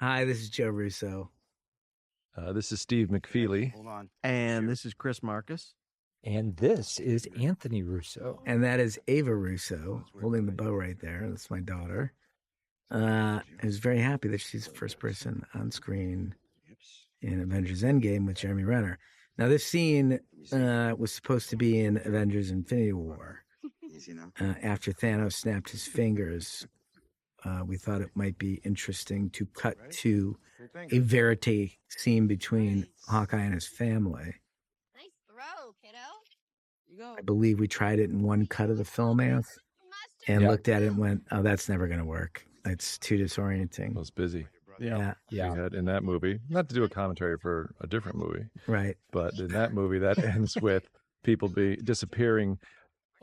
Hi, this is Joe Russo. This is Steve McFeely. Hold on. And this is Chris Markus. And this is Anthony Russo. And that is Ava Russo, holding the bow right there. That's my daughter. I was very happy that she's the first person on screen in Avengers Endgame with Jeremy Renner. Now, this scene was supposed to be in Avengers Infinity War. After Thanos snapped his fingers, we thought it might be interesting to cut to a verite scene between Hawkeye and his family. Nice throw, kiddo. You go. I believe we tried it in one cut of the film, Anth, and looked at it and went, oh, that's never going to work. It's too disorienting. I was busy. Yeah. We had in that movie, not to do a commentary for a different movie, Right. but in that movie, that ends with people disappearing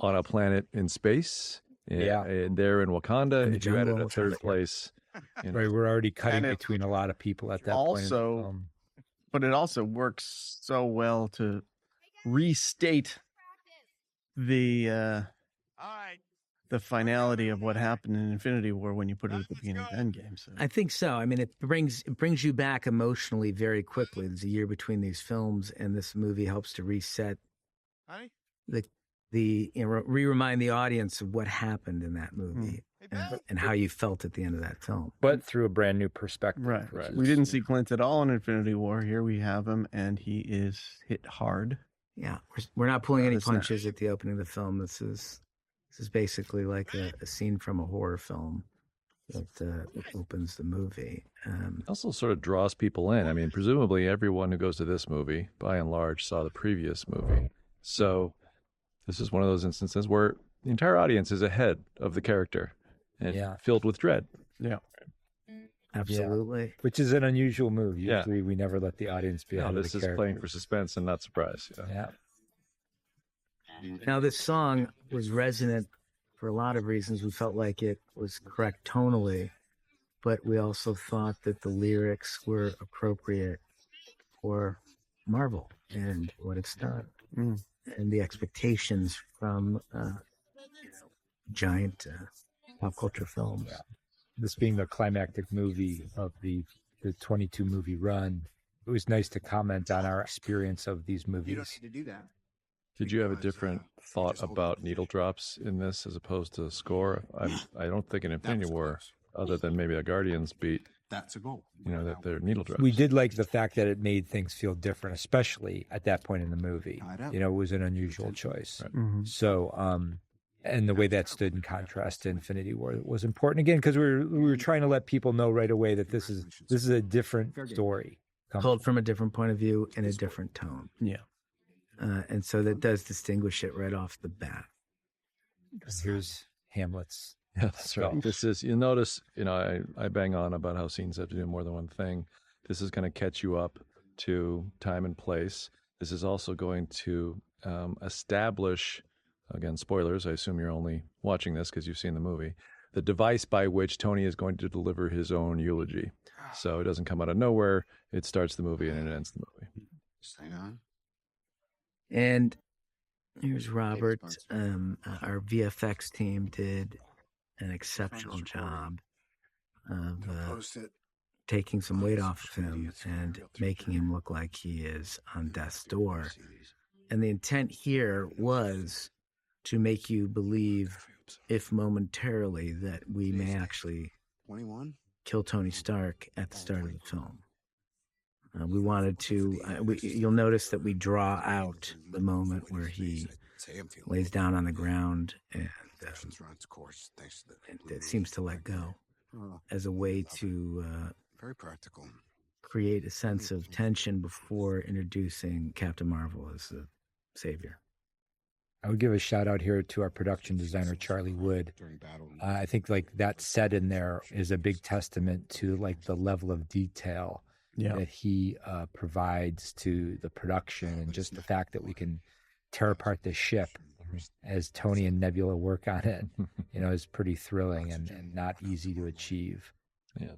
on a planet in space. And they're in Wakanda. In the If you added jungle, a third place. Right, we're already cutting between a lot of people at that point. But it also works so well to restate the finality of what happened in Infinity War when you put it at the beginning of Endgame. So I think so. I mean, it brings you back emotionally very quickly. There's a year between these films, and this movie helps to reset remind the audience of what happened in that movie and how you felt at the end of that film. But through a brand new perspective. Right. We didn't see Clint at all in Infinity War. Here we have him, and he is hit hard. Yeah, we're not pulling any punches at the opening of the film. This is basically like a scene from a horror film that opens the movie. Also sort of draws people in. I mean, presumably everyone who goes to this movie, by and large, saw the previous movie. So this is one of those instances where the entire audience is ahead of the character and filled with dread. Yeah. Absolutely. Yeah. Which is an unusual move. Usually we never let the audience be ahead of the character. This is playing for suspense and not surprise. Yeah. Now, this song was resonant for a lot of reasons. We felt like it was correct tonally, but we also thought that the lyrics were appropriate for Marvel and what it's done. And the expectations from giant pop culture films. Yeah. This being the climactic movie of the 22 movie run, it was nice to comment on our experience of these movies. You don't need to do that. Did you have a different thought about needle drops in this as opposed to score? I don't think in Infinity War, other than maybe a Guardians beat, that's a goal. That they're needle drops. We did like the fact that it made things feel different, especially at that point in the movie. It was an unusual choice. Right. So, and the way that stood in contrast to Infinity War was important again because we were trying to let people know right away that this is a different story, told from a different point of view in a different tone. Yeah, and so that does distinguish it right off the bat. Here's Hamlet's. Yeah, that's right. This is, you notice, I bang on about how scenes have to do more than one thing. This is going to catch you up to time and place. This is also going to establish, again, spoilers, I assume you're only watching this because you've seen the movie, the device by which Tony is going to deliver his own eulogy. So it doesn't come out of nowhere. It starts the movie and it ends the movie. Hang on. And here's Robert. Our VFX team did an exceptional job of taking some weight off of him and making him look like he is on death's door. And the intent here was to make you believe, if momentarily, that we may actually kill Tony Stark at the start of the film. We wanted to, you'll notice that we draw out the moment where he lays down on the ground and it seems to let go as a way to very practical create a sense of tension before introducing Captain Marvel as the savior. I would give a shout out here to our production designer, Charlie Wood. I think like that set in there is a big testament to like the level of detail that he provides to the production and just the fact that we can tear apart the ship as Tony and Nebula work on it, is pretty thrilling and not easy to achieve. Yeah.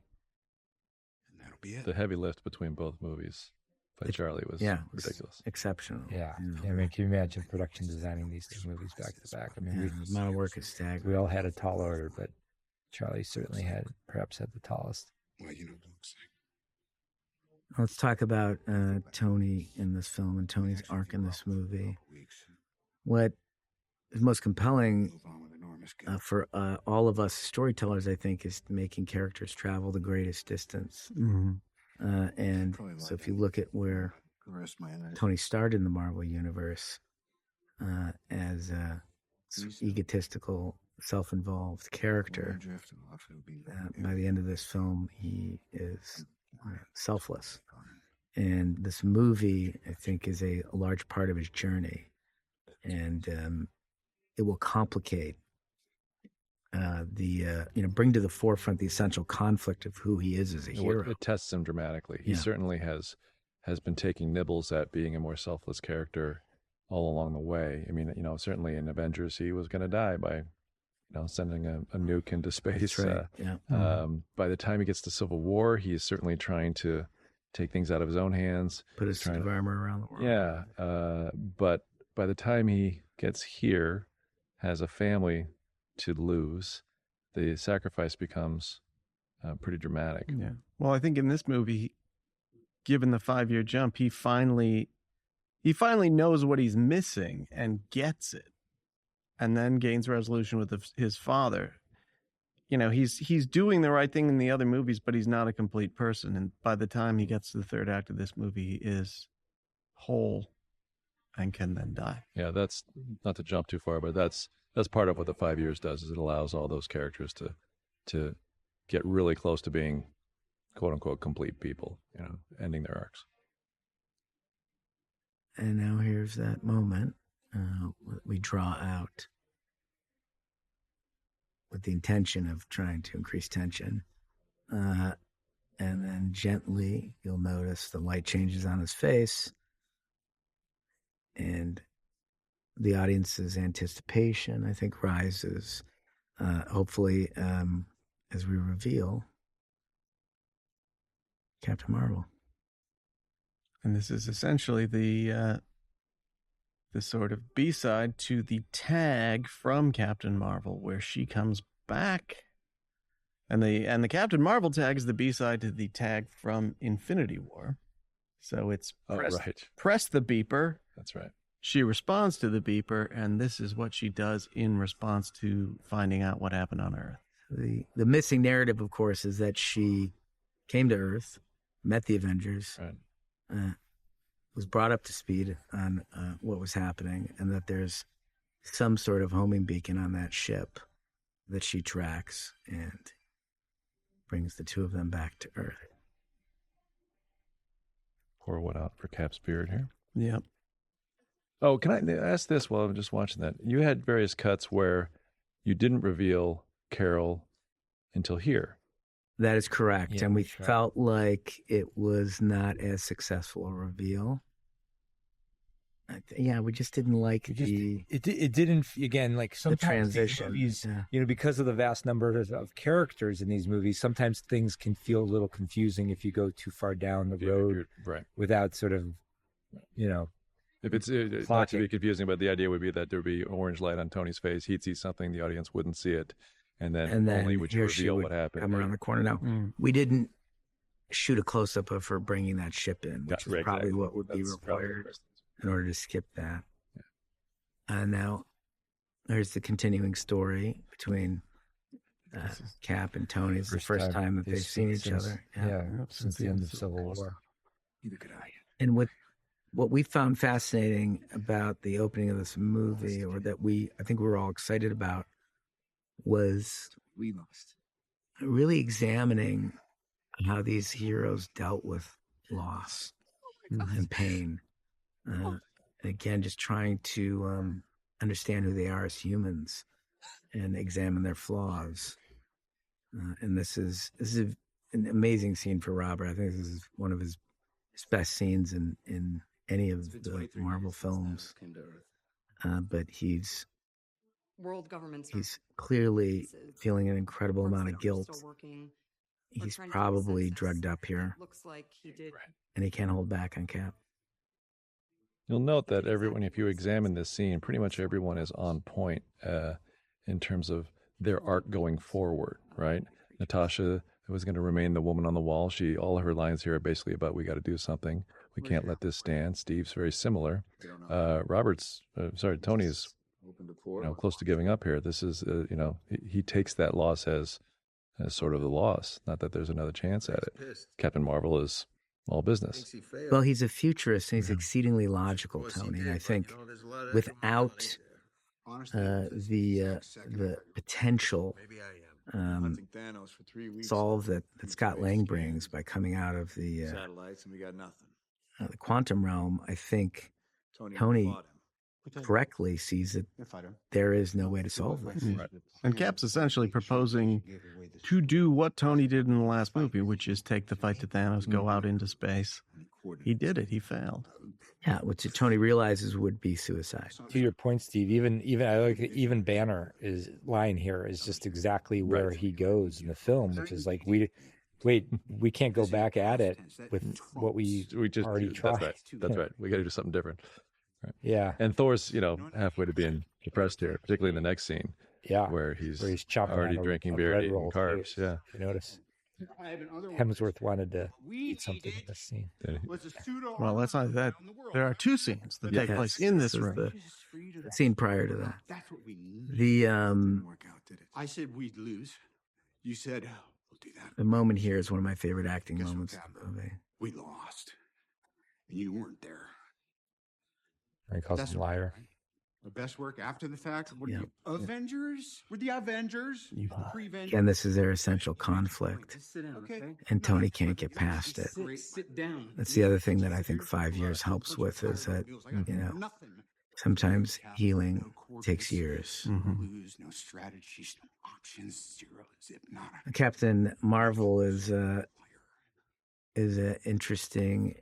The heavy lift between both movies by Charlie was ridiculous. Exceptional. Yeah. I mean, can you imagine production designing these two movies back to back? I mean, the amount of work is staggering. We all had a tall order, but Charlie certainly perhaps had the tallest. Well, you know what it looks like. Let's talk about Tony in this film and Tony's arc in this movie. What is most compelling for all of us storytellers, I think, is making characters travel the greatest distance. And so if you look at where Tony started in the Marvel Universe as a egotistical, self-involved character, by the end of this film, he is selfless. And this movie, I think, is a large part of his journey. And it will complicate bring to the forefront the essential conflict of who he is as a hero. It tests him dramatically. He certainly has been taking nibbles at being a more selfless character all along the way. I mean, certainly in Avengers, he was going to die by, sending a nuke into space. That's right. By the time he gets to Civil War, he is certainly trying to take things out of his own hands. Put his suit of armor around the world. Yeah. But by the time he gets here, has a family to lose, the sacrifice becomes pretty dramatic. Yeah. Well, I think in this movie, given the 5-year jump, he finally knows what he's missing and gets it, and then gains resolution with his father. He's doing the right thing in the other movies, but he's not a complete person. And by the time he gets to the third act of this movie, he is whole and can then die. Yeah, that's not to jump too far, but that's part of what the 5 years does, is it allows all those characters to get really close to being quote unquote complete people, ending their arcs. And now here's that moment we draw out with the intention of trying to increase tension. And then gently, you'll notice the light changes on his face, and the audience's anticipation, I think, rises, hopefully, as we reveal Captain Marvel. And this is essentially the sort of B-side to the tag from Captain Marvel, where she comes back. And the Captain Marvel tag is the B-side to the tag from Infinity War. So it's press the beeper. That's right. She responds to the beeper, and this is what she does in response to finding out what happened on Earth. The missing narrative, of course, is that she came to Earth, met the Avengers, was brought up to speed on what was happening, and that there's some sort of homing beacon on that ship that she tracks and brings the two of them back to Earth. Pour one out for Cap's beard here. Yep. Oh, can I ask this while I'm just watching that? You had various cuts where you didn't reveal Carol until here. That is correct. Yeah, and we felt like it was not as successful a reveal. We just didn't like it didn't, again, like sometimes the transition. Movies, because of the vast number of characters in these movies, sometimes things can feel a little confusing if you go too far down the road without sort of, If it's not to be confusing, but the idea would be that there would be orange light on Tony's face. He'd see something, the audience wouldn't see it. And then only would you reveal what happened. Come around the corner. Now, we didn't shoot a close-up of her bringing that ship in, which is probably what would be required in order to skip that. Yeah. Now, there's the continuing story between Cap and Tony. It's the first time that they've seen each other. Yeah, since the end of Civil War. Neither could I. And what we found fascinating about the opening of this movie, or that I think we were all excited about, was really examining how these heroes dealt with loss and pain. Again, just trying to understand who they are as humans and examine their flaws. And this is an amazing scene for Robert. I think this is one of his best scenes in any of the Marvel films. But he's clearly feeling an incredible amount of guilt. He's probably drugged up here, and he can't hold back on Cap. You'll note that if you examine this scene, pretty much everyone is on point in terms of their arc going forward, right? Natasha was going to remain the woman on the wall. All her lines here are basically about, we got to do something. We can't let this stand. Steve's very similar. Tony is close to giving up here. This is, he takes that loss as sort of the loss, not that there's another chance at it. Captain Marvel is all business. Well, he's a futurist and he's exceedingly logical, Tony. And I think without the potential solve that Scott Lang brings by coming out of the quantum realm, I think Tony correctly sees that there is no way to solve this. Right. And Cap's essentially proposing to do what Tony did in the last movie, which is take the fight to Thanos, go out into space. He did it. He failed. Yeah, which Tony realizes would be suicide. To your point, Steve, even Banner is line here is just exactly where he goes in the film, which is like we can't go back at it with what we just already tried. That's right. We got to do something different. Right. Yeah. And Thor's, halfway to being depressed here, particularly in the next scene. Yeah. Where he's chopping already drinking beer and eating carbs. Yeah. You notice. Hemsworth wanted to eat something in this scene. Well, that's not that. There are two scenes that take place in this room. The scene prior to that. That's what we need. I said we'd lose. You said we'll do that. The moment here is one of my favorite acting moments in the movie. We lost, and you weren't there. He calls him liar. The best work after the fact. What are you, Avengers? We're the Avengers. Again, this is their essential conflict, and Tony can't get past it. That's the other thing that I think 5 years helps with is that sometimes healing takes years. No strategies, no options, zero zip, nada. Captain Marvel is an interesting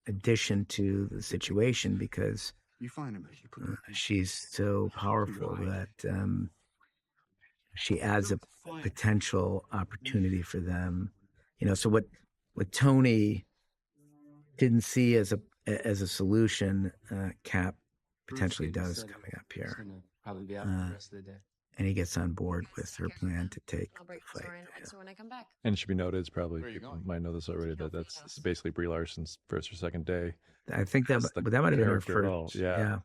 addition to the situation because she's so powerful that she adds a potential opportunity for them. So what Tony didn't see as a solution, Cap potentially does coming up here. Probably be out for the rest of the day. And he gets on board with her plan to take the fight. When I come back. And it should be noted, it's probably people might know this already, that's basically Brie Larson's first or second day. I think that might have been her first. Yeah.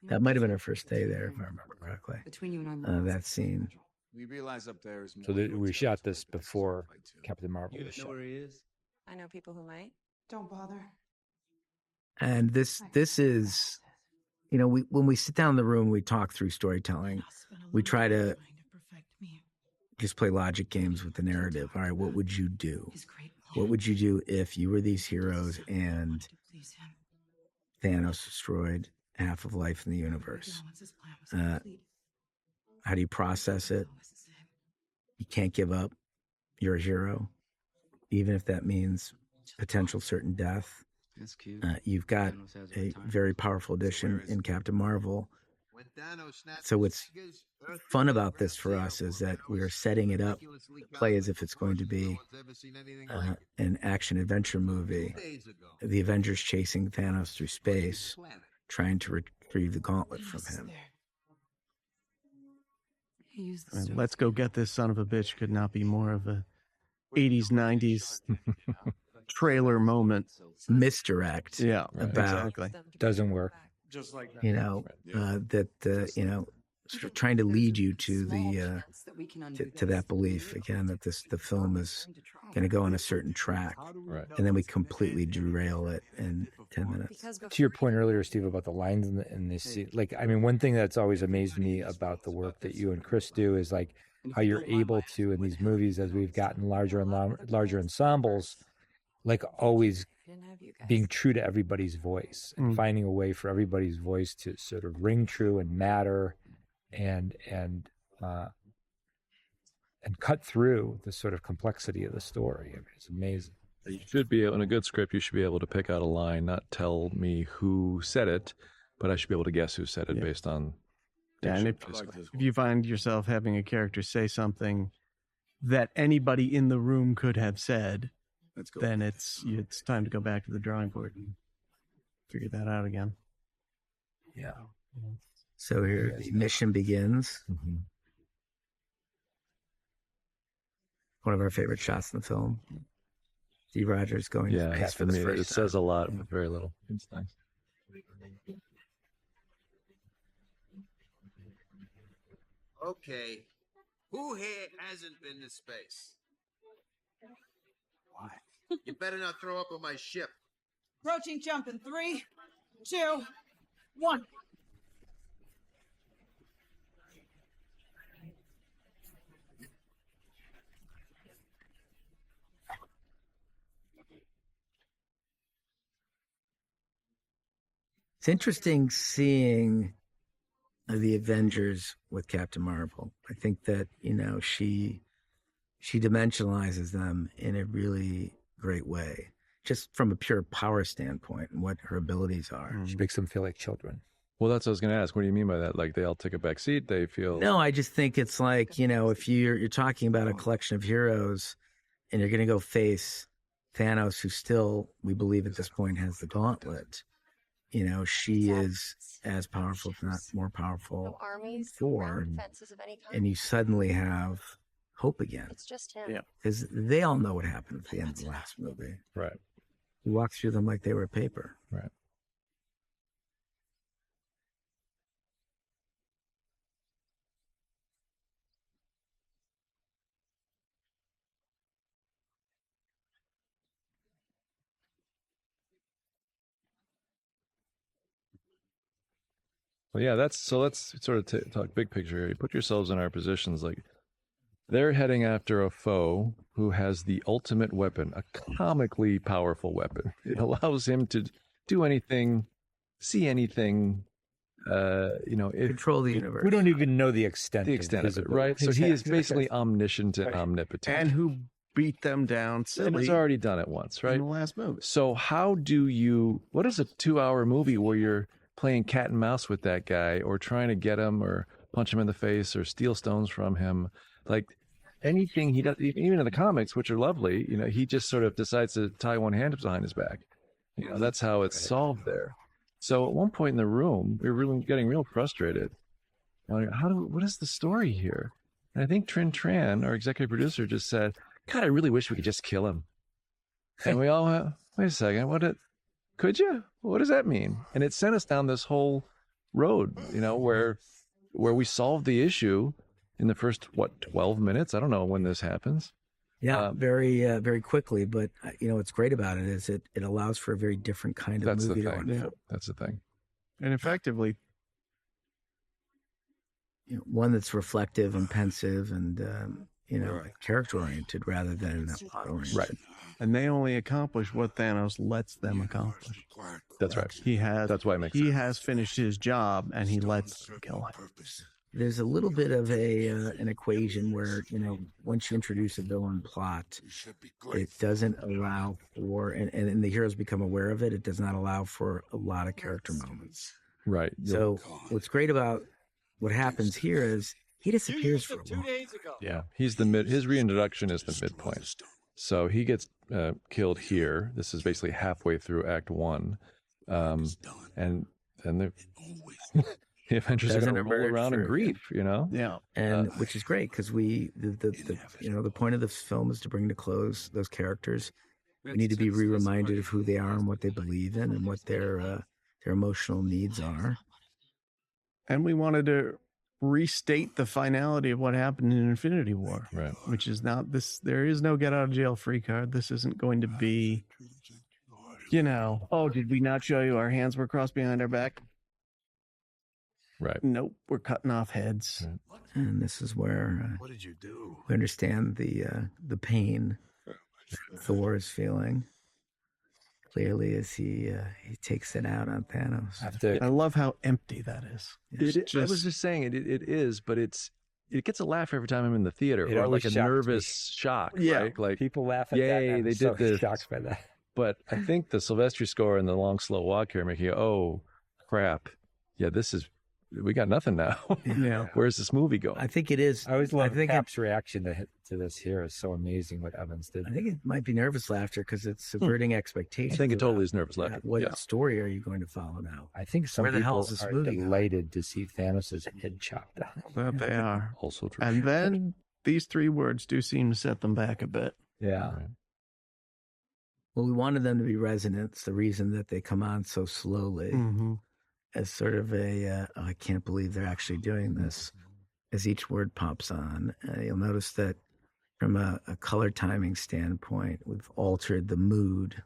That might have been her first day there, if I remember correctly. Between you and I, that scene. We realize up there is So we shot this before Captain Marvel was shot. Where he is? I know people who might. Don't bother. And this is, when we sit down in the room, we talk through storytelling. We try to just play logic games with the narrative. All right, what would you do? What would you do if you were these heroes and Thanos destroyed half of life in the universe? How do you process it? You can't give up. You're a hero, even if that means potential certain death. That's cute. You've got a very powerful addition in Captain Marvel. So what's fun about this for us is that we are setting it up, play as if it's going to be an action-adventure movie. The Avengers chasing Thanos through space, trying to retrieve the gauntlet from him. Let's go get this son of a bitch could not be more of a 80s, 90s trailer moment. Misdirect. Yeah, about exactly. Doesn't work. just like that. Sort of trying to lead you to to that belief again that the film is going to go on a certain track, Right. and then we completely derail it in 10 minutes. To your point earlier, Steve, about the lines in this scene, one thing that's always amazed me about the work that you and Chris do is how you're able to, in these movies, as we've gotten larger and larger ensembles, always being true to everybody's voice and finding a way for everybody's voice to sort of ring true and matter and cut through the sort of complexity of the story. I mean, it's amazing. You should be able, in a good script, you should be able to pick out a line, not tell me who said it, but I should be able to guess who said it based on and if you find yourself having a character say something that anybody in the room could have said, then it's time to go back to the drawing board and figure that out again. Yeah. So here the mission begins. one of our favorite shots in the film. Steve Rogers going to space for the first time. It says a lot with very little. It's nice. Okay, who here hasn't been to space? Why? You better not throw up on my ship. Approaching jump in 3, 2, 1. It's interesting seeing the Avengers with Captain Marvel. I think that, she dimensionalizes them in a really great way, just from a pure power standpoint and what her abilities are. She makes them feel like children. Well, that's what I was going to ask. What do you mean by that? Like they all take a back seat? They feel... No, I just think it's like, if you're talking about a collection of heroes and you're going to go face Thanos, who still, we believe at this point, has the gauntlet. She is as powerful, if not more powerful, and you suddenly have hope again. It's just him. Yeah. Because they all know what happened at the end of the last movie. Right. He walks through them like they were paper. Right. Well, yeah, let's sort of talk big picture here. You put yourselves in our positions. Like they're heading after a foe who has the ultimate weapon, a comically powerful weapon. It allows him to do anything, see anything, control the universe. We don't even know the extent of it, right? So he is basically omniscient and omnipotent. And who beat them down silly. And he's already done it once, right? In the last movie. So what is a 2-hour movie where you're playing cat and mouse with that guy or trying to get him or punch him in the face or steal stones from him? Like anything he does, even in the comics, which are lovely, he just sort of decides to tie one hand behind his back. That's how it's solved there. So at one point in the room, we were really getting real frustrated. Like, what is the story here? And I think Trin Tran, our executive producer, just said, God, I really wish we could just kill him. And we all went, wait a second, could you? What does that mean? And it sent us down this whole road, where we solved the issue in the first, 12 minutes? I don't know when this happens. Yeah, very quickly. But, what's great about it is it allows for a very different kind of movie to unfold. That's the thing. And effectively, one that's reflective and pensive and, character-oriented rather than plot-oriented. Right. And they only accomplish what Thanos lets them accomplish. That's right. That's why he has finished his job and he lets them kill him. There's a little bit of an equation where, once you introduce a villain plot, it doesn't allow for, and the heroes become aware of it, it does not allow for a lot of character moments. Right. So what's great about what happens here is he disappears for a while. Yeah. His reintroduction is the midpoint. So he gets killed here. This is basically halfway through Act 1. And the Avengers are going to roll around in grief, Yeah. And which is great because the point of this film is to bring to close those characters. We need to be reminded of who they are and what they believe in and what their emotional needs are. And we wanted to restate the finality of what happened in Infinity War, right? Which is not this. There is no get out of jail free card. This isn't going to be, oh, did we not show you our hands were crossed behind our back? Right. Nope, we're cutting off heads. Right. And this is where what did you do? We understand the pain Thor is feeling. Clearly, as he takes it out on Thanos. I love how empty that is. I was just saying it is, but it gets a laugh every time I'm in the theater, or like a nervous shock. Yeah, right? Like people laugh at that. Yay, they did this. Shocked by that. But I think the Silvestri score and the long, slow walk here make you, oh crap, yeah, we got nothing now. Yeah, where's this movie going? I think it is. I always love Cap's reaction to this here is so amazing what Evans did. I think it might be nervous laughter because it's subverting expectations. I think it totally is nervous laughter. What story are you going to follow now? I think some people are delighted to see Thanos' head chopped off. That they are. Also true. And then these three words do seem to set them back a bit. Yeah. Right. Well, we wanted them to be resonance. The reason that they come on so slowly as sort of a, I can't believe they're actually doing this. As each word pops on, you'll notice that from a color timing standpoint, we've altered the mood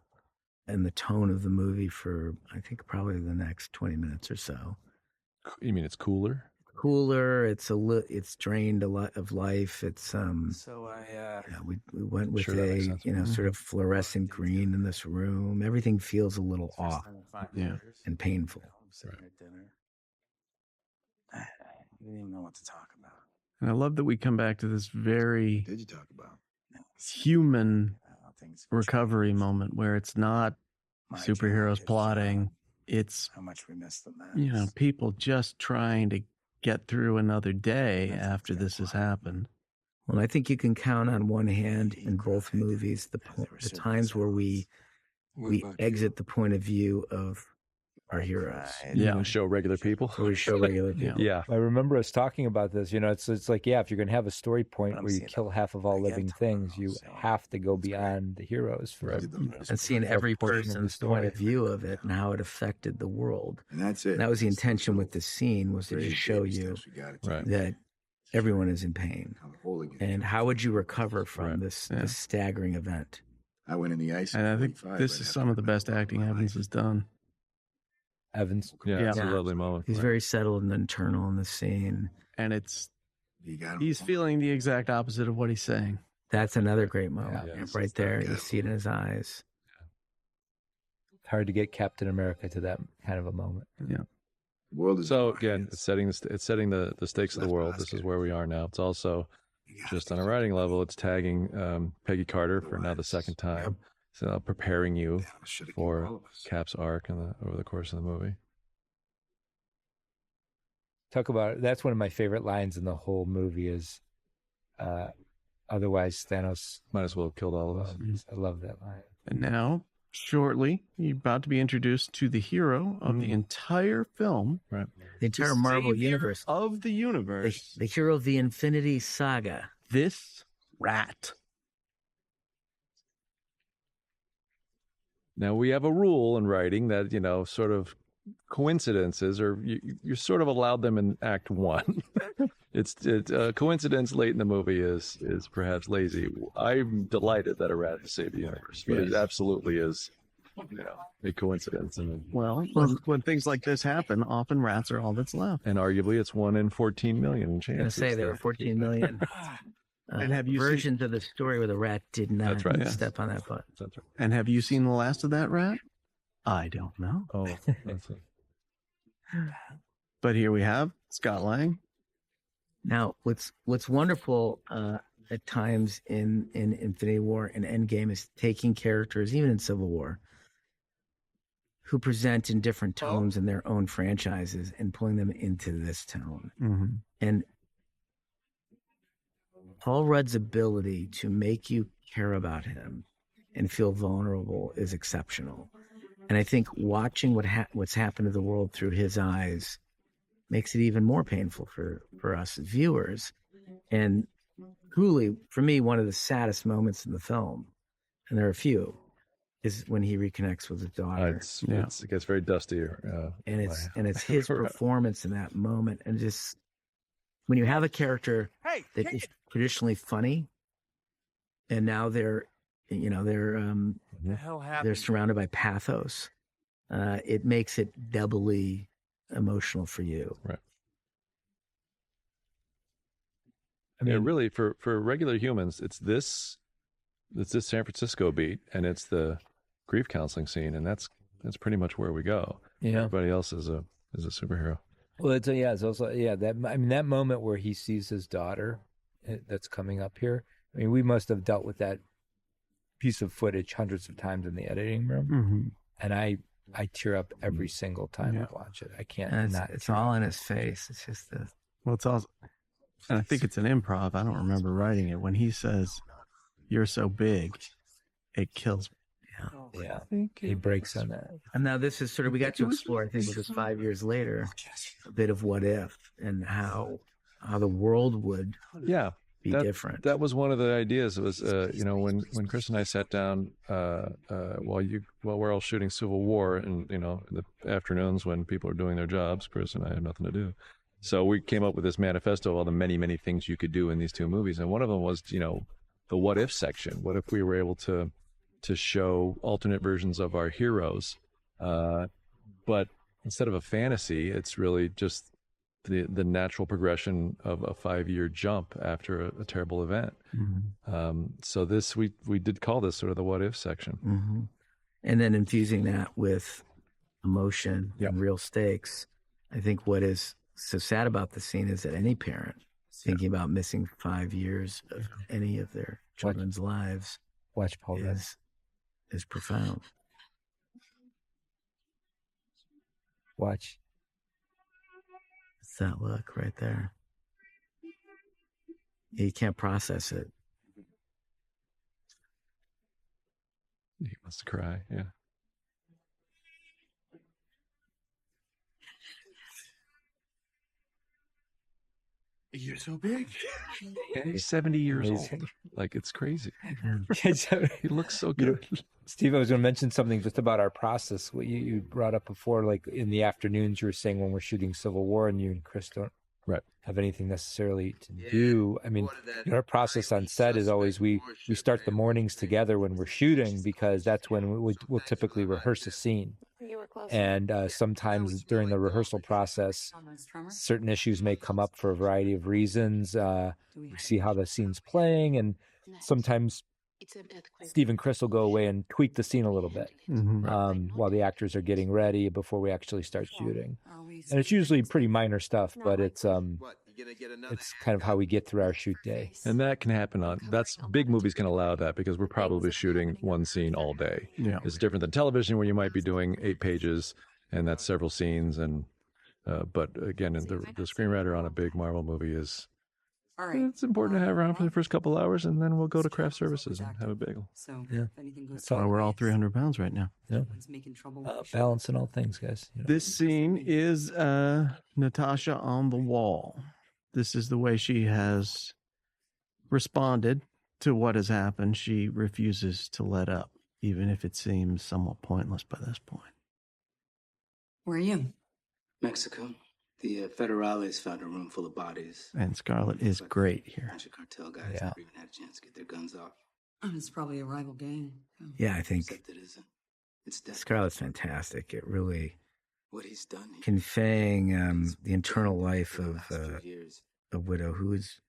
and the tone of the movie for, I think, probably the next 20 minutes or so. You mean it's cooler? Cooler. It's drained a lot of life. It's we went with sort of fluorescent green in this room. Everything feels a little off, and painful. Right. I didn't even know what to talk about. And I love that we come back to this very What did you talk about? human recovery moment where it's not superheroes plotting. It's how much we missed them. People just trying to get through another day after this has happened. Well, I think you can count on one hand in both movies the times where we exit the point of view of our heroes. Yeah, show regular people. We show regular people. Yeah, I remember us talking about this. It's like, if you're going to have a story point where you kill half of all living things, you have to go beyond the heroes for and seeing every person's point of view of it and how it affected the world. And that's it. And that was the intention with the scene, was to just show you that everyone is in pain. And how would you recover from this staggering event? I went in the ice. And I think this is some of the best acting Evans has done. Evans. Yeah, it's a lovely moment. He's very settled and internal in the scene. And he's feeling the exact opposite of what he's saying. That's another great moment. Right there. You see it in his eyes. It's hard to get Captain America to that kind of a moment. Yeah. So again, it's setting the stakes of the world. This is where we are now. It's also just on a writing level, it's tagging Peggy Carter for now the second time. So preparing you for Cap's arc over the course of the movie. Talk about it. That's one of my favorite lines in the whole movie is, otherwise Thanos might as well have killed all of us. I love that line. And now, shortly, you're about to be introduced to the hero of the entire film. Right. The entire Marvel universe. Of the universe. The hero of the Infinity Saga. This rat. Now, we have a rule in writing that, sort of coincidences, or you're sort of allowed them in Act 1. It's coincidence late in the movie is perhaps lazy. I'm delighted that a rat has saved the universe, but it absolutely is, a coincidence. Well, when things like this happen, often rats are all that's left. And arguably, it's 1 in 14 million chances. I'm going to say there were 14 million. And have you versions of the story where the rat did not step on that button? That's right. And have you seen the last of that rat? I don't know. Oh, that's it. But here we have Scott Lang. Now, what's wonderful at times in Infinity War and Endgame is taking characters, even in Civil War, who present in different tones in their own franchises and pulling them into this tone. Mm-hmm. And Paul Rudd's ability to make you care about him and feel vulnerable is exceptional. And I think watching what's happened to the world through his eyes makes it even more painful for us as viewers. And truly, for me, one of the saddest moments in the film, and there are a few, is when he reconnects with his daughter. It gets very dusty. And it's his performance in that moment. And just when you have a character that is traditionally funny, and now they're surrounded by pathos, it makes it doubly emotional for you. Right. I mean, really, for regular humans, it's this San Francisco beat, and it's the grief counseling scene, and that's pretty much where we go. Yeah. Everybody else is a superhero. Well, it's also that moment where he sees his daughter that's coming up here. I mean, we must have dealt with that piece of footage hundreds of times in the editing room, and I tear up every single time I watch it. I can't. It's all in his face. It's just it's also, and I think it's an improv. I don't remember writing it when he says, "You're so big, it kills me." Yeah, he breaks on that. And now this is sort of, we got to explore, I think, just 5 years later, a bit of what if and how the world would be different. That was one of the ideas. It was, when Chris and I sat down while we're all shooting Civil War, and in the afternoons when people are doing their jobs, Chris and I have nothing to do. So we came up with this manifesto of all the many, many things you could do in these two movies, and one of them was, the what if section. What if we were able to show alternate versions of our heroes, but instead of a fantasy, it's really just the natural progression of a 5-year jump after a terrible event. Mm-hmm. So this we did call this sort of the what if section. Mm-hmm. And then infusing that with emotion and real stakes. I think what is so sad about the scene is that any parent thinking about missing 5 years of any of their children's lives is profound. Watch. It's that look right there. You can't process it. He wants to cry, yeah. You're so big. And he's 70 years old. Like, it's crazy. He looks so good. Steve, I was going to mention something just about our process. What you brought up before, like in the afternoons, you were saying when we're shooting Civil War and you and Chris don't have anything necessarily to do. I mean, our process on set is always we start the mornings together when we're shooting, because that's when we'll typically rehearse a scene. And sometimes during the rehearsal process, certain issues may come up for a variety of reasons. We see how the scene's playing, and sometimes Steve and Chris will go away and tweak the scene a little bit while the actors are getting ready before we actually start shooting. And it's usually pretty minor stuff, but it's kind of how we get through our shoot day. And that can happen big movies can allow that, because we're probably shooting one scene all day. Yeah. It's different than television, where you might be doing 8 pages and that's several scenes. And but again, the screenwriter on a big Marvel movie it's important to have around for the first couple hours, and then we'll go to craft services and have a bagel. That's why we're all 300 pounds right now. Balance in all things, guys. This scene is Natasha on the wall. This is the way she has responded to what has happened. She refuses to let up, even if it seems somewhat pointless by this point. Where are you? Mexico. The federales found a room full of bodies. And Scarlett is great here. A bunch of cartel guys never even had a chance to get their guns off. It's probably a rival gang. Yeah, I think It's Scarlett's fantastic. It really what he's done here. conveying the internal life of a widow who is,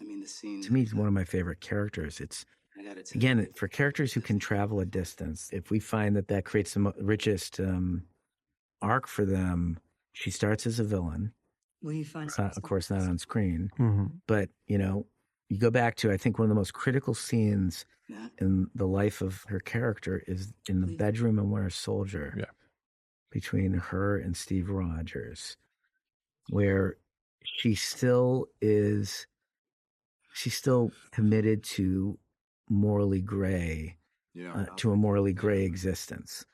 to me, is one of my favorite characters. It's, again, for characters who can travel a distance, if we find that creates the richest arc for them. She starts as a villain. Will you find of course, not on screen. Mm-hmm. But, you go back to, I think, one of the most critical scenes in the life of her character is in the bedroom in Winter Soldier between her and Steve Rogers, where she's still committed to morally gray, to a morally gray existence.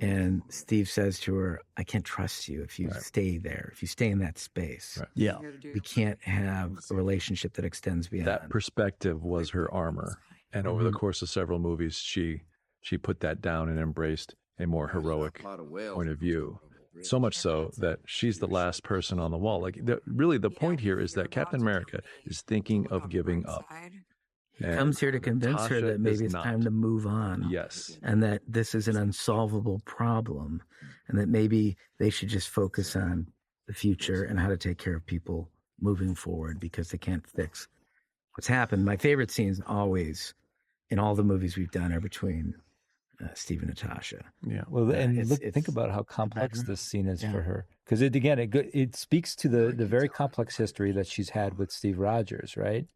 And Steve says to her, I can't trust you if you stay there, if you stay in that space. Right. Yeah. We can't have a relationship that extends beyond. That perspective was her armor. And over the course of several movies, she put that down and embraced a more heroic point of view. So much so that she's the last person on the wall. Like, really, the point here is that Captain America is thinking of giving up. He comes here to convince her that maybe it's time to move on. Yes. And that this is an unsolvable problem, and that maybe they should just focus on the future and how to take care of people moving forward, because they can't fix what's happened. My favorite scenes always in all the movies we've done are between Steve and Natasha. Yeah. Well, and think about how complex this scene is for her. Because it speaks to the very complex history that she's had with Steve Rogers, right?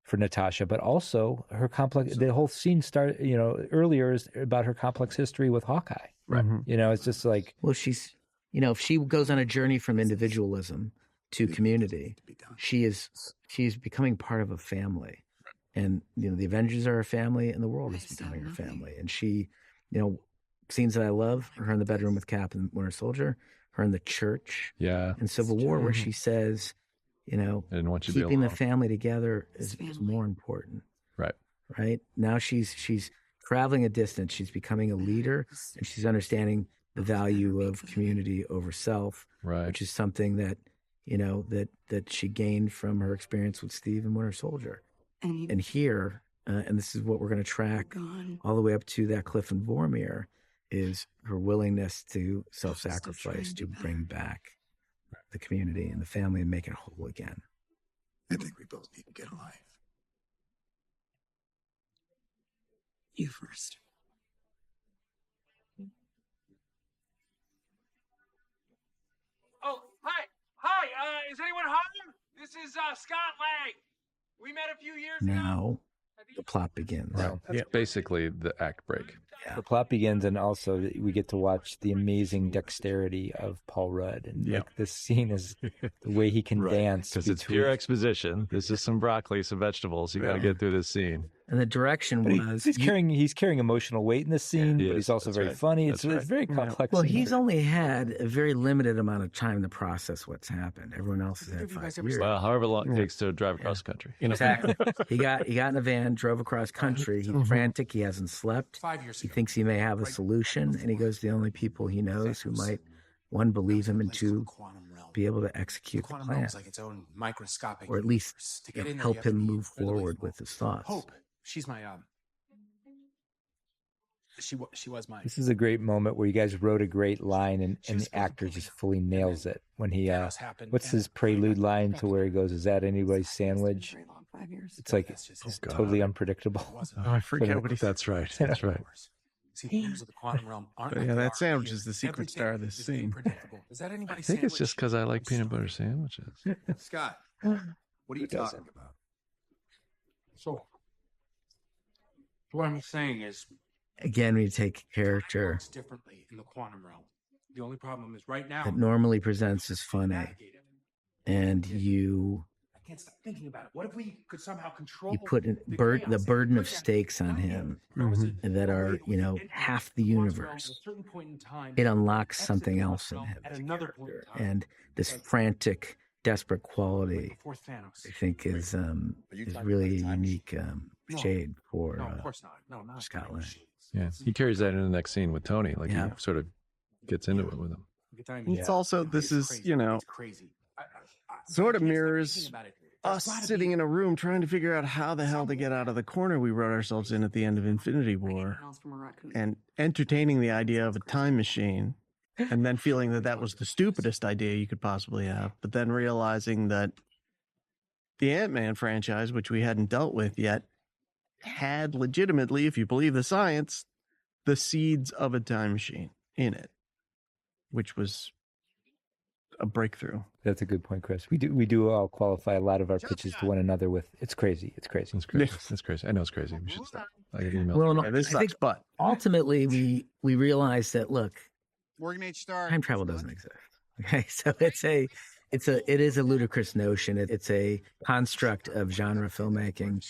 For Natasha, but also her the whole scene earlier is about her complex history with Hawkeye. Right. It's just like, well, she's, if she goes on a journey from individualism to community, she's becoming part of a family. And, the Avengers are a family, and the world is becoming her family. And she, scenes that I love, her in the bedroom with Cap and Winter Soldier, her in the church in Civil War, where she says, I didn't want you to be keeping the alone. family together is more important. Right now, she's traveling a distance. She's becoming a leader, and she's understanding the value of community over self, which is something that that she gained from her experience with Steve and Winter Soldier. And here, and this is what we're going to track all the way up to that cliff in Vormir, is her willingness to self-sacrifice to bring back the community and the family and make it whole again. I think we both need to get alive. You first. Oh, hi. Is anyone home? This is Scott Lang. We met a few years ago. Now, the plot begins. That's basically the act break. The plot begins, and also we get to watch the amazing dexterity of Paul Rudd. And like, this scene is the way he can dance. Because it's pure exposition. This is some broccoli, some vegetables. You got to get through this scene. And the direction was he's carrying emotional weight in this scene, but he's also very funny. It's very complex. Well, he's only had a very limited amount of time to process what's happened. Everyone else has had 5 years. Well, however long it takes to drive across the country. Exactly. he got in a van, drove across country. He's frantic. He hasn't slept. 5 years He ago. thinks he may have a solution, and he goes to the only people he knows who might, one, believe him, and two, be able to execute the plan, like its own microscopic or at least universe. To get in there, help you have to him be move really forward with his thoughts. Hope. She's my she was my. This is a great moment where you guys wrote a great line, and the actor just fully nails it when he what's his prelude line to where he goes, "Is that anybody's sandwich?" It's like it's totally unpredictable. Oh, I forget what he said. That's right. That's right. See, things of the quantum realm aren't like Yeah, they that are sandwich here. is the secret Everything star of this is scene. unpredictable. Is that I anybody's think it's just sandwich? because I like peanut butter sandwiches. Scott, what are you talking about? So, what I'm saying is, Again, we take a character Works differently in the quantum realm. the only problem is right now. that normally presents as funny, and you I can't stop thinking about it. What if we could somehow control put the burden of stakes on him that are, half the universe. It unlocks something else in him as a character. And this frantic, desperate quality, I think, is really a unique shade for Scott Lang. Yeah, he carries that into the next scene with Tony. Like he sort of gets into it with him. It's also, this is, sort of mirrors us sitting in a room trying to figure out how the hell to get out of the corner we wrote ourselves in at the end of Infinity War, and entertaining the idea of a time machine, and then feeling that that was the stupidest idea you could possibly have, but then realizing that the Ant-Man franchise, which we hadn't dealt with yet, had legitimately, if you believe the science, the seeds of a time machine in it, which was a breakthrough. That's a good point, Chris. We do all qualify a lot of our pitches to one another with "It's crazy, it's crazy, it's crazy, it's crazy." I know it's crazy. We should stop. I get emails. Well, Yeah, this I sucks, think but ultimately we realize that, look, Morgan H. Star. time travel doesn't exist. Okay, so it is a ludicrous notion. It's a construct of genre filmmaking,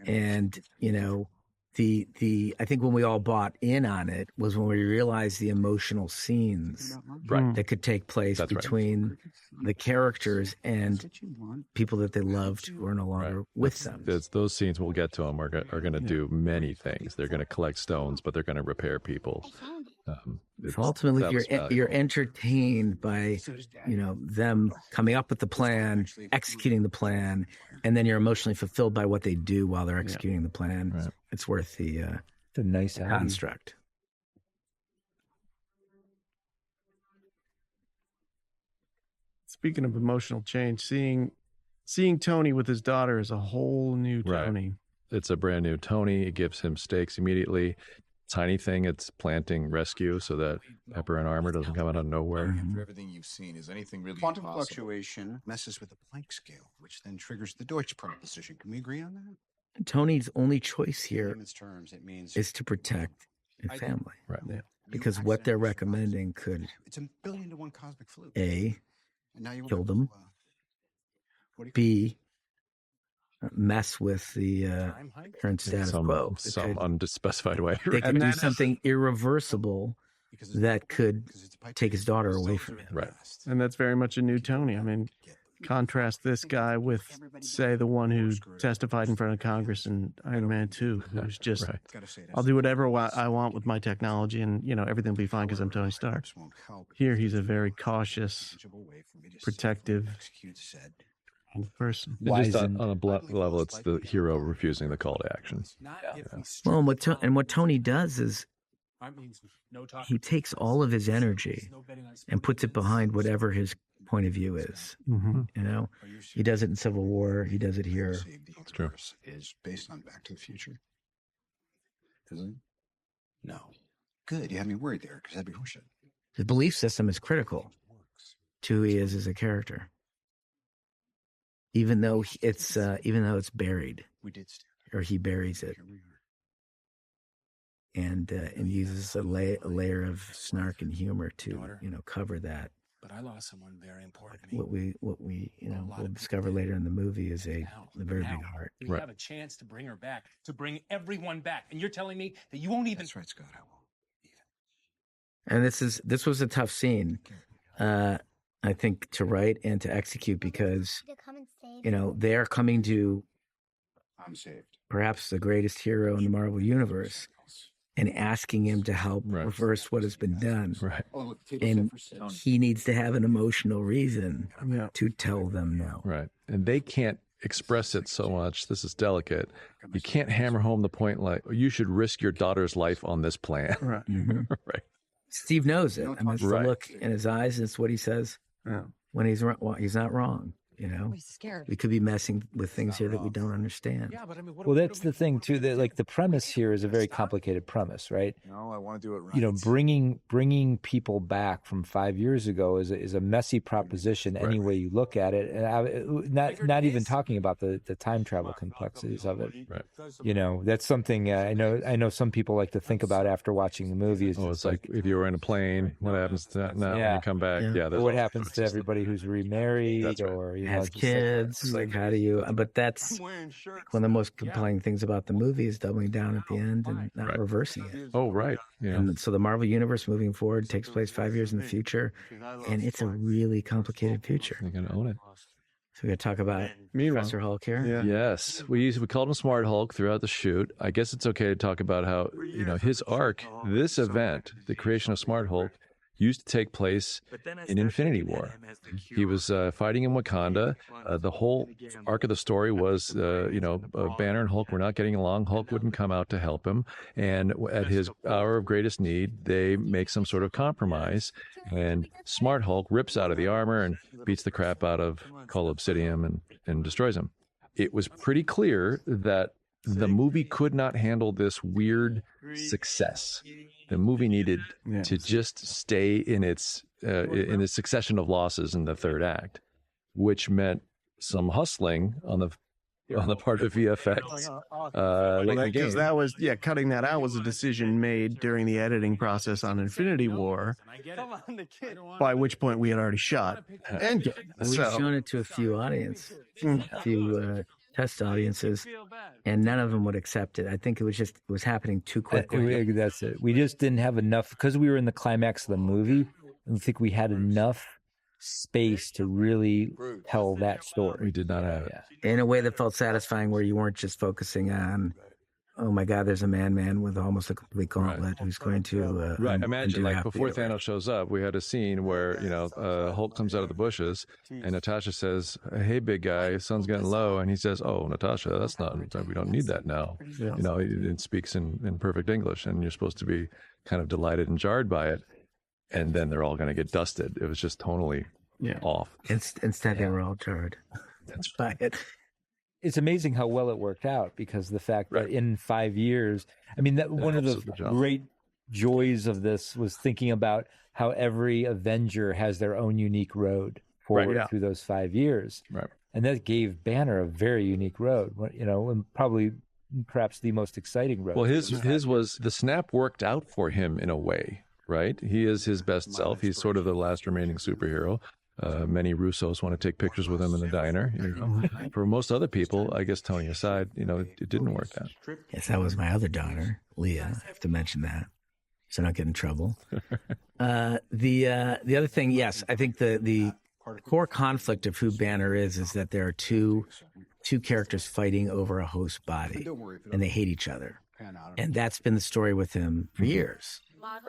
and I think when we all bought in on it was when we realized the emotional scenes that could take place between the characters and people that they loved who are no longer with them. Those scenes, we'll get to them, are going to do many things. They're going to collect stones, but they're going to repair people. So ultimately, you're entertained by them coming up with the plan, executing the plan, and then you're emotionally fulfilled by what they do while they're executing the plan. Right. It's worth the nice construct. Speaking of emotional change, seeing Tony with his daughter is a whole new Tony. It's a brand new Tony. It gives him stakes immediately. Tiny thing, it's planting rescue so that Pepper and Armor doesn't come out of nowhere. After everything you've seen, is anything really quantum fluctuation messes with the Planck scale, which then triggers the Deutsch proposition. Can we agree on that? Tony's only choice here is to protect his family, right? Yeah. Because what they're recommending could it's a billion to one cosmic fluke. A, kill them. B, mess with the current status quo. Some unspecified way. They could do something irreversible that could take his daughter away from him. Right. And that's very much a new Tony. I mean, Contrast this guy with, say, the one who testified in front of Congress in Iron Man 2, who's just, I'll do whatever I want with my technology and, everything will be fine because I'm Tony Stark. Here, he's a very cautious, protective person. Just on a level, it's the hero refusing the call to action. Well, what Tony does is he takes all of his energy and puts it behind whatever his point of view is. Mm-hmm. He does it in Civil War. He does it here. That's true. Is based on Back to the Future. Is it? No. Good. You had me worried there because that'd be horseshit. His belief system is critical to who he is as a character, even though it's buried, or he buries it, and uses a layer of snark and humor to cover that. But I lost someone very important. What we we'll discover later in the movie is a very big heart. We have a chance to bring her back, to bring everyone back, and you're telling me that you won't even. That's right, Scott. I won't. And this was a tough scene, I think, to write and to execute because they're coming to I'm saved. Perhaps the greatest hero in the Marvel Universe, and asking him to help reverse what has been done. Right. And he needs to have an emotional reason to tell them no. Right. And they can't express it so much. This is delicate. You can't hammer home the point like, you should risk your daughter's life on this plan. Right. Mm-hmm. Right. Steve knows it. I mean, it's the look in his eyes. It's what he says when he's not wrong. He's scared. We could be messing with things here that we don't understand. Yeah, but I mean, well, that's the thing too. That like the premise here is a very complicated premise, right? No, I want to do it right. Bringing people back from 5 years ago is a messy proposition any way you look at it, and not even talking about the time travel complexities of it. Right. That's something I know some people like to think about after watching the movie. It's like if you were in a plane, what happens to that now when you come back? Or what happens to everybody who's remarried or has kids, like how do you? But that's one of the most compelling things about the movie is doubling down at the end and not reversing it. Oh, right. Yeah. And so the Marvel Universe moving forward takes place 5 years in the future, and it's a really complicated future. You're gonna own it. So we got to talk about Professor Hulk here. Yeah. Yes, we called him Smart Hulk throughout the shoot. I guess it's okay to talk about how his arc, this event, the creation of Smart Hulk, used to take place in Infinity War. He was fighting in Wakanda. The whole arc of the story was, Banner and Hulk were not getting along. Hulk wouldn't come out to help him. And at his hour of greatest need, they make some sort of compromise. And Smart Hulk rips out of the armor and beats the crap out of Cull Obsidian and destroys him. It was pretty clear that the movie could not handle this weird success. The movie needed to just stay in its succession of losses in the third act, which meant some hustling on the part of VFX. Because that was cutting that out was a decision made during the editing process on Infinity War. By which point we had already shot Endgame. We've shown it to a few test audiences, and none of them would accept it. I think it was happening too quickly. That's it. We just didn't have enough, because we were in the climax of the movie. I don't think we had enough space to really tell that story. We did not have it. In a way that felt satisfying, where you weren't just focusing on, oh my God, there's a man with almost a complete gauntlet who's going to Imagine like before Thanos shows up, we had a scene where Hulk comes out of the bushes and Natasha says, "Hey, big guy, sun's getting low," and he says, "Oh, Natasha, we don't need that now." It speaks in perfect English, and you're supposed to be kind of delighted and jarred by it, and then they're all going to get dusted. It was just tonally off. Instead, they were all jarred. That's by it. It's amazing how well it worked out, because the fact that in 5 years, I mean, one of the great joys of this was thinking about how every Avenger has their own unique road forward through those 5 years. Right. And that gave Banner a very unique road, and perhaps the most exciting road. Well, his was, the snap worked out for him in a way, right? He is his best self. He's sort of the last remaining superhero. Many Russos want to take pictures with him in the diner. For most other people, I guess Tony aside, it didn't work out. Yes, that was my other daughter, Leah. I have to mention that, so I don't get in trouble. The other thing, yes, I think the core conflict of who Banner is that there are two characters fighting over a host body, and they hate each other. And that's been the story with him for years.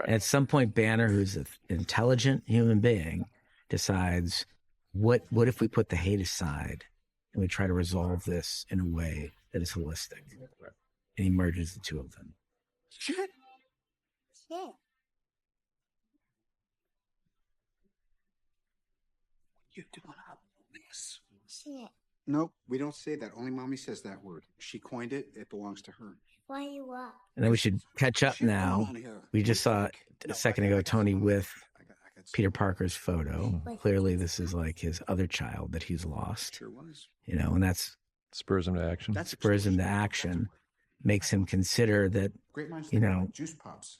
And at some point, Banner, who's an intelligent human being, decides, what if we put the hate aside and we try to resolve this in a way that is holistic? And he merges the two of them. Shit. You doing up this? Shit. Nope, we don't say that. Only mommy says that word. She coined it. It belongs to her. Why you up? And then we should catch up now. We just saw a second ago Tony with Peter Parker's photo. Clearly, this is like his other child that he's lost. Sure was. You know, and that's spurs him to action. That spurs him to action, makes him consider that, you know,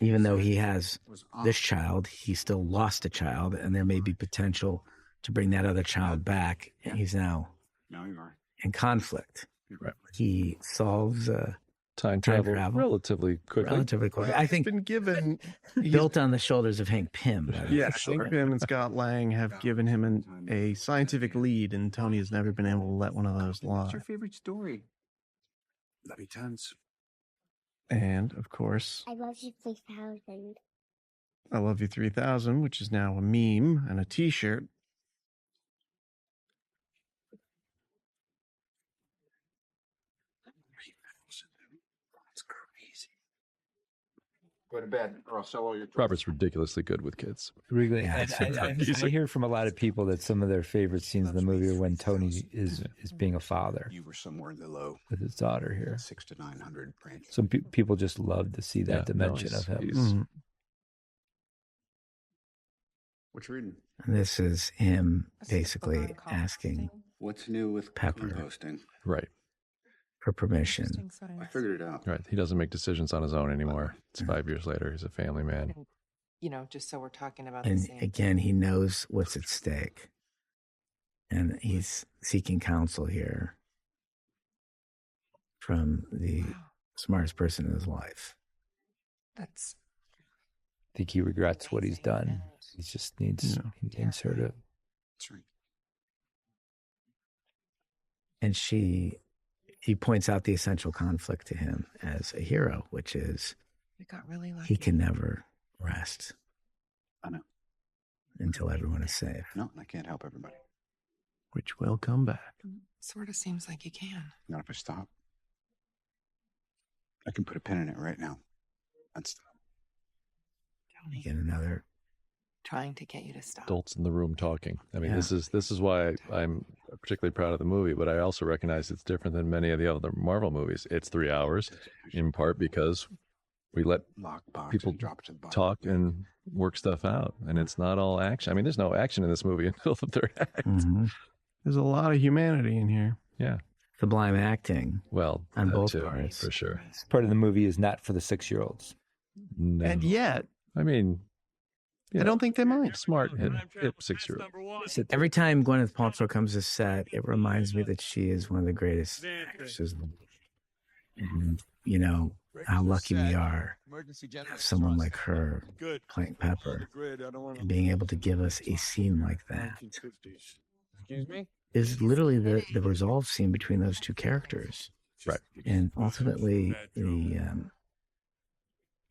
even though he has this child, he still lost a child, and there may be potential to bring that other child back. And he's now in conflict. Right. He solves time travel relatively quickly. I think been given built on the shoulders of Hank Pym. Yes, Hank Pym and Scott Lang have given him a scientific lead, and Tony has never been able to let one of those lie. What's your favorite story? Love you tons. And of course, I love you 3000. I Love You 3000, which is now a meme and a T-shirt. Go to bed, or I'll sell all your toys. Robert's ridiculously good with kids. Really, I hear from a lot of people that some of their favorite scenes in the movie are when Tony is being a father. You were somewhere in the low with his daughter here. 600 to 900 branches. Some people just love to see that dimension of him. What you reading? And this is him basically asking what's new with Pepper posting. Right. For permission. I figured it out. Right. He doesn't make decisions on his own anymore. It's 5 years later. He's a family man. You know, just so we're talking about and the same again, he knows what's at stake. And he's seeking counsel here from the smartest person in his life. I think he regrets what he's done. He just needs her to. That's right. And he points out the essential conflict to him as a hero, which is he can never rest. I know. Until everyone is safe. No, I can't help everybody. Which will come back. Sort of seems like you can. Not if I stop. I can put a pin in it right now and stop. Get another. Trying to get you to stop. Adults in the room talking. I mean, this is why I'm particularly proud of the movie, but I also recognize it's different than many of the other Marvel movies. It's 3 hours, in part because we let people talk and work stuff out, and it's not all action. I mean, there's no action in this movie until the third act. Mm-hmm. There's a lot of humanity in here. Yeah. Sublime acting. Well, on both too, parts. for sure. Part of the movie is not for the 6-year-olds. No. And yet, I mean, I don't think they mind. Smart hip 6-year-old. Every time Gwyneth Paltrow comes to set, it reminds me that she is one of the greatest actresses. And, you know, how lucky we are to have someone like her playing Pepper and being able to give us a scene like that. Is literally the resolve scene between those two characters. Right. And ultimately,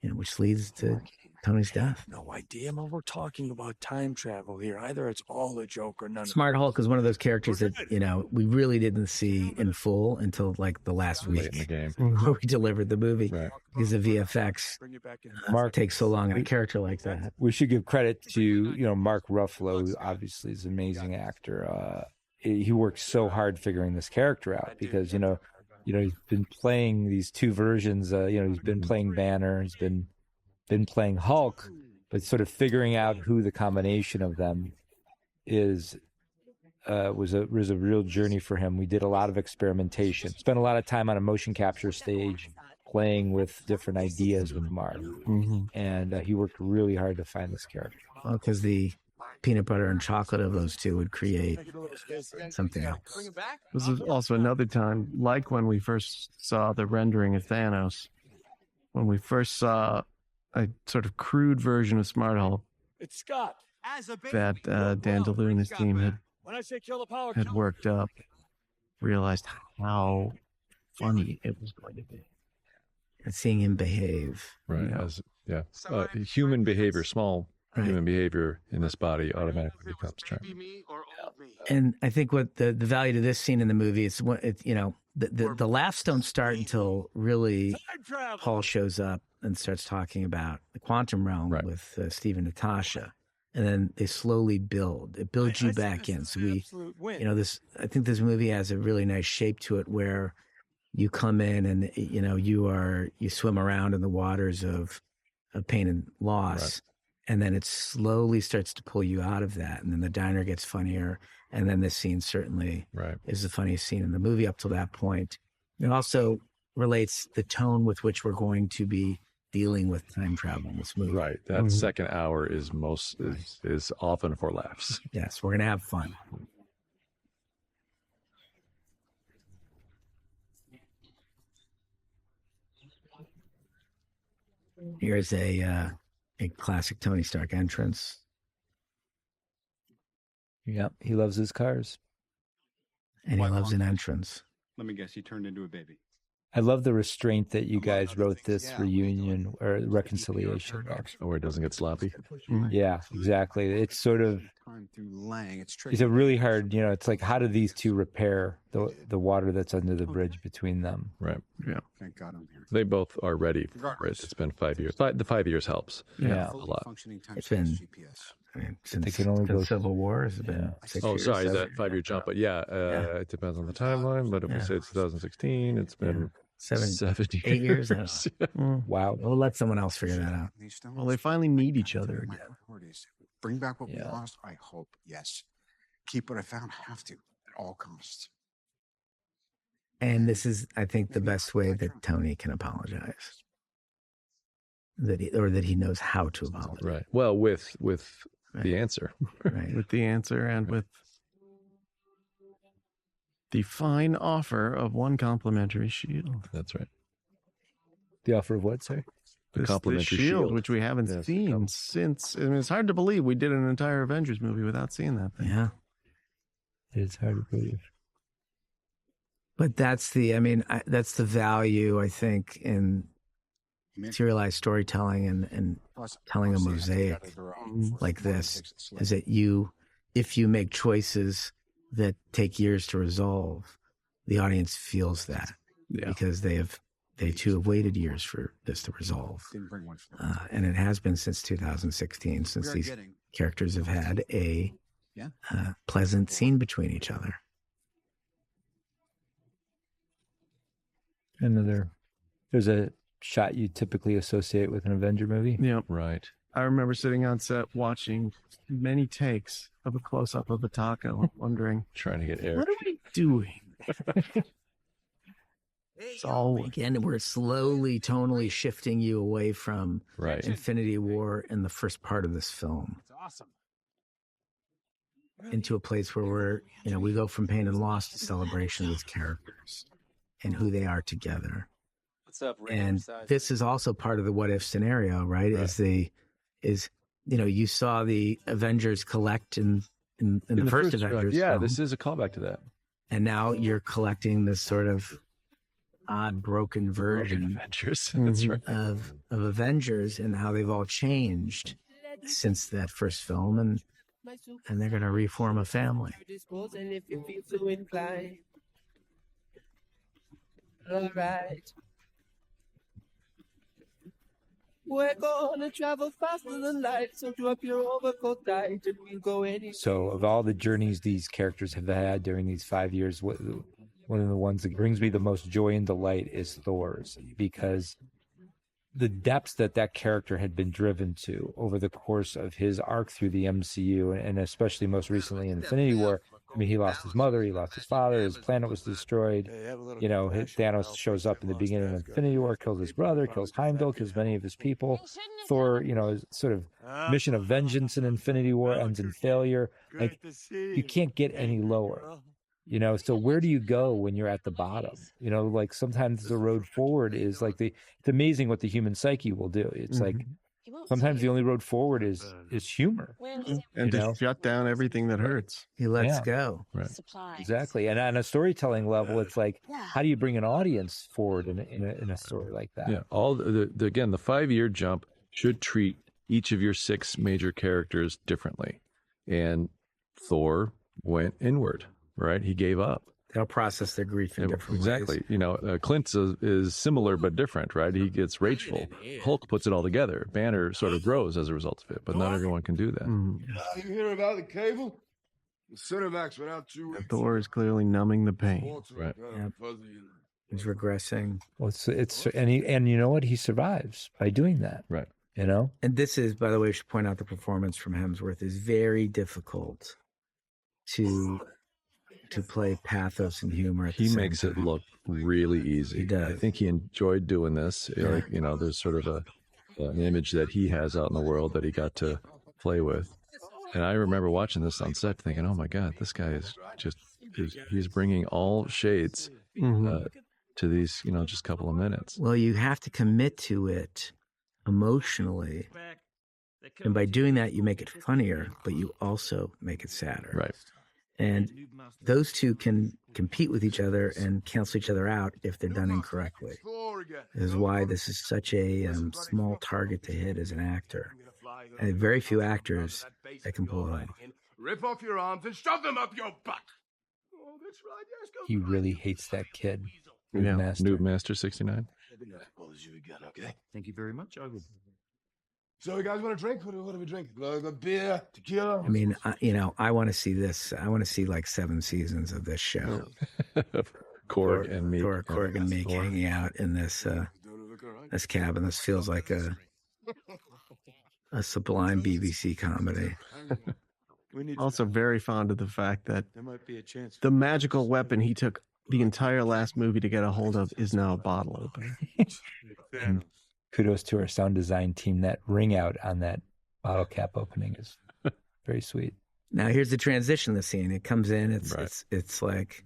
which leads to Tony's death. No idea, man. We're talking about time travel here. Either it's all a joke or none. Smart Hulk is one of those characters that, we really didn't see in full until like the last week in the game. where we delivered the movie. Right. Because the VFX takes so long on a character like that. We should give credit to, Mark Ruffalo, who obviously is an amazing actor. He worked so hard figuring this character out because, he's been playing these two versions. He's been playing Banner. He's been playing Hulk, but sort of figuring out who the combination of them is was a real journey for him. We did a lot of experimentation, spent a lot of time on a motion capture stage, playing with different ideas with Mark, and he worked really hard to find this character. Well, because the peanut butter and chocolate of those two would create something else. This is also another time, like when we first saw the rendering of Thanos, when we first saw a sort of crude version of Smart Hulk It's Scott. that Dan DeLue and his team When I say kill the power, had worked up, realized how funny it was going to be. And seeing him behave. Right. Human behavior, small human behavior in this body automatically becomes charming. And I think what the value to this scene in the movie is, the laughs don't start until really Paul shows up and starts talking about the quantum realm with Steve and Natasha. And then they slowly build. It builds you back in. So I think this movie has a really nice shape to it where you come in and, you swim around in the waters of pain and loss. Right. And then it slowly starts to pull you out of that. And then the diner gets funnier. And then this scene certainly is the funniest scene in the movie up till that point. It also relates the tone with which we're going to be dealing with time travel in this movie. Right. That second hour is is often for laughs. Yes, we're going to have fun. Here's a classic Tony Stark entrance. Yep, he loves his cars. And he loves an entrance. Let me guess, he turned into a baby. I love the restraint that you guys wrote this reunion or reconciliation. Where it doesn't get sloppy. Yeah, exactly. It's sort of, it's a really hard, it's like, how do these two repair the water that's under the bridge between them? Right. Yeah. Thank God I'm here. They both are ready for it. It's been 5 years. The 5 years helps. Yeah. A lot. It's been, since they can only go Civil War. Has been 6 years. Sorry, that 5 year jump. But it depends on the timeline. But if we say it's 2016, it's been 8 years. Wow. We'll let someone else figure that out. Well, they finally meet each other again. Bring back what we lost, I hope. Yes. Keep what I found. Have to at all costs. And this is, I think, the best way that Tony can apologize. That he knows how to apologize. Right. Well, with the answer. Right. With the answer and with the fine offer of one complimentary shield. That's right. The offer of what, sir? The complimentary shield, which we haven't seen since. I mean, it's hard to believe we did an entire Avengers movie without seeing that thing. Yeah. It's hard to believe. But that's the value, I think, in serialized storytelling and telling a mosaic like this, is that if you make choices that take years to resolve, the audience feels that because they too have waited years for this to resolve. And it has been since 2016, since these characters have had a pleasant scene between each other. There's a shot you typically associate with an Avenger movie. Yeah. Right. I remember sitting on set watching many takes of a close-up of a taco, wondering, trying to get air. What are we doing? It's all, again, we're slowly, tonally shifting you away from Infinity War and the first part of this film. It's awesome. Into a place where we go from pain and loss to celebration with characters and who they are together. What's up, and this is also part of the what if scenario, right? You saw the Avengers collect in the first Avengers. Yeah, film. This is a callback to that. And now you're collecting this sort of odd, broken version Avengers. That's right. of Avengers and how they've all changed since that first film, and they're going to reform a family. All right. We're gonna travel faster than light, so drop your overcoat tight and we'll go anywhere. So, of all the journeys these characters have had during these 5 years, one of the ones that brings me the most joy and delight is Thor's, because the depths that character had been driven to over the course of his arc through the MCU, and especially most recently in Infinity War. I mean, he lost his mother, he lost his father, his planet was destroyed. Thanos shows up in the beginning of Infinity War, kills his brother, kills Heimdall, kills many of his people. Thor, sort of mission of vengeance in Infinity War ends in failure. Like, you can't get any lower. So where do you go when you're at the bottom? Like, sometimes the road forward is like it's amazing what the human psyche will do. It's like sometimes the only road forward is humor. And to shut down everything that hurts. He lets go. Right. Exactly. And on a storytelling level, it's like, how do you bring an audience forward in a story like that? Yeah. All again, the 5-year jump should treat each of your 6 major characters differently. And Thor went inward, right? He gave up. They'll process their grief in different exactly. ways. You know, Clint is similar but different, right? He gets rageful. Hulk puts it all together. Banner sort of grows as a result of it, but not everyone can do that. You hear about the cable? The Cinemax went out 2 weeks. Thor is clearly numbing the pain. Right. Yep. He's regressing. Well, and you know what? He survives by doing that. Right. You know? And this is, by the way, I should point out the performance from Hemsworth is very difficult to play pathos and humor at the He same makes time. it look really easy. He does. I think he enjoyed doing this. Yeah. Like, you know, there's sort of an image that he has out in the world that he got to play with. And I remember watching this on set thinking, oh my God, this guy is he's bringing all shades to these, you know, just a couple of minutes. Well, you have to commit to it emotionally. And by doing that, you make it funnier, but you also make it sadder. Right. And those two can compete with each other and cancel each other out if they're done incorrectly. This is why this is such a small target to hit as an actor. And very few actors that can pull it off. Rip off your arms and shove them up your butt. Oh, that's right. Yes, go He really hates that kid. Noob Master 69. Okay. Thank you very much. I will. So you guys want to drink? What do we drink? A beer, tequila? I mean, I want to see this. I want to see like 7 seasons of this show. Korg and Meek. Korg and Meek hanging out in this this cabin. This feels like a sublime BBC comedy. Also very fond of the fact that the magical weapon he took the entire last movie to get a hold of is now a bottle opener. And kudos to our sound design team. That ring out on that bottle cap opening is very sweet. Now here's the transition of the scene. It comes in. It's like,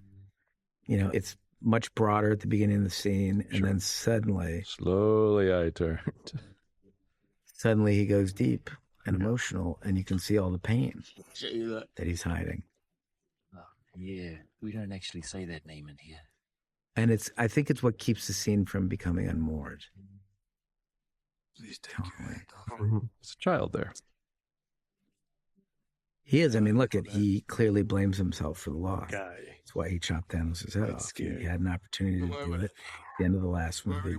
you know, it's much broader at the beginning of the scene, and then slowly I turned. Suddenly he goes deep and emotional, and you can see all the pain that he's hiding. Oh, yeah, we don't actually say that name in here. And I think it's what keeps the scene from becoming unmoored. Please take your hand off. There's a child there. He is. I mean, look he clearly blames himself for the loss. That's why he chopped Thanos' head off. He had an opportunity to do it at the end of the last movie.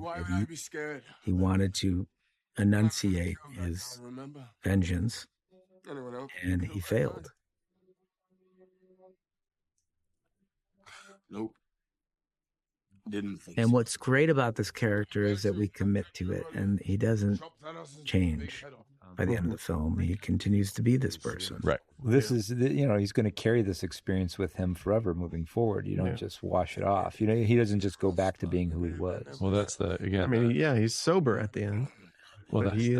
He wanted to enunciate his vengeance, and he failed. Nope. Didn't think And so. what's great about this character is that we commit to it, and he doesn't change by the end of the film. He continues to be this person. Right. This is, you know, he's going to carry this experience with him forever moving forward. You don't just wash it off. You know, he doesn't just go back to being who he was. Well, that's again. I mean, he's sober at the end. Well, but he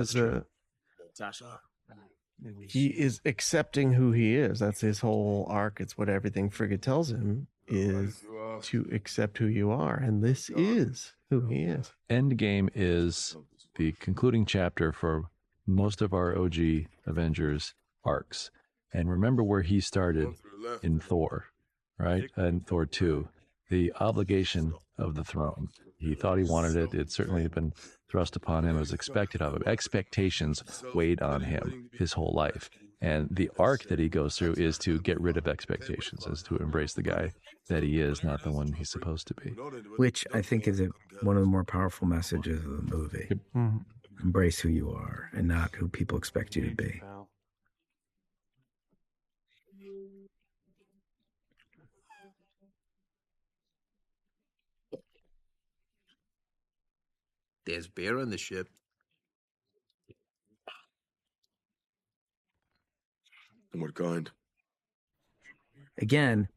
is accepting who he is. That's his whole arc. It's what everything Frigga tells him is to accept who you are. And this is who he is. Endgame is the concluding chapter for most of our OG Avengers arcs. And remember where he started in Thor, right? And Thor 2, the obligation of the throne. He thought he wanted it. It certainly had been thrust upon him. It was expected of him. Expectations weighed on him his whole life. And the arc that he goes through is to get rid of expectations, is to embrace the guy that he is, not the one he's supposed to be. Which I think is one of the more powerful messages of the movie. Mm-hmm. Embrace who you are and not who people expect you to be. There's beer on the ship. And what kind? Again,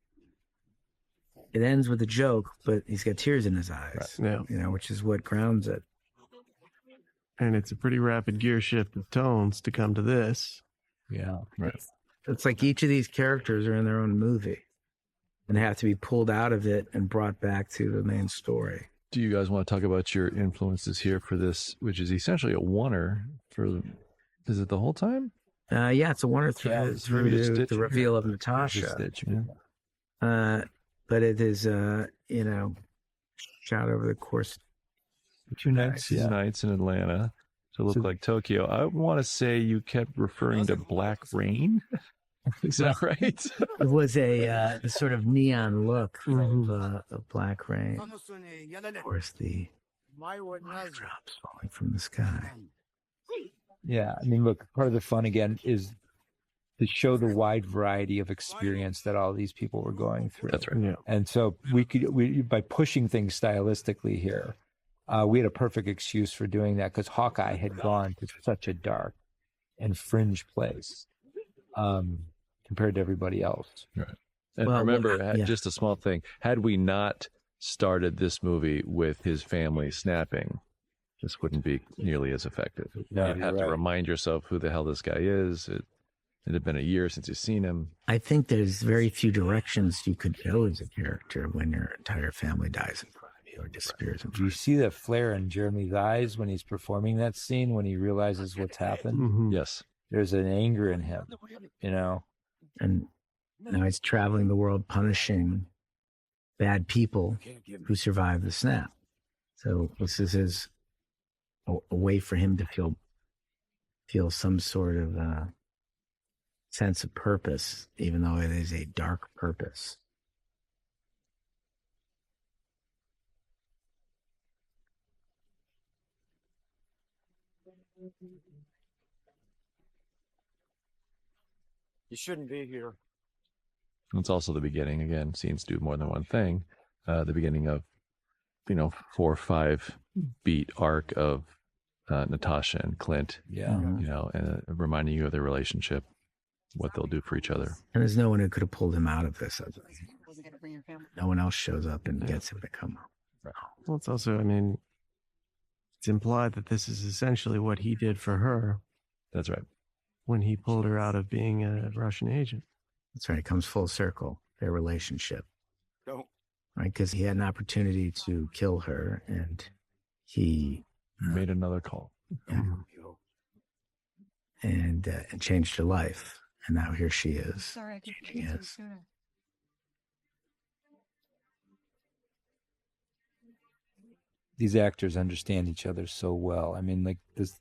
it ends with a joke, but he's got tears in his eyes. Right. Yeah. You know, which is what grounds it. And it's a pretty rapid gear shift of tones to come to this. Yeah. Right. It's like each of these characters are in their own movie and have to be pulled out of it and brought back to the main story. Do you guys want to talk about your influences here for this, which is essentially a oneer for Is it the whole time? Yeah, it's a wonder through the reveal of Natasha. But it is, shot over the course of 2 nights. 2 nights in Atlanta to look like Tokyo. I want to say you kept referring to Black Rain. Is that right? It was a sort of neon look of Black Rain. Of course, the drops falling from the sky. Yeah, I mean, look, part of the fun again is to show the wide variety of experience that all these people were going through. That's right. Yeah. And so we by pushing things stylistically here, we had a perfect excuse for doing that because Hawkeye had gone to such a dark and fringe place compared to everybody else. Right. And remember, just a small thing, had we not started this movie with his family snapping, this wouldn't be nearly as effective. No, You'd have to remind yourself who the hell this guy is. It had been a year since you've seen him. I think there's very few directions you could go as a character when your entire family dies in front of you or disappears in front of you. You see the flare in Jeremy's eyes when he's performing that scene, when he realizes what's happened? Mm-hmm. Yes. There's an anger in him, And now he's traveling the world punishing bad people who survive the snap. So this is a way for him to feel some sort of sense of purpose, even though it is a dark purpose. You shouldn't be here. It's also the beginning. Again, scenes do more than one thing. The beginning of, 4 or 5 beat arc of Natasha and Clint. Yeah. And reminding you of their relationship, what they'll do for each other. And there's no one who could have pulled him out of this. No one else shows up and gets him to come up. Right. Well, it's also, it's implied that this is essentially what he did for her. That's right. When he pulled her out of being a Russian agent. That's right. It comes full circle, their relationship. Don't. Right? Because he had an opportunity to kill her and he made another call. Yeah. And changed her life. And now here she is. Sorry, changing his. These actors understand each other so well. I mean, like this,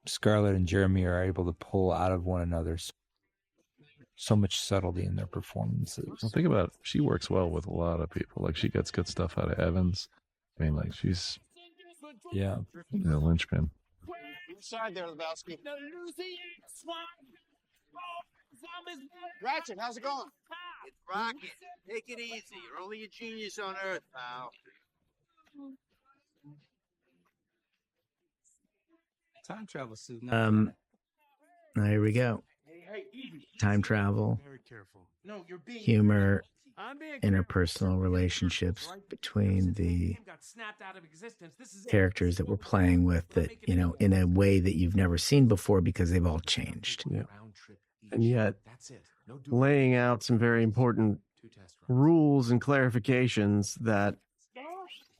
Scarlett and Jeremy are able to pull out of one another so much subtlety in their performances. Well, think about it. She works well with a lot of people. Like she gets good stuff out of Evans. She's the linchpin. Inside there, Lebowski. Ratchet, how's it going? It's rocking. Take it easy. You're only a genius on Earth, pal. Time travel suit. Now here we go. Time travel, humor, interpersonal relationships between the characters that we're playing with that, in a way that you've never seen before because they've all changed. Yeah. And yet laying out some very important rules and clarifications that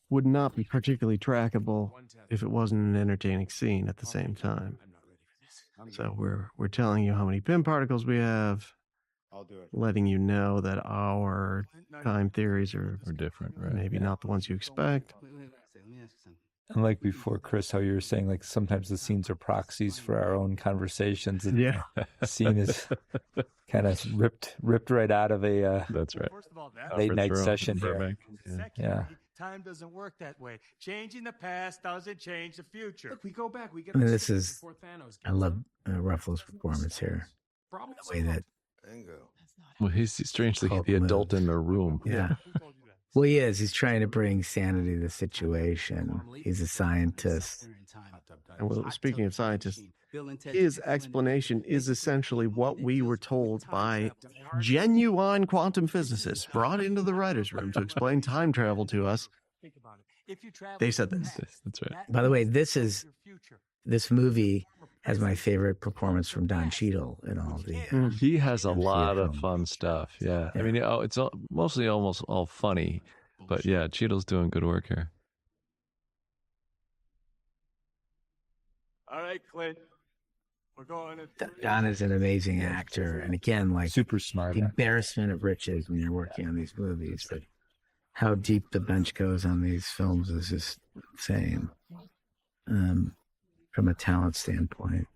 would not be particularly trackable if it wasn't an entertaining scene at the same time. So we're telling you how many PIM particles we have, letting you know that our time theories are different, right? Maybe not the ones you expect. And like before, Chris, how you were saying, like sometimes the scenes are proxies for our own conversations. And yeah, the scene is kind of ripped right out of a that's right late night session here. Yeah. Time doesn't work that way. Changing the past doesn't change the future. Look, we go back. We get. This is. I love Ruffalo's performance here. The way that. Well, he's strangely the adult in the room. Yeah. Well, he is. He's trying to bring sanity to the situation. He's a scientist. And well, speaking of scientists, his explanation is essentially what we were told by genuine quantum physicists brought into the writer's room to explain time travel to us. They said this. That's right. By the way, this movie has my favorite performance from Don Cheadle in all the. He has a lot of fun stuff. Yeah. I mean, it's mostly almost all funny, but yeah, Cheadle's doing good work here. All right, Clint. Don is an amazing actor, and again, like super smart. The embarrassment of riches when you're working on these movies, but how deep the bench goes on these films is just insane, from a talent standpoint.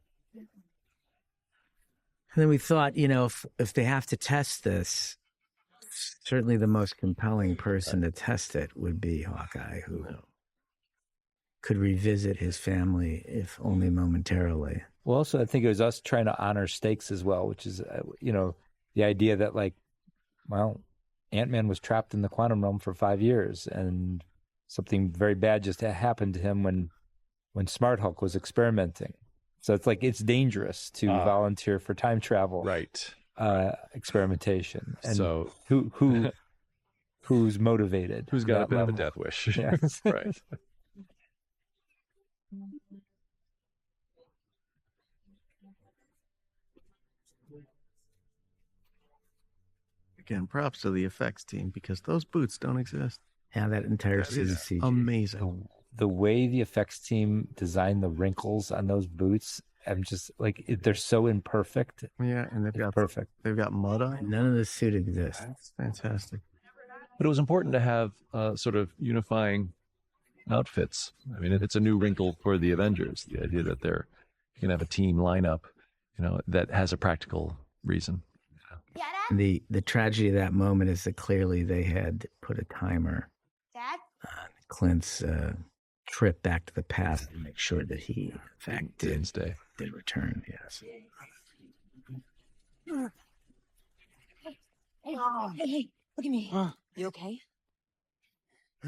And then we thought, if they have to test this, certainly the most compelling person to test it would be Hawkeye, who could revisit his family, if only momentarily. Well, also, I think it was us trying to honor stakes as well, which is, the idea that, Ant-Man was trapped in the quantum realm for 5 years, and something very bad just happened to him when Smart Hulk was experimenting. So it's dangerous to volunteer for time travel, right? Experimentation. And so who's motivated? Who's got a bit of a death wish? Yes. Right. Again, props to the effects team because those boots don't exist. Yeah, that entire suit is CG. amazing. The way the effects team designed the wrinkles on those boots, I'm just they're so imperfect. Yeah, and they've got mud on. None of the suit exists. That's fantastic. But it was important to have sort of unifying outfits. I mean, it's a new wrinkle for the Avengers. The idea that they're going to have a team lineup, that has a practical reason. The tragedy of that moment is that clearly they had put a timer on Clint's trip back to the past to make sure that he, in fact, did return. Yes. Hey, look at me. You okay?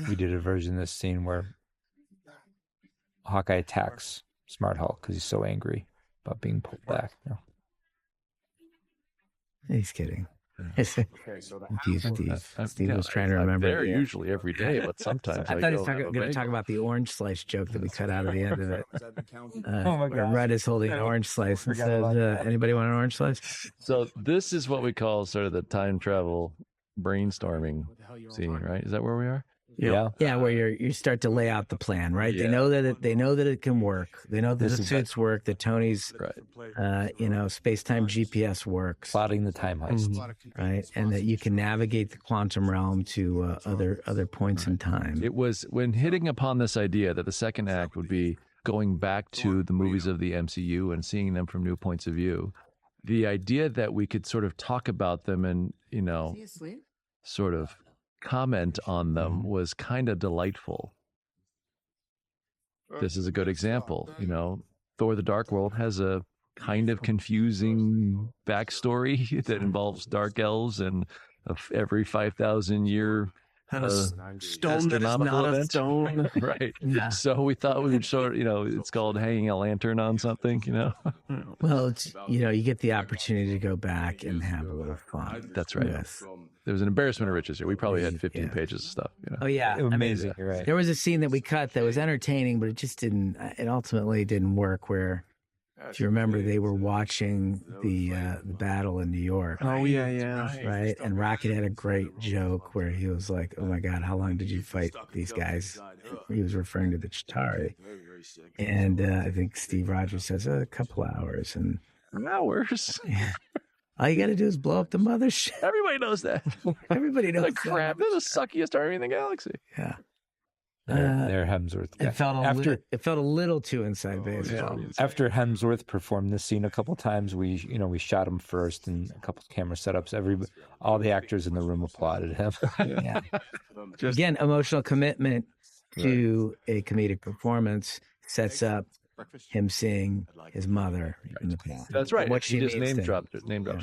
We did a version of this scene where Hawkeye attacks Smart Hulk because he's so angry about being pulled back. He's kidding. Steve was trying to remember. There usually every day, but sometimes I thought he was going to talk about the orange slice joke that we cut out at the end of it. Oh my God! Rudd is holding an orange slice and says, "Anybody want an orange slice?" So this is what we call sort of the time travel brainstorming scene, right? Is that where we are? Yeah, where you start to lay out the plan, right? Yeah. They know that it can work. They know that the suits work. That Tony's, space-time GPS works. Plotting the time heist, right? And that you can navigate the quantum realm to other points in time. It was when hitting upon this idea that the second act would be going back to the movies of the MCU and seeing them from new points of view. The idea that we could sort of talk about them and sort of comment on them was kind of delightful. This is a good example. Thor: The Dark World has a kind of confusing backstory that involves dark elves and every 5,000 year stone that is not a stone. Right. Yeah. So we thought we would show, it's called hanging a lantern on something, Well, it's, you get the opportunity to go back and have a little fun. That's right. There was an embarrassment of riches here. We probably had 15 pages of stuff. Oh, yeah. Amazing. You're right. There was a scene that we cut that was entertaining, but it ultimately didn't work where, if you remember, they were watching the battle in New York. Oh, yeah. Right? And Rocket had a great joke where he was like, "Oh, my God, how long did you fight these guys?" He was referring to the Chitauri. And I think Steve Rogers says, "A couple hours." And hours? Yeah. All you got to do is blow up the mothership. Everybody knows that. Everybody knows that. Crap. They're the suckiest army in the galaxy. Yeah. They're Hemsworth. It felt a little too inside baseball. Yeah. After Hemsworth performed this scene a couple times, we shot him first and a couple camera setups. All the actors in the room applauded him. Yeah. Again, emotional commitment to a comedic performance sets up him seeing his mother in the past. That's right. What she just means name dropped her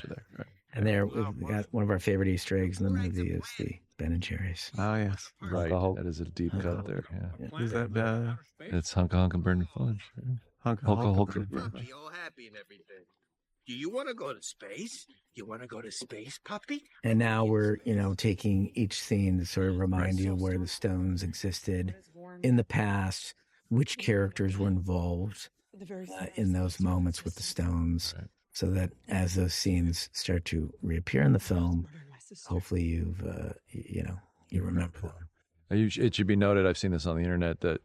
there. Right. And there we got one of our favorite Easter eggs in the movie is the Ben and Jerry's. Oh yes, right. That is a deep cut there. Yeah. Is that it's Hunka Hunka Burn Fudge. Hunka Hunka. You're all happy and everything. Do you want to go to space? You want to go to space, puppy? And now we're taking each scene to sort of remind you where the stones existed in the past, which characters were involved in those moments with the stones. Right. So that as those scenes start to reappear in the film, hopefully you remember them. It should be noted, I've seen this on the internet, that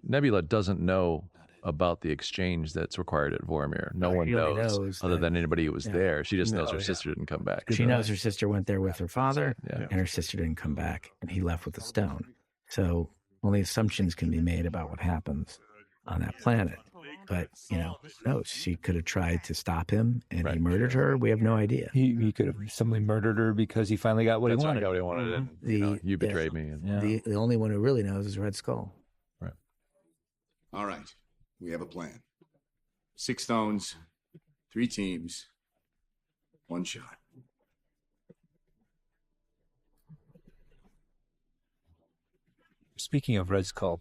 Nebula doesn't know about the exchange that's required at Vormir. No one really knows other than anybody who was there. She just knows her sister didn't come back. She knows her sister went there with her father, and her sister didn't come back, and he left with the stone. So only assumptions can be made about what happens on that planet. But, who knows? She could have tried to stop him, and he murdered her. We have no idea. He could have simply murdered her because he finally got what he wanted. Got what he wanted. And, you betrayed me. And, the only one who really knows is Red Skull. Right. All right. We have a plan. 6 stones, 3 teams, 1 shot. Speaking of Red Skull,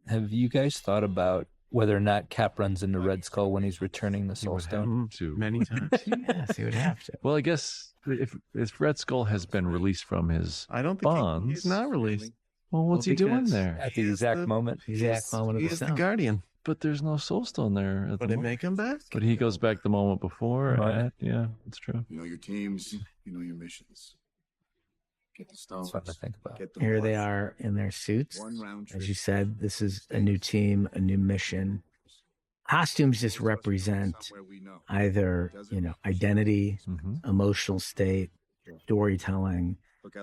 have you guys thought about whether or not Cap runs into Red Skull when he's returning the Soul Stone? Many times. Yes, he would have to. Well, I guess if Red Skull has been released from his bonds, he's not released. Well, what's he doing there? At the exact moment. The exact moment of He the is the stone. Guardian. But there's no Soul Stone there. At But the it moment. make him back? But he goes back the moment before. Right. Yeah, that's true. You know your teams, you know your missions. Get the stones. It's fun to think about. Get them Here they right. are in their suits. 1 round trip. As you said, this is a new team, a new mission. Costumes just represent either, identity, emotional state, storytelling,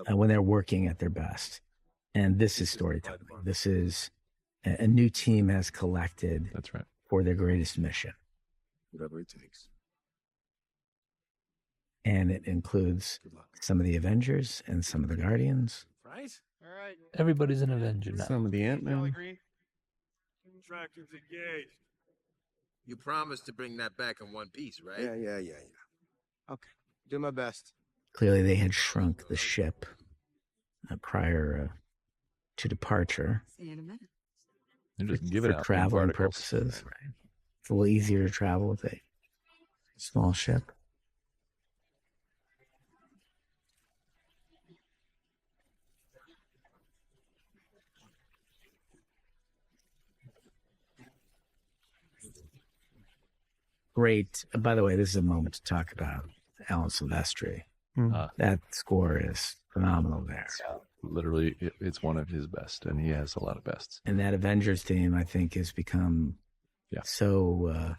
when they're working at their best. And this is storytelling. This is a new team has collected. That's right. For their greatest mission. Whatever it takes. And it includes some of the Avengers and some of the Guardians. Right? All right. Everybody's an Avenger now. Some of the Ant-Man. Tractors engaged. You promised to bring that back in one piece, right? Yeah. Okay. Do my best. Clearly, they had shrunk the ship prior to departure. See you in a minute. They just give it for out traveling purposes. Right. It's a little easier to travel with a small ship. Great. By the way, this is a moment to talk about Alan Silvestri. That score is phenomenal there. Literally, it's one of his best, and he has a lot of bests. And that Avengers team, I think, has become so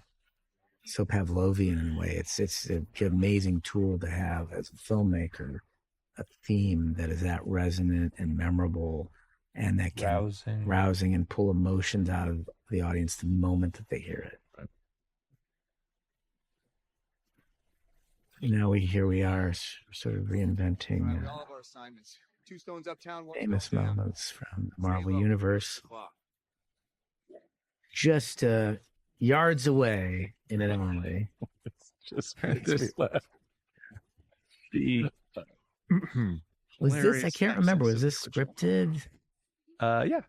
Pavlovian in a way. It's an amazing tool to have as a filmmaker, a theme that is that resonant and memorable, and that can rousing and pull emotions out of the audience the moment that they hear it. Right. Now here we are, sort of reinventing All of our assignments. 2 stones uptown, 1 famous moments from the Marvel Universe. Just yards away in an alley. Just this left. Was this? I can't remember. Was this scripted? Yeah.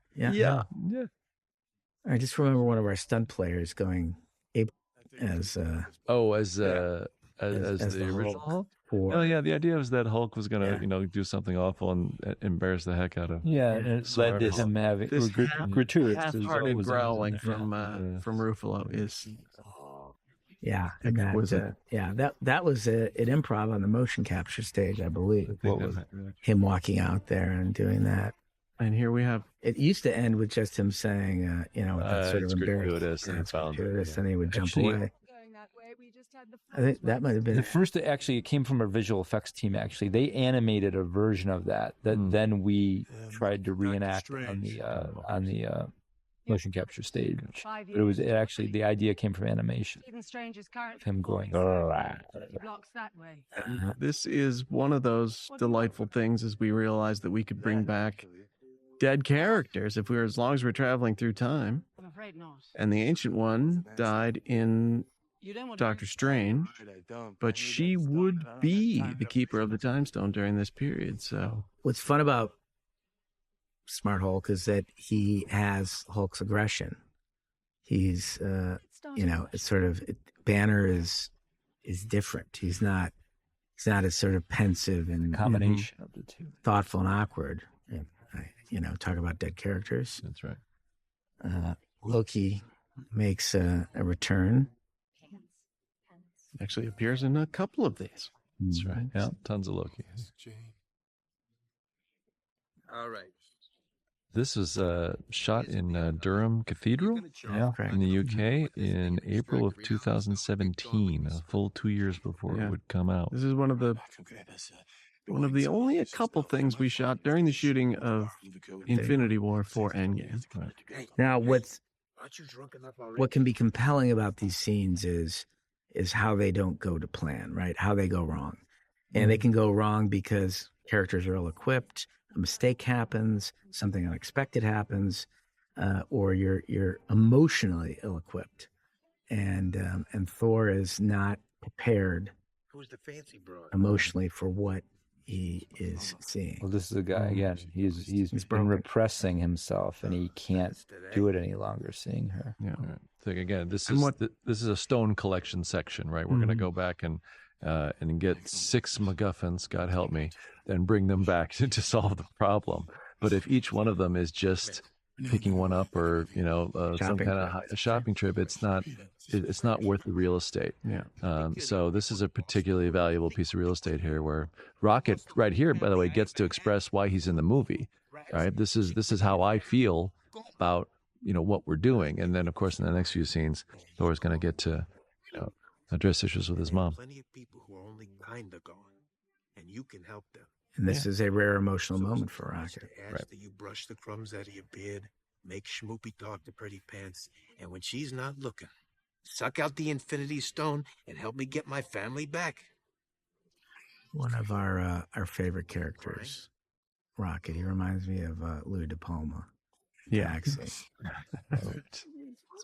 I just remember one of our stunt players going as the original Hulk. Oh yeah, the idea was that Hulk was gonna, do something awful and embarrass the heck out of. Yeah, and it led to him having gratuitous half-hearted growling from Ruffalo is. Yeah, and that was that was an improv on the motion capture stage, I believe. What was it? Him walking out there and doing that. And here we have. It used to end with just him saying, that sort of gratuitous, and he would jump away. I think that might have been the first. Actually, it came from our visual effects team. Actually, they animated a version of that then we tried to reenact on the motion capture stage. But it was actually the idea came from animation. Him going. This is one of those delightful things as we realized that we could bring back dead characters as long as we're traveling through time. I'm afraid not. And the Ancient One died in Doctor Strange, but she would be the keeper of the Time Stone during this period. So what's fun about Smart Hulk is that he has Hulk's aggression. He's, it's sort of Banner is different. He's not as sort of pensive and combination of the two, thoughtful and awkward. Talk about dead characters. That's right. Loki makes a return. Actually appears in a couple of these. That's right. Yeah, tons of Loki. All right. This was shot in Durham Cathedral in the UK in April of 2017, a full 2 years before it would come out. This is one of the only a couple things we shot during the shooting of Infinity War for Endgame. Right. Now, what can be compelling about these scenes is how they don't go to plan, right? How they go wrong. And they can go wrong because characters are ill-equipped, a mistake happens, something unexpected happens, or you're emotionally ill-equipped, and Thor is not prepared emotionally for what he is seeing. Well, this is a guy again. He's been repressing himself, and he can't do it any longer. Seeing her. Yeah. Right. So again, this is a stone collection section, right? We're going to go back and get 6 MacGuffins, God help me, and bring them back to solve the problem. But if each one of them is just picking one up or some kind of a shopping trip, it's not worth the real estate. Yeah. So this is a particularly valuable piece of real estate here, where Rocket right here, by the way, gets to express why he's in the movie. Right. This is how I feel about what we're doing, and then of course in the next few scenes, Thor's going to get to address issues with his mom. Plenty of people who are only kind of gone, and you can help them. And this is a rare emotional moment for Rocket. Right. That you brush the crumbs out of your beard, make Schmoopy talk to Pretty Pants, and when she's not looking, suck out the Infinity Stone and help me get my family back. One of our favorite characters, Rocket. He reminds me of Louis De Palma. Taxi. It's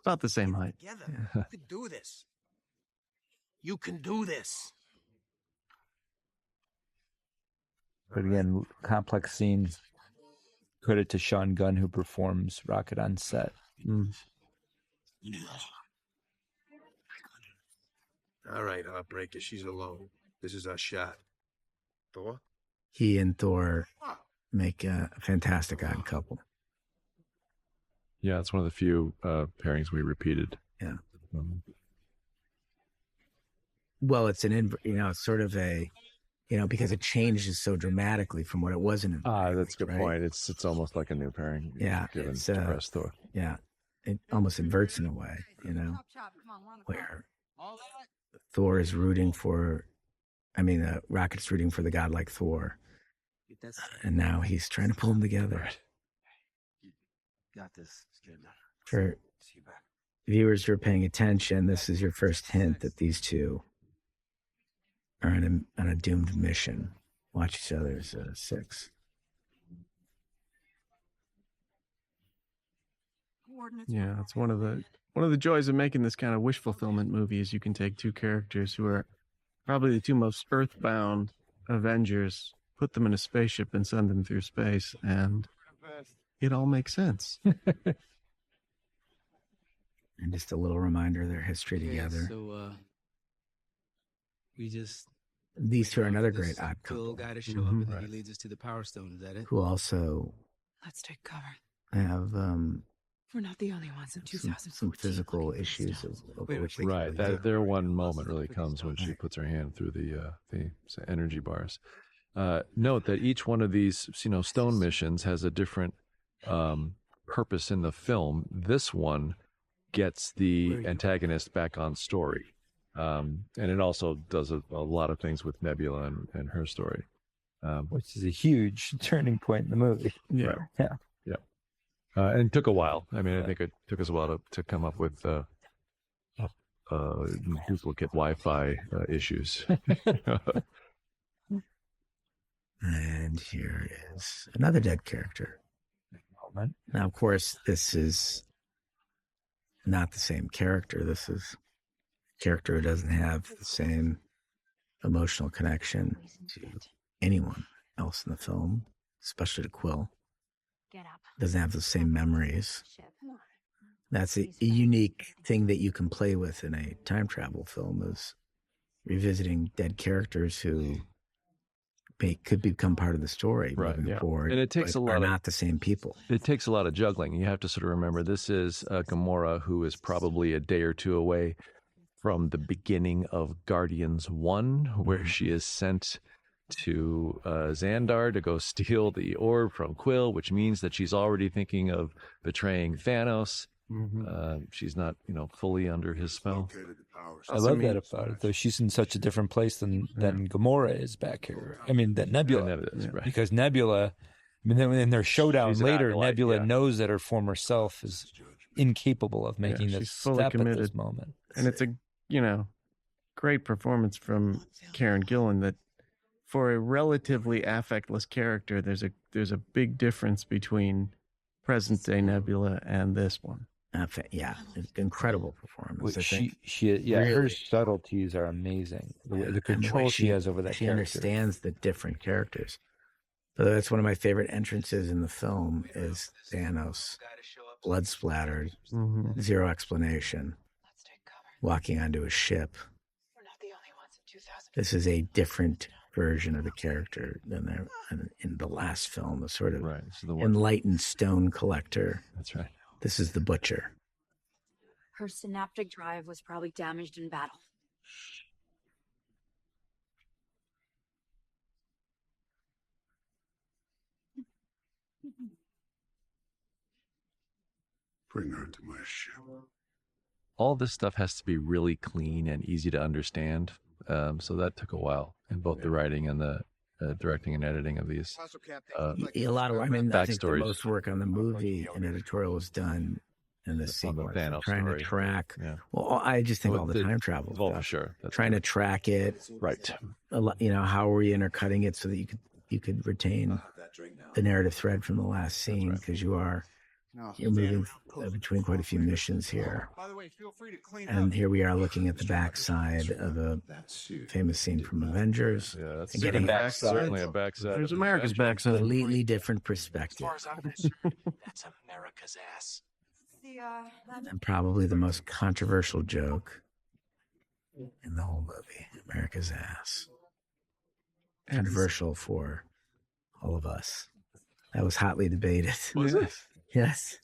about the same height. Together, you can do this. You can do this. But again, complex scenes. Credit to Sean Gunn, who performs Rocket on set. All right, Heartbreaker, she's alone. This is our shot. Thor? He and Thor make a fantastic odd couple. Yeah, it's one of the few pairings we repeated. Yeah. Well, it's it's sort of a, because it changes so dramatically from what it was in. That's a good point. It's almost like a new pairing. Yeah, given to Thor. Yeah, it almost inverts in a way, where Thor is rooting for, Rocket's rooting for the god like Thor, and now he's trying to pull them together. Right. Got this. For viewers who are paying attention, this is your first hint that these two are on a doomed mission. Watch each other's 6. Yeah, it's one of the joys of making this kind of wish fulfillment movie is you can take 2 characters who are probably the 2 most earthbound Avengers, put them in a spaceship and send them through space, and it all makes sense. And just a little reminder of their history together. So, these two are another great odd couple. Cool guy to show up, and then he leads us to the Power Stone. Is that it? Who also Let's take cover. have We're not the only ones in 2014. some physical issues of which they Right. Their one moment really comes when she puts her hand through the energy bars. Note that each one of these, stone missions has a different purpose in the film. This one gets the antagonist back on story. And it also does a lot of things with Nebula and her story. Which is a huge turning point in the movie. Yeah. Right. Yeah. And it took a while. I think it took us a while to come up with duplicate Wi-Fi issues. And here is another dead character. Now, of course, this is not the same character. This is a character who doesn't have the same emotional connection to anyone else in the film, especially to Quill. Doesn't have the same memories. That's a unique thing that you can play with in a time travel film, is revisiting dead characters who could become part of the story moving forward, and it takes a lot. Are not the same people. It takes a lot of juggling. You have to sort of remember this is Gamora, who is probably a day or 2 away from the beginning of Guardians 1, where she is sent to Xandar to go steal the orb from Quill, which means that she's already thinking of betraying Thanos. She's not, fully under his spell. I love that about it, though. She's in such a different place than Gamora is back here. I mean, that Nebula, because Nebula, in their showdown later, Nebula knows that her former self is incapable of making this step at this moment. And it's a, great performance from Karen Gillan that for a relatively affectless character, there's a big difference between present day Nebula and this one. Incredible performance. Her subtleties are amazing. The control she has over that she character. Understands the different characters. So that's one of my favorite entrances in the film is Thanos, blood splattered, zero explanation, walking onto a ship. This is a different version of the character than in the last film, the sort of enlightened stone collector. That's right. This is the Butcher. Her synaptic drive was probably damaged in battle. Bring her to my ship. All this stuff has to be really clean and easy to understand. So that took a while in both the writing and the directing and editing of these. A lot of, I think the most work on the movie and editorial was done in this sequence. Trying to track. Yeah. Well, I just think all the time travel stuff. Sure. Trying to track it. Right. How were you intercutting it so that you could retain the narrative thread from the last scene because you're moving between quite a few missions here. And here we are looking at the backside of a famous scene from Avengers. Yeah, that's certainly a backside. There's America's backside. Completely different perspective. As far as I'm concerned, that's America's ass. And probably the most controversial joke in the whole movie, America's ass. Controversial for all of us. That was hotly debated. Was it? Yes.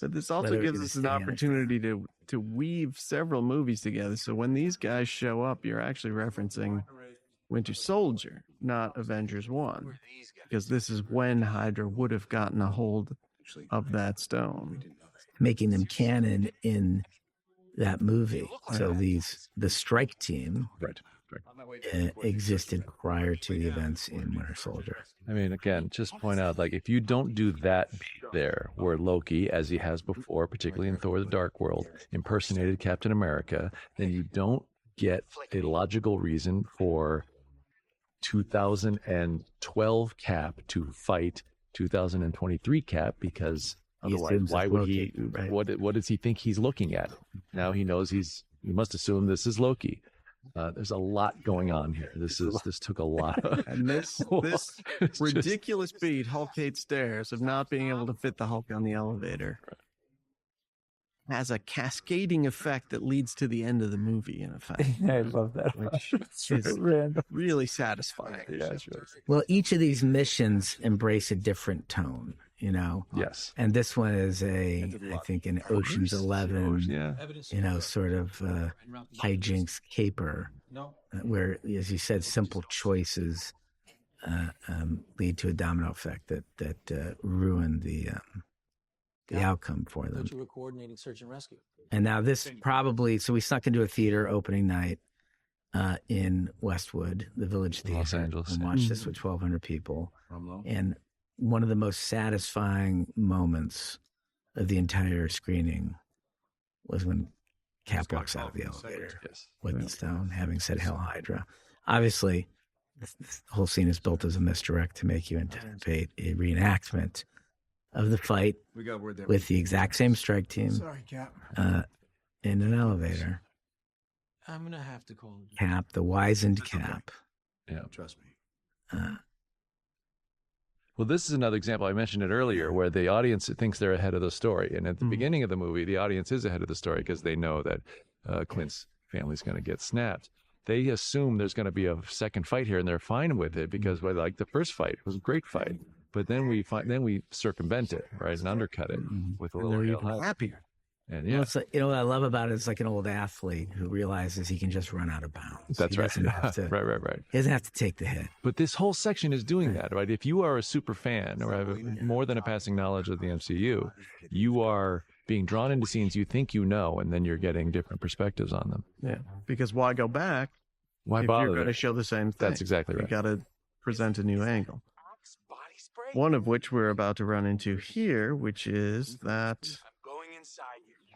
But this also gives us an opportunity to weave several movies together. So when these guys show up, you're actually referencing Winter Soldier, not Avengers 1. Because this is when Hydra would have gotten a hold of that stone. Making them canon in that movie. So the strike team existed prior to the events in Winter Soldier. I mean, again, just point out, if you don't do that there, where Loki, as he has before, particularly in Thor: The Dark World, impersonated Captain America, then you don't get a logical reason for 2012 Cap to fight 2023 Cap, because otherwise, why would Loki, he? Right? What does he think he's looking at? Now he knows he must assume this is Loki. There's a lot going on here. This took a lot. And this ridiculous beat, Hulk hates stairs, of not being able to fit the Hulk on the elevator, has a cascading effect that leads to the end of the movie, in effect. I love that. Which is really satisfying. Yeah, sure. Well, each of these missions embrace a different tone. Yes. And this one is I think an Ocean's 11, sort of hijinks caper, where, as you said, simple choices lead to a domino effect that ruin the outcome for them. You were coordinating search and rescue. And now this so we snuck into a theater opening night in Westwood, the Village Theater, Los Angeles, and watched this with 1,200 people. And one of the most satisfying moments of the entire screening was when Cap walks out of the elevator with the stone, having said Hail Hydra. Obviously, the whole scene is built as a misdirect to make you anticipate a reenactment of the fight with the exact same strike team in an elevator. I'm going to have to call Cap, the wizened Cap. Yeah. Trust me. Well, this is another example. I mentioned it earlier, where the audience thinks they're ahead of the story. And at the beginning of the movie, the audience is ahead of the story because they know that Clint's family's going to get snapped. They assume there's going to be a second fight here, and they're fine with it because they like the first fight. It was a great fight. But then we circumvent it, right, and undercut it with a little even happier. And Well, it's like, you know what I love about it? It's like an old athlete who realizes he can just run out of bounds. That's He right. doesn't have to, right. He doesn't have to take the hit. But this whole section is doing that, right? If you are a super fan or have more than a passing knowledge of the MCU, you are being drawn into scenes you think you know, and then you're getting different perspectives on them. Yeah, because why go back? Why if bother? You're going to show the same thing. That's exactly right. You got to present a new angle. One of which we're about to run into here, which is that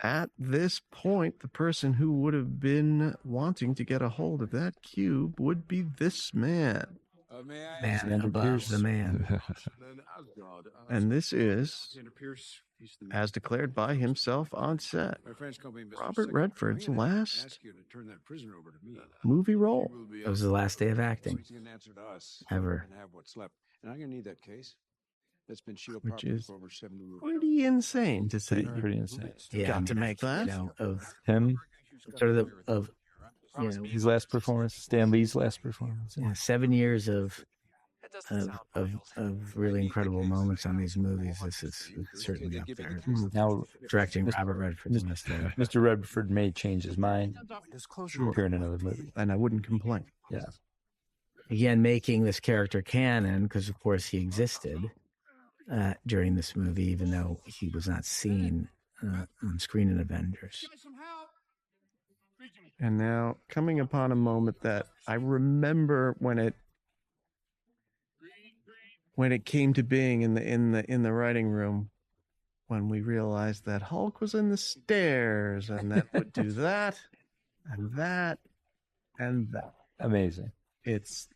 at this point, the person who would have been wanting to get a hold of that cube would be this man. Man above the man. And this is, as declared by himself on set, Robert Redford's last movie role. It was the last day of acting ever. And I'm going to need that case. That's been shielded Which properly is for over 7 years. pretty insane to say. Pretty insane. Yeah, Got to make that. You know, of Him, sort of you know, his last performance, Stan Lee's last performance. yeah, 7 years of really incredible moments on these movies. This is certainly up there. Now, Directing Robert Redford. Mr. Redford may change his mind, appear in another movie. And I wouldn't complain. Yeah. Again, making this character canon, because of course he existed during this movie, even though he was not seen on screen in Avengers. And now coming upon a moment that I remember when it came to being in the writing room, when we realized that Hulk was in the stairs and that would do that and that and that. Amazing. It's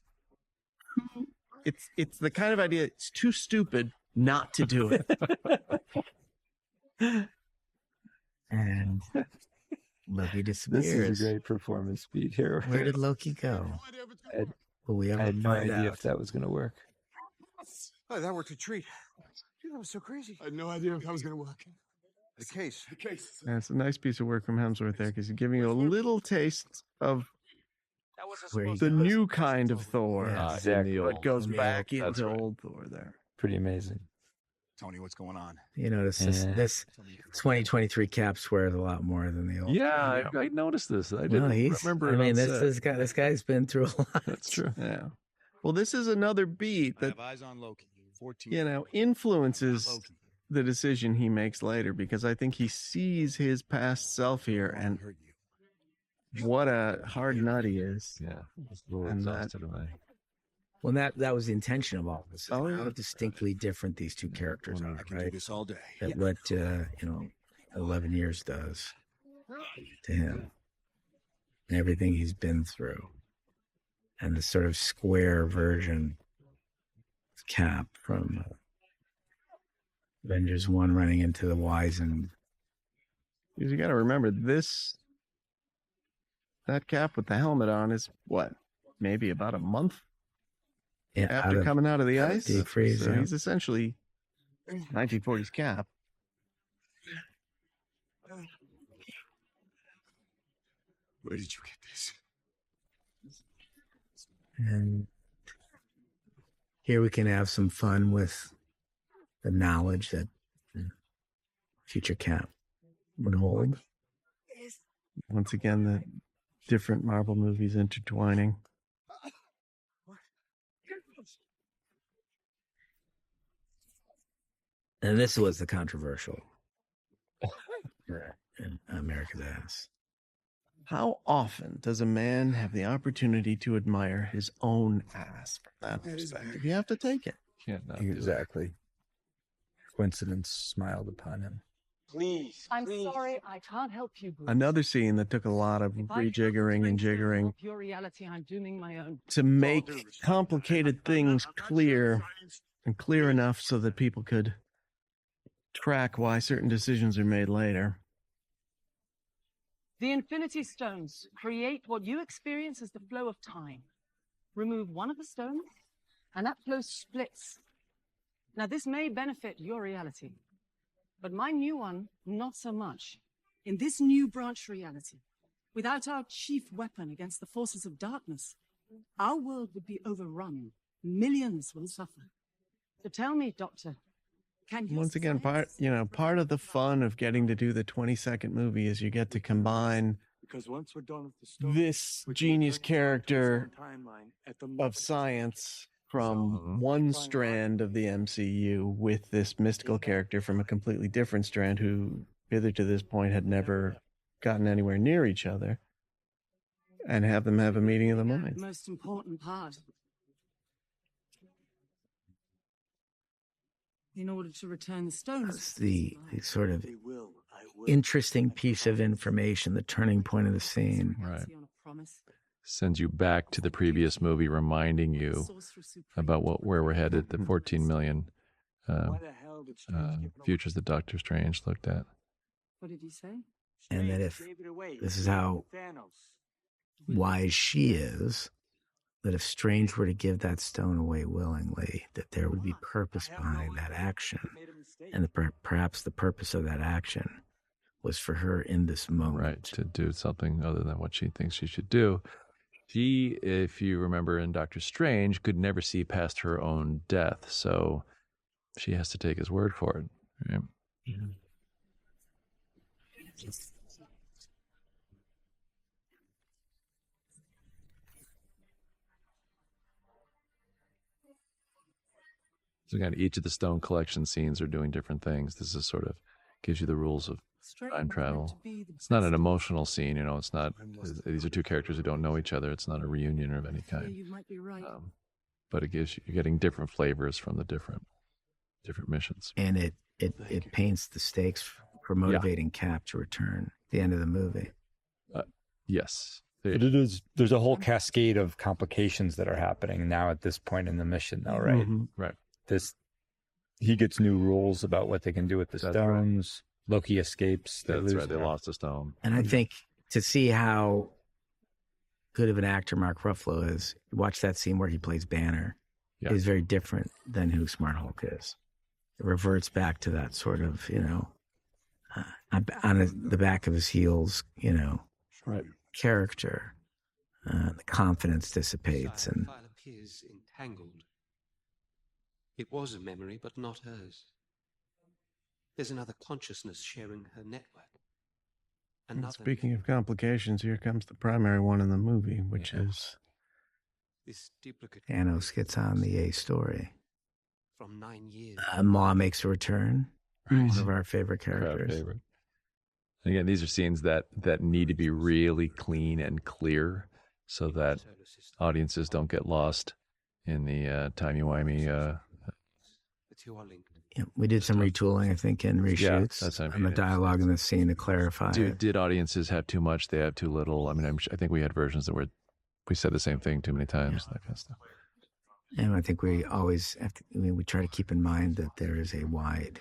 the kind of idea, it's too stupid not to do it. And Loki disappears. This is a great performance feat here. Where did Loki go? Will we ever I had no find idea out? if that was going to work. Oh, that worked a treat. Dude, that was so crazy. I had no idea if that was going to work. The case. And it's a nice piece of work from Hemsworth there, because he's giving you a little taste of the new kind of Thor. Yeah, exactly. But goes back That's into right. old Thor there. Pretty amazing. Tony, what's going on? You notice this 2023 cap swears a lot more than the old. Yeah, I noticed this. I didn't remember it. I mean, on set. this guy's been through a lot. That's true. Yeah. Well, this is another beat that, eyes on Loki. 14. Influences the decision he makes later, because I think he sees his past self here and what a hard nut he is. Yeah. A little And exhausted away. Well, that was the intention of all this. Oh, yeah. How distinctly different these two characters are, I can right? do this all day. That what 11 years does to him, and everything he's been through, and the sort of square version of Cap from Avengers 1 running into the Wizened. Because you got to remember, that Cap with the helmet on is what, maybe about a month after coming out of the ice. Deep freeze, so yeah. he's essentially 1940s Cap. Where did you get this? And here we can have some fun with the knowledge that future Cap would hold. Once again, the different Marvel movies intertwining. And this was the controversial America's ass. How often does a man have the opportunity to admire his own ass from that perspective? You have to take it. Can't not do Exactly. Coincidence smiled upon him. Please. I'm sorry, I can't help you, Bruce. Another scene that took a lot of rejiggering and jiggering Your reality, I'm dooming my own. to make complicated things clear and clear enough so that people could track why certain decisions are made later. The Infinity Stones create what you experience as the flow of time. Remove one of the stones, and that flow splits. Now, this may benefit your reality, but my new one, not so much. In this new branch reality, without our chief weapon against the forces of darkness, our world would be overrun. Millions will suffer. So tell me, Doctor, Once again, part of the fun of getting to do the 20-second movie is you get to combine once we're done with the story, this genius character of science from one strand of the MCU with this mystical character from a completely different strand who hither to this point had never gotten anywhere near each other, and have them have a meeting of the minds. The most important part. In order to return the stones. That's the sort of interesting piece of information, the turning point of the scene. Right. Sends you back to the previous movie, reminding you about where we're headed, the 14 million futures that Doctor Strange looked at. What did you say? And that if this is how wise she is, that if Strange were to give that stone away willingly, that there would be purpose behind that action. And perhaps the purpose of that action was for her in this moment. Right, to do something other than what she thinks she should do. She, if you remember in Doctor Strange, could never see past her own death, so she has to take his word for it. Right? Mm-hmm. So again, each of the stone collection scenes are doing different things. This is sort of gives you the rules of time travel. It's not an emotional scene, it's not, these are two characters who don't know each other. It's not a reunion of any kind. You might be right. But it gives you're getting different flavors from the different missions. And it paints the stakes for motivating Cap to return at the end of the movie. Yes. But there's a whole cascade of complications that are happening now at this point in the mission, though, right? Mm-hmm. Right. He gets new rules about what they can do with the stones. Right. Loki escapes. That's right. They lost a stone. And I think to see how good of an actor Mark Ruffalo is, watch that scene where he plays Banner. Yeah. Is very different than who Smart Hulk is. It reverts back to that sort of, on the back of his heels, right. character. The confidence dissipates and appears entangled. It was a memory, but not hers. There's another consciousness sharing her network. And speaking of complications, here comes the primary one in the movie, which is this duplicate. Thanos gets on the A story. From 9 years. Ma makes a return. Right. One of our favorite characters. Favorite. Again, these are scenes that need to be really clean and clear so that audiences don't get lost in the timey-wimey. Yeah, we did some retooling, I think, and reshoots on the dialogue in the scene to clarify. Did audiences have too much? They have too little? I mean, I think we had versions that we said the same thing too many times, that kind of stuff. And I think we always have to, we try to keep in mind that there is a wide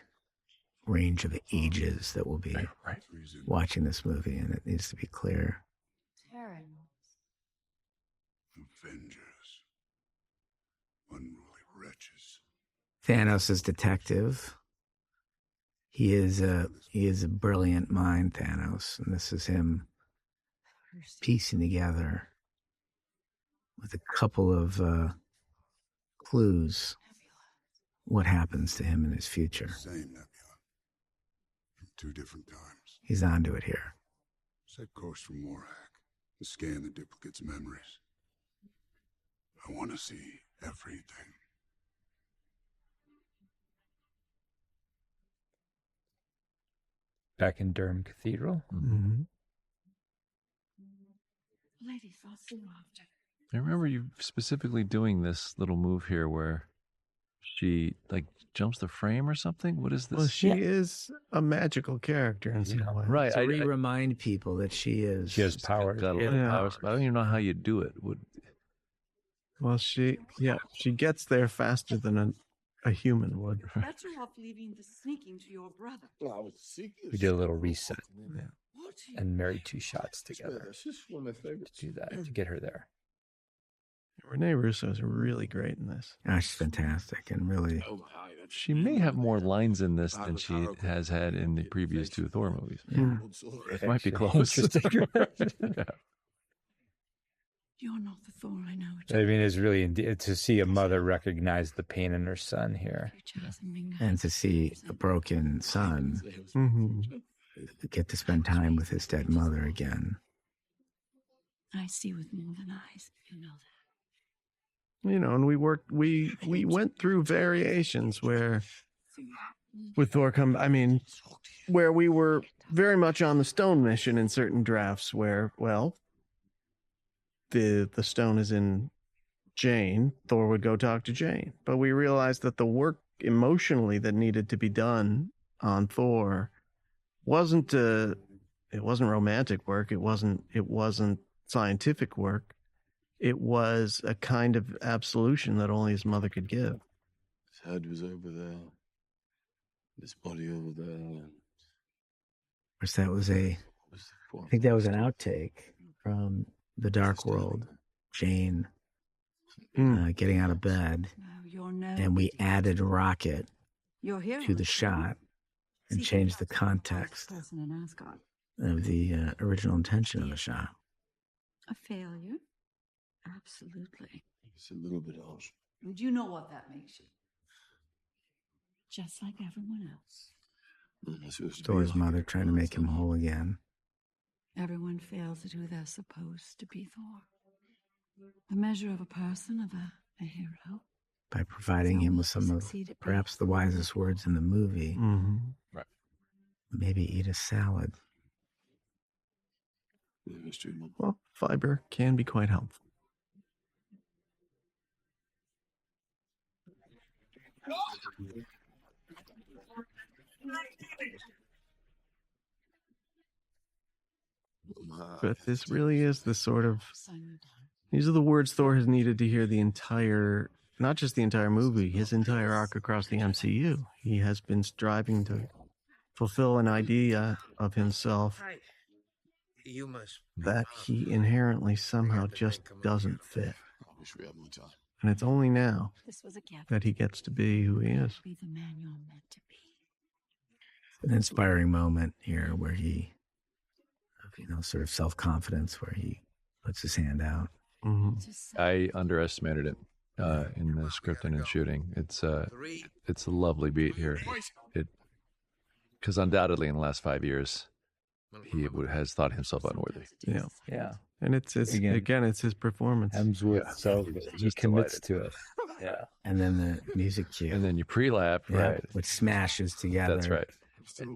range of ages that will be watching this movie, and it needs to be clear. Avengers. Unruly wretches. Thanos is detective. He is a brilliant mind, Thanos, and this is him piecing together with a couple of clues what happens to him in his future. Same Nebula. From 2 different times. He's onto it here. Set course for Morag to scan the duplicate's memories. I want to see everything. Back in Durham Cathedral. Mm-hmm. Lady fell soon after. I remember you specifically doing this little move here where she jumps the frame or something. What is this? Well, she is a magical character in some way. Right. To remind people that she has Got powers. a lot of powers, but I don't even know how you do it. Well, she gets there faster than a human would. Better off leaving the sneaking to your brother. We did a little reset and married 2 shots together to do that, to get her there. Renee Russo is really great in this. She's fantastic and really. She may have more lines in this than she has had in the previous 2 Thor movies. Yeah. It might be close. Yeah. You're not the Thor I know. I mean, it's really to see a mother recognize the pain in her son here, and to see a broken son get to spend time with his dead mother again. I see with more than eyes. You know that. You know, and we went through variations where with Thor where we were very much on the stone mission in certain drafts where, well, the stone is in Jane, Thor would go talk to Jane. But we realized that the work emotionally that needed to be done on Thor wasn't romantic work, it wasn't scientific work. It was a kind of absolution that only his mother could give. His head was over there. This body over there. Of course, I think that was an outtake from The Dark World. Jane getting out of bed, and we added Rocket to the shot and changed the context of the original intention of the shot. A failure? Absolutely. It's a little bit harsh. And you know what that makes you. Just like everyone else. Thor's mother trying to make him whole again. Everyone fails at who they're supposed to be Thor. The measure of a person, of a hero. By providing him with some of perhaps the wisest words in the movie. Right. Maybe eat a salad. Well, fiber can be quite helpful. But this really is the sort of... These are the words Thor has needed to hear the entire... Not just the entire movie, his entire arc across the MCU. He has been striving to fulfill an idea of himself that he inherently somehow just doesn't fit. And it's only now that he gets to be who he is. An inspiring moment here where he, sort of self-confidence, where he puts his hand out. I underestimated it in the script and in shooting. It's a lovely beat here. Because undoubtedly in the last 5 years, he has thought himself unworthy. Yeah. And it's it's his performance. Hemsworth, so he commits to it. Yeah. And then the music cue. And then you pre-lap, right? Which smashes together. That's right.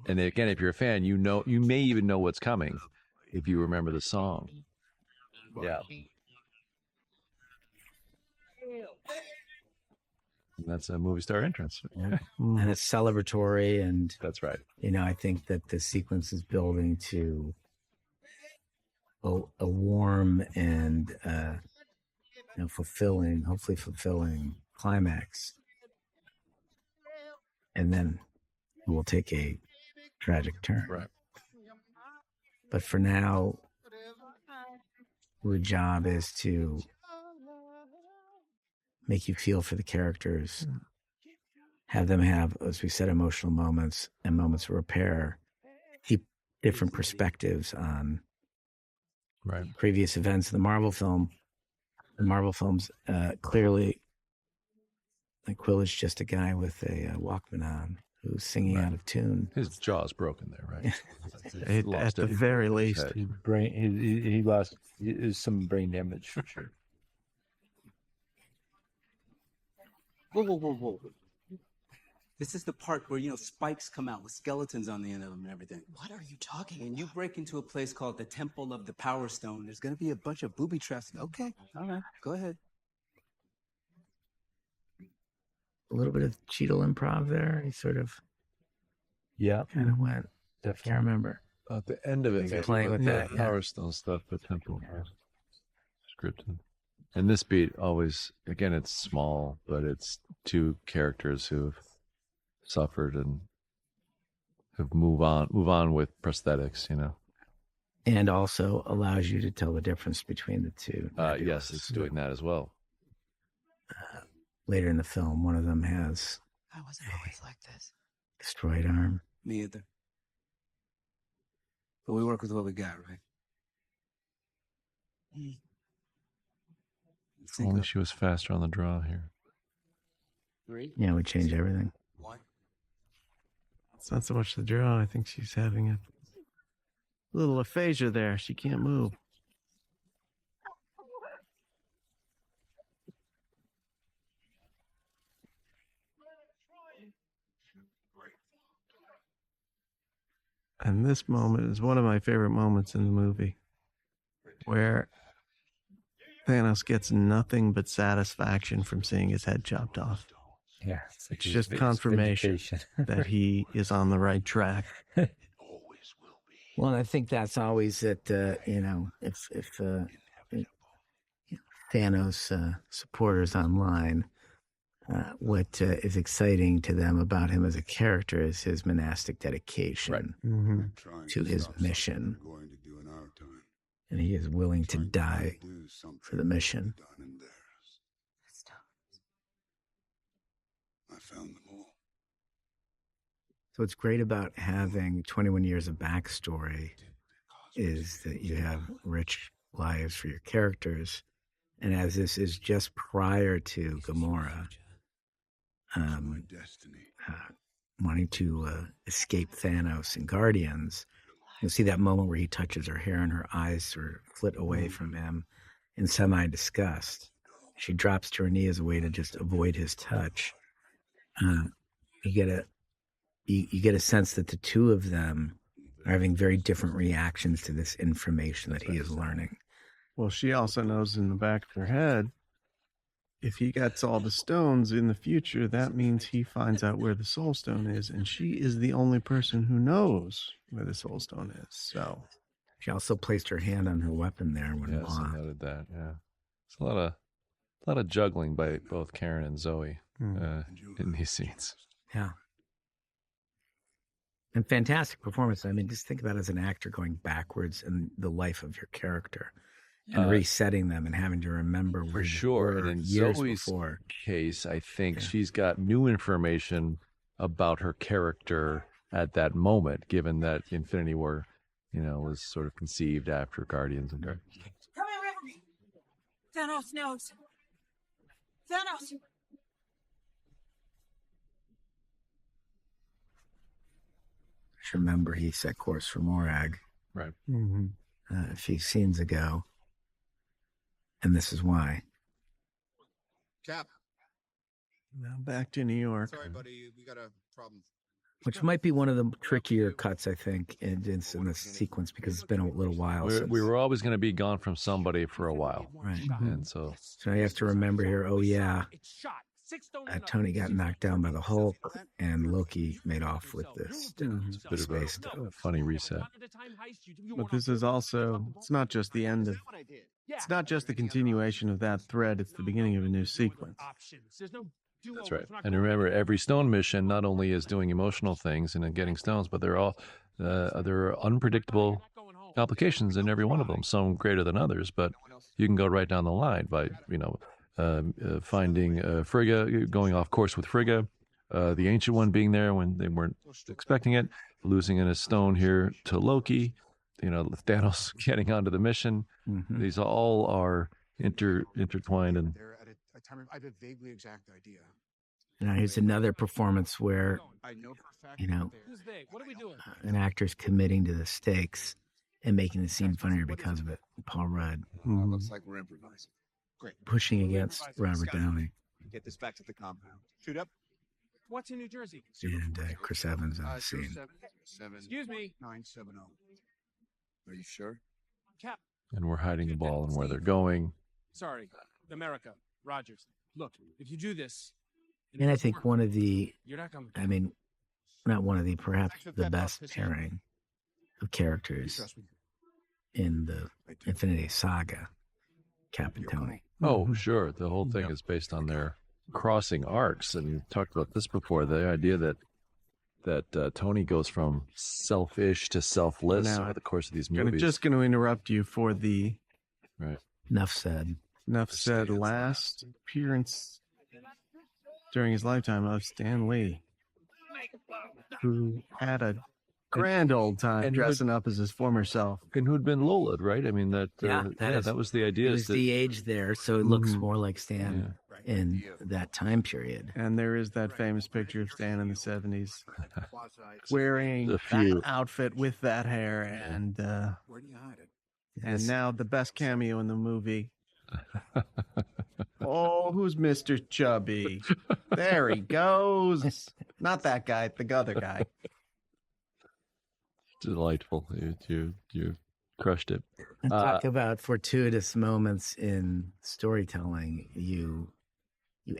And again, if you're a fan, you may even know what's coming if you remember the song. Yeah. And that's a movie star entrance. Yeah. And it's celebratory, and that's right. I think that the sequence is building to a warm and hopefully fulfilling climax. And then it will take a tragic turn. Right. But for now, the job is to make you feel for the characters, have them have, as we said, emotional moments and moments of repair, keep different perspectives on previous events in the Marvel film. The Marvel films, clearly, like Quill is just a guy with a Walkman on who's singing out of tune. His jaw's broken there, right? At the very least. He lost some brain damage for sure. Whoa. This is the part where, spikes come out with skeletons on the end of them and everything. What are you talking about? And you break into a place called the Temple of the Power Stone. There's going to be a bunch of booby traps. Okay. All right. Go ahead. A little bit of Cheadle improv there. He sort of kind of went. I can't remember. At the end of it, playing with that Power Stone stuff, but Temple scripted. And this beat always, again, it's small, but it's two characters who've suffered and have move on with prosthetics, And also allows you to tell the difference between the two. Yes, it's doing that as well. Later in the film, one of them has I wasn't always like this. Destroyed arm. Me either. But we work with what we got, right? If only she was faster on the draw here. Yeah, it would change everything. It's not so much the draw. I think she's having a little aphasia there. She can't move. And this moment is one of my favorite moments in the movie, where Thanos gets nothing but satisfaction from seeing his head chopped off. Yeah. It's just confirmation that he is on the right track. Well, and I think that's always that, if Thanos supporters online, what is exciting to them about him as a character is his monastic dedication to his mission. And he is willing to die for the mission. I found them all. So what's great about having 21 years of backstory is that you have rich lives for your characters. And as this is just prior to Gamora wanting to escape Thanos and Guardians, you'll see that moment where he touches her hair and her eyes sort of flit away from him in semi-disgust. She drops to her knee as a way to just avoid his touch. You get a sense that the two of them are having very different reactions to this information that he is learning. Well, she also knows in the back of her head, if he gets all the stones in the future, that means he finds out where the Soul Stone is, and she is the only person who knows where the Soul Stone is. So she also placed her hand on her weapon there when Yes, I noted that. Yeah, it's a lot of juggling by both Karen and Zoe in these scenes. Yeah. And fantastic performance. I mean, just think about it as an actor going backwards in the life of your character and resetting them and having to remember where you were and in years Zoe's before. Case, I think she's got new information about her character at that moment, given that Infinity War, was sort of conceived after Guardians and Come here, Thanos knows. Thanos! Just remember he set course for Morag. Right. A few scenes ago. And this is why. Cap. Now back to New York. Sorry, buddy. We got a problem. Which might be one of the trickier cuts, I think, in this sequence, because it's been a little while. We were always going to be gone from somebody for a while. Right. And so you have to remember here, Tony got knocked down by the Hulk, and Loki made off with this. It's a bit of a funny reset. But this is also, it's not just the end of, it's not just the continuation of that thread, it's the beginning of a new sequence. That's right. And remember, every stone mission not only is doing emotional things and getting stones, but there are unpredictable applications in every one of them, some greater than others, but you can go right down the line by, finding Frigga, going off course with Frigga, the Ancient One being there when they weren't expecting it, losing in a stone here to Loki, Thanos getting onto the mission. These all are intertwined and I have a vaguely exact idea. Now here's another performance where, an actor's committing to the stakes and making the scene funnier because of it. Paul Rudd. Looks like we're improvising. Great. Pushing against Robert Downey. Get this back to the compound. Shoot up. What's in New Jersey? And Chris Evans on the scene. Excuse me. 970. Are you sure? Cap. And we're hiding the ball and where they're going. Sorry, America. Rogers, look, if you do this... And I think one of the, You're not coming. I mean, not one of the, perhaps the best pairing of characters in the Infinity Saga, Cap and Tony. Oh, sure. The whole thing is based on their crossing arcs. And we've talked about this before, the idea that Tony goes from selfish to selfless over the course of these movies. I'm just going to interrupt you for the... Right. Enough said. Last appearance during his lifetime of Stan Lee, who had a grand old time and dressing up as his former self. And who'd been Lola, right? I mean, that was the idea. It was the age there, so it looks more like Stan in that time period. And there is that famous picture of Stan in the 70s wearing that outfit with that hair, and Where do you hide it? and now the best cameo in the movie. Oh, who's Mr. Chubby? There he goes. Not that guy, the other guy. Delightful. You crushed it. Talk about fortuitous moments in storytelling. You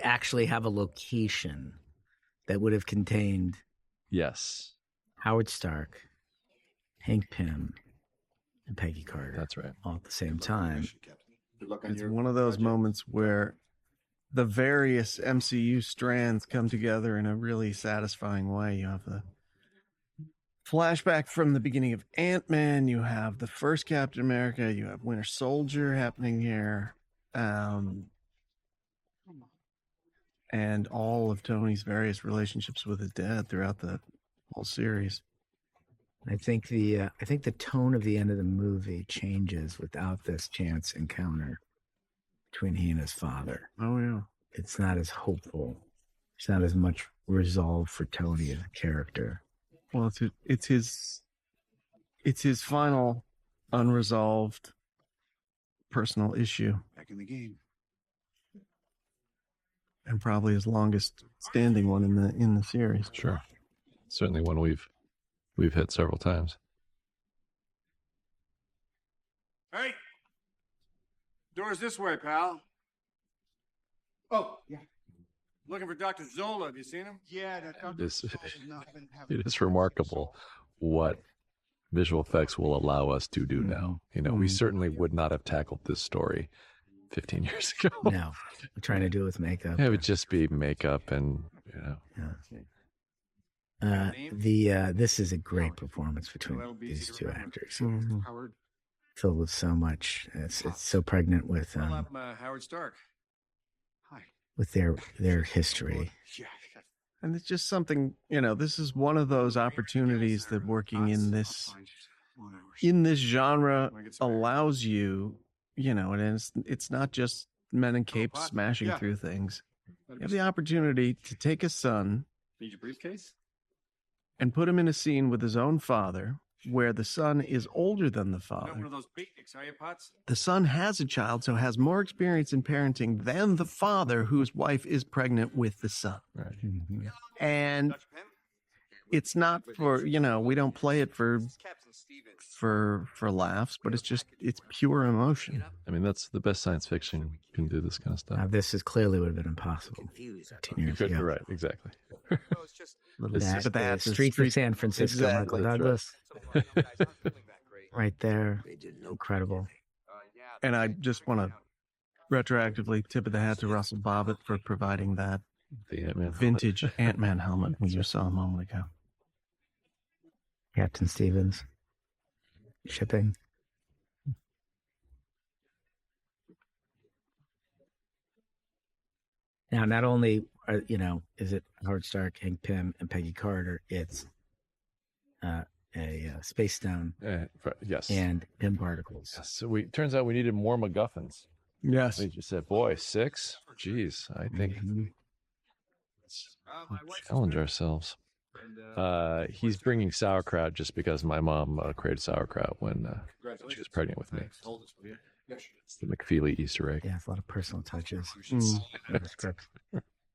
actually have a location that would have contained Howard Stark, Hank Pym, and Peggy Carter. That's right. All at the same time. It's one of those moments where the various MCU strands come together in a really satisfying way. You have the flashback from the beginning of Ant-Man, you have the first Captain America, you have Winter Soldier happening here, and all of Tony's various relationships with his dad throughout the whole series. I think the tone of the end of the movie changes without this chance encounter between he and his father. Oh yeah, it's not as hopeful. It's not as much resolve for Tony as a character. Well, it's his final unresolved personal issue. Back in the game. And probably his longest standing one in the series. Sure. Certainly one we've hit several times. Hey! Door's this way, pal. Oh, yeah. Looking for Dr. Zola. Have you seen him? Yeah, It is remarkable what visual effects will allow us to do now. We certainly would not have tackled this story 15 years ago. No, we're trying to do it with makeup. It would just be makeup and, this is a great performance between these two actors. Filled with so much. It's so pregnant with Howard Stark. with their history. And it's just something, this is one of those opportunities that working in this genre allows you, and it's not just men in capes smashing through things. You have the opportunity to take a son Need your briefcase? and put him in a scene with his own father where the son is older than the Not father. one of those beatniks, are you, Potts? The son has a child, so has more experience in parenting than the father whose wife is pregnant with the son. Right. And it's not for, we don't play it for laughs, but it's pure emotion. I mean, that's the best science fiction can do this kind of stuff. Now, this is clearly would have been impossible 10 years ago. You're right, exactly. The streets of San Francisco, Exactly. Michael Douglas. Right there. Incredible. And I just want to retroactively tip of the hat to Russell Bobbitt for providing that The Ant-Man vintage Ant-Man helmet we just saw a moment ago. Captain Stevens. Shipping. Now, not only is it Howard Stark, Hank Pym, and Peggy Carter, it's a space stone, yes, and Pym particles. Yes. So turns out we needed more MacGuffins. Yes, we just said, boy, 6. Jeez, I think let's challenge ourselves. He's bringing sauerkraut just because my mom created sauerkraut when she was pregnant with me. It's the McFeely Easter egg. Yeah, it's a lot of personal touches. In the script.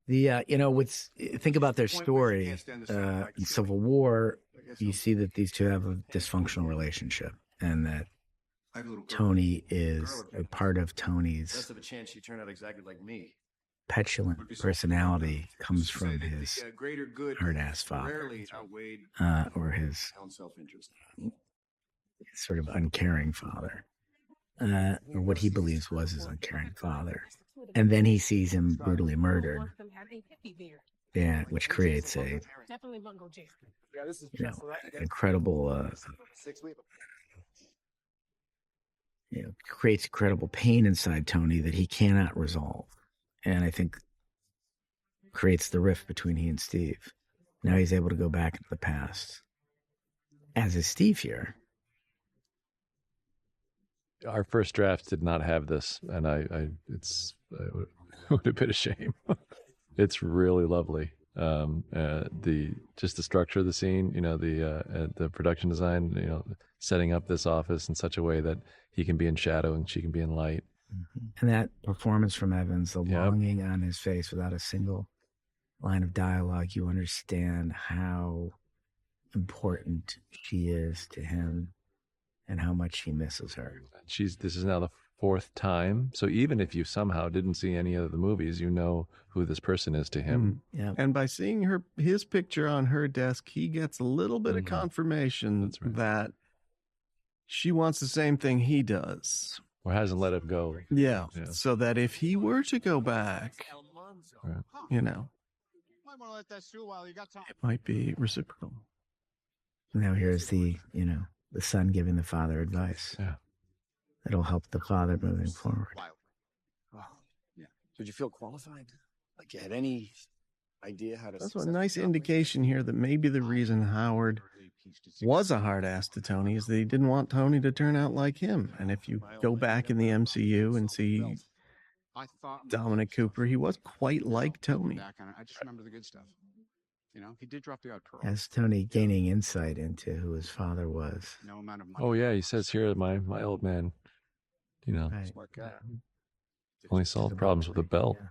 Think about their story. In Civil War, you see that these two have a dysfunctional relationship, and that Tony is a part of Tony's Less of a chance you turn out exactly like me. petulant personality comes from his hard-ass father, or his sort of uncaring father, or what he believes was his uncaring father. And then he sees him brutally murdered, which creates a incredible, creates incredible pain inside Tony that he cannot resolve. And I think creates the rift between he and Steve. Now he's able to go back into the past as is Steve here. Our first draft did not have this, and it would have been a shame. It's really lovely. The structure of the scene, the production design, setting up this office in such a way that he can be in shadow and she can be in light. And that performance from Evans, the longing on his face without a single line of dialogue, you understand how important she is to him and how much he misses her. This is now the 4th time. So even if you somehow didn't see any of the movies, you know who this person is to him. Yeah. And by seeing his picture on her desk, he gets a little bit of confirmation that she wants the same thing he does. Or hasn't let it go. Yeah. So that if he were to go back, it might be reciprocal. Now here's the son giving the father advice. Yeah. It'll help the father moving forward. Oh, yeah. Did you feel qualified? Like you had any idea how to... That's a nice indication here that maybe the reason Howard was a hard ass to Tony is that he didn't want Tony to turn out like him. And if you go back in the MCU and see Dominic Cooper, he was quite like Tony. I just remember the good stuff. He did drop the odd pearl. As Tony gaining insight into who his father was. No amount of money. Oh yeah, he says here, my old man, Smart guy. only solved problems with a belt. Yeah.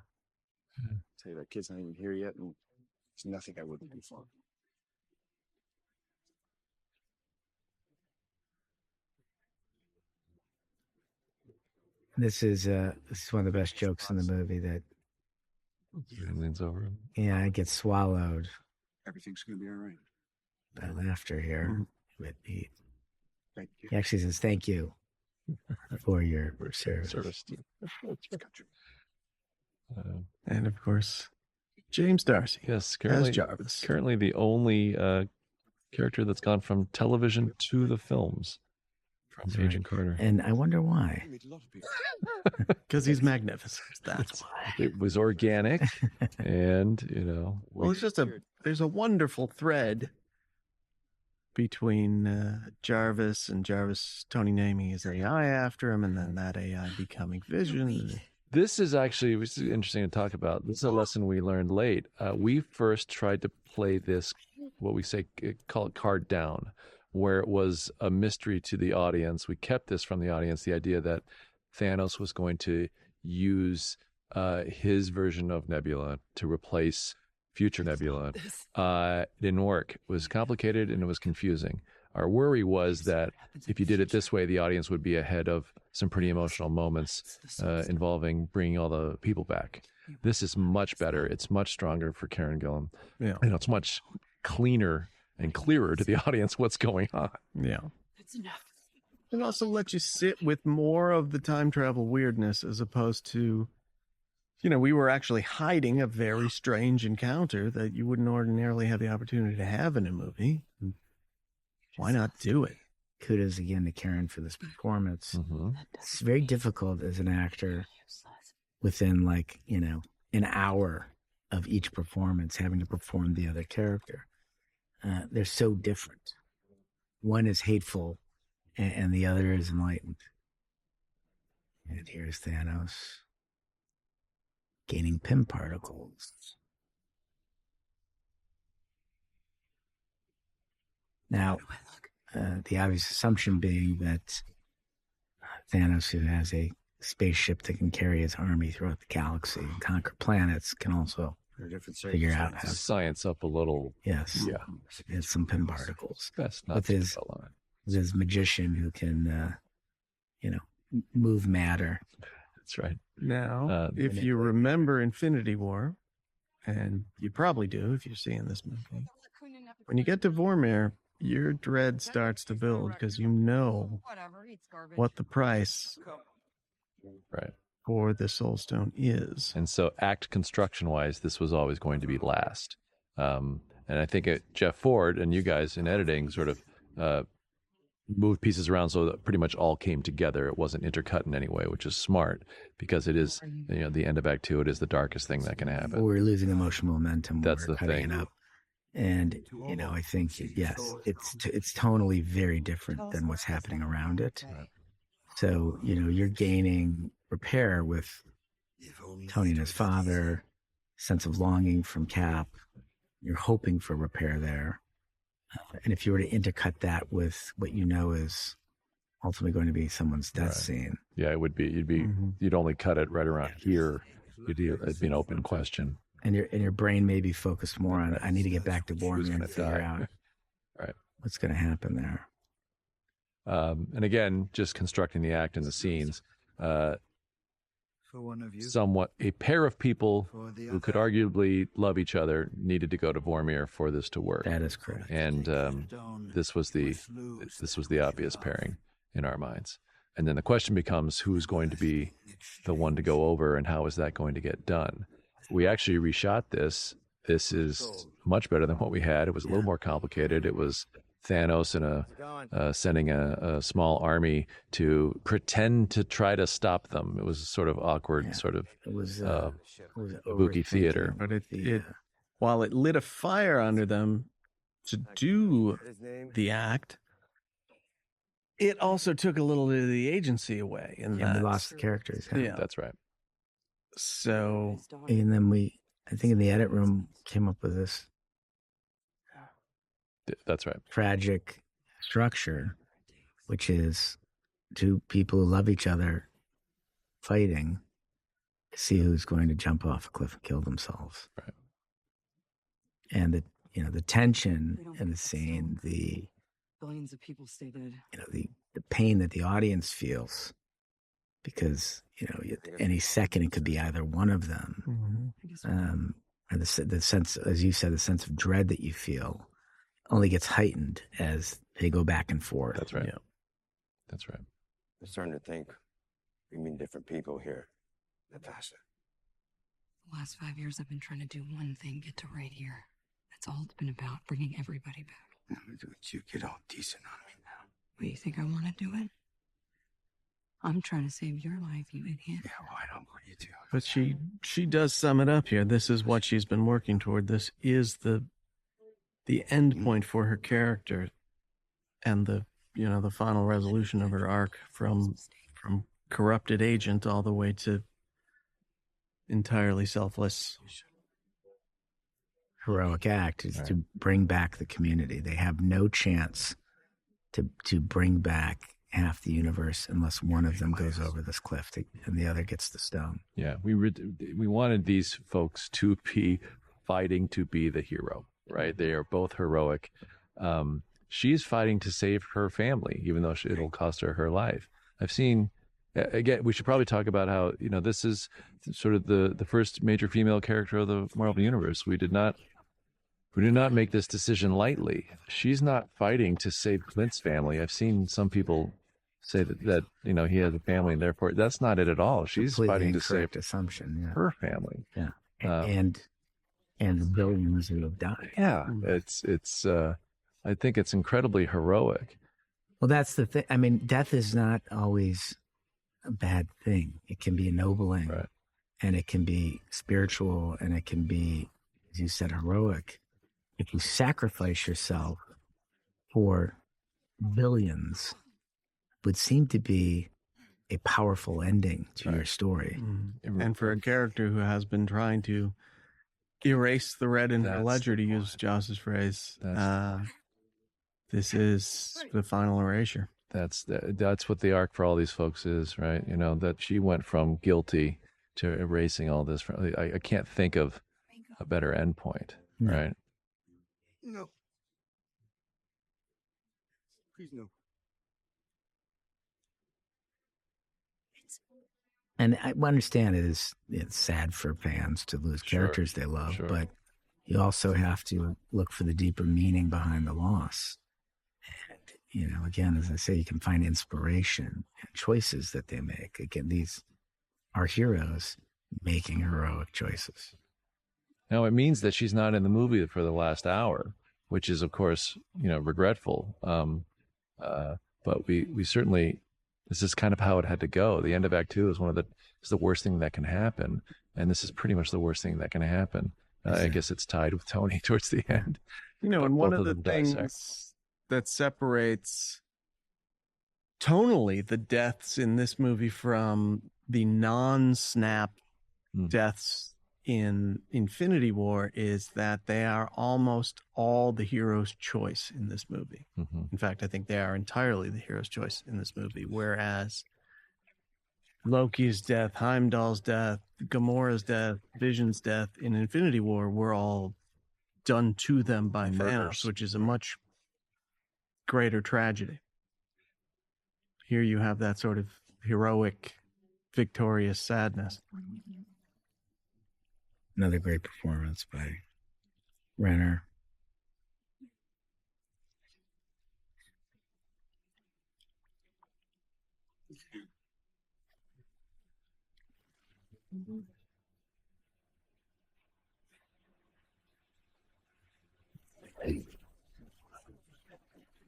Tell you that kid's not even here yet, and there's nothing I wouldn't do for him. This is one of the best jokes in the movie that He leans over him. Yeah, it gets swallowed. Everything's going to be all right. By laughter here. But he Thank you. actually says, thank you for your service. And of course, James Darcy. Yes, as Jarvis. Currently the only character that's gone from television to the films from Agent Carter. And I wonder why. Because he's magnificent. That's why. It was organic, and well, it's just there's a wonderful thread between Jarvis and Jarvis, Tony naming his AI after him, and then that AI becoming Vision. This is interesting to talk about. This is a lesson we learned late. We first tried to play this, what we call it card down, where it was a mystery to the audience. We kept this from the audience, the idea that Thanos was going to use his version of Nebula to replace future Nebula. It didn't work. It was complicated and it was confusing. Our worry was that if you did it this way, the audience would be ahead of some pretty emotional moments involving bringing all the people back. This is much better. It's much stronger for Karen Gillan. Yeah. It's much cleaner and clearer to the audience what's going on. Yeah. That's enough. It also lets you sit with more of the time travel weirdness as opposed to, we were actually hiding a very strange encounter that you wouldn't ordinarily have the opportunity to have in a movie. Why not do it? Kudos again to Karen for this performance. Mm-hmm. It's very difficult as an actor within an hour of each performance having to perform the other character. They're so different. One is hateful and the other is enlightened. And here's Thanos gaining Pym particles. Now, the obvious assumption being that Thanos, who has a spaceship that can carry his army throughout the galaxy and conquer planets, can also figure out how to science up a little. Yes. Yeah. It's some Pym particles. Best not with to his, dwell on it. with his magician who can, move matter. That's right. Now, if you remember Infinity War, and you probably do if you're seeing this movie, when you get to Vormir, your dread starts to build because you know what the price for the Soul Stone is. And so act construction-wise, this was always going to be last. And I think Jeff Ford and you guys in editing sort of moved pieces around so that pretty much all came together. It wasn't intercut in any way, which is smart because it is, the end of Act 2. It is the darkest thing that can happen. We're losing emotional momentum. That's We're the cutting thing. it up. And, I think, yes, it's tonally very different than what's happening around it. Right. So, you're gaining repair with Tony and his father, sense of longing from Cap. You're hoping for repair there. And if you were to intercut that with what is ultimately going to be someone's death scene. Yeah, it would be. You'd only cut it right around here. It'd be an open question. And your brain may be focused more on, I need to get back to Boromir and figure out right what's going to happen there. And again, just constructing the act and the scenes. For one of you, somewhat a pair of people who could arguably love each other needed to go to Boromir for this to work. That is correct. And this was the obvious pairing in our minds. And then the question becomes, who's going to be the one to go over, and how is that going to get done? We actually reshot this. This is much better than what we had. It was a little more complicated. It was Thanos and sending a small army to pretend to try to stop them. It was sort of awkward, it was kabuki theater. But it while it lit a fire under them to do the act, it also took a little bit of the agency away. And we lost the characters. Yeah, that's right. So, and then I think in the edit room, came up with this. That's right. Tragic structure, which is two people who love each other fighting to see who's going to jump off a cliff and kill themselves. Right. And the tension in the scene, the billions of people stay dead. The pain that the audience feels, because any second it could be either one of them. Mm-hmm. And the sense, as you said, the sense of dread that you feel only gets heightened as they go back and forth. That's right. Yeah. That's right. I'm starting to think we mean different people here, Natasha. The last 5 years I've been trying to do one thing, get to right here. That's all it's been about, bringing everybody back. You get all decent on me now. What, you think I want to do it? I'm trying to save your life, you idiot. Yeah, well, I don't want you to. But she does sum it up here. This is what she's been working toward. This is the end point for her character, and the final resolution of her arc from corrupted agent all the way to entirely selfless heroic act is to bring back the community. They have no chance to bring back half the universe unless one of them goes over this cliff and the other gets the stone. Yeah, we wanted these folks to be fighting to be the hero, right? They are both heroic. She's fighting to save her family, even though it'll cost her life. I've seen, again, we should probably talk about how, this is sort of the first major female character of the Marvel Universe. We did not make this decision lightly. She's not fighting to save Clint's family. I've seen some people say that he has a family and therefore that's not it at all. She's fighting to save her family. Yeah. And the billions who have died. Yeah. It's I think it's incredibly heroic. Well, that's the thing. I mean, death is not always a bad thing. It can be ennobling, right, and it can be spiritual, and it can be, as you said, heroic. If you sacrifice yourself for billions, would seem to be a powerful ending to your story. Mm-hmm. And for a character who has been trying to erase the red in her ledger, to use Joss's phrase, this is the final erasure. That's what the arc for all these folks is, right? That she went from guilty to erasing all this. I can't think of a better endpoint, right? No. Please no. And I understand it's sad for fans to lose characters they love, but you also have to look for the deeper meaning behind the loss. And, again, as I say, you can find inspiration and choices that they make. Again, these are heroes making heroic choices. Now, it means that she's not in the movie for the last hour, which is, of course, regretful. But we certainly, this is kind of how it had to go. The end of Act 2 is is the worst thing that can happen. And this is pretty much the worst thing that can happen. I guess it's tied with Tony towards the end. You know, But and one both of the them things dissect. that separates tonally the deaths in this movie from the non-snap deaths in Infinity War is that they are almost all the hero's choice in this movie. In fact, I think they are entirely the hero's choice in this movie, whereas Loki's death, Heimdall's death, Gamora's death, Vision's death in Infinity War were all done to them by Thanos, which is a much greater tragedy. Here you have that sort of heroic, victorious sadness. Another great performance by Renner.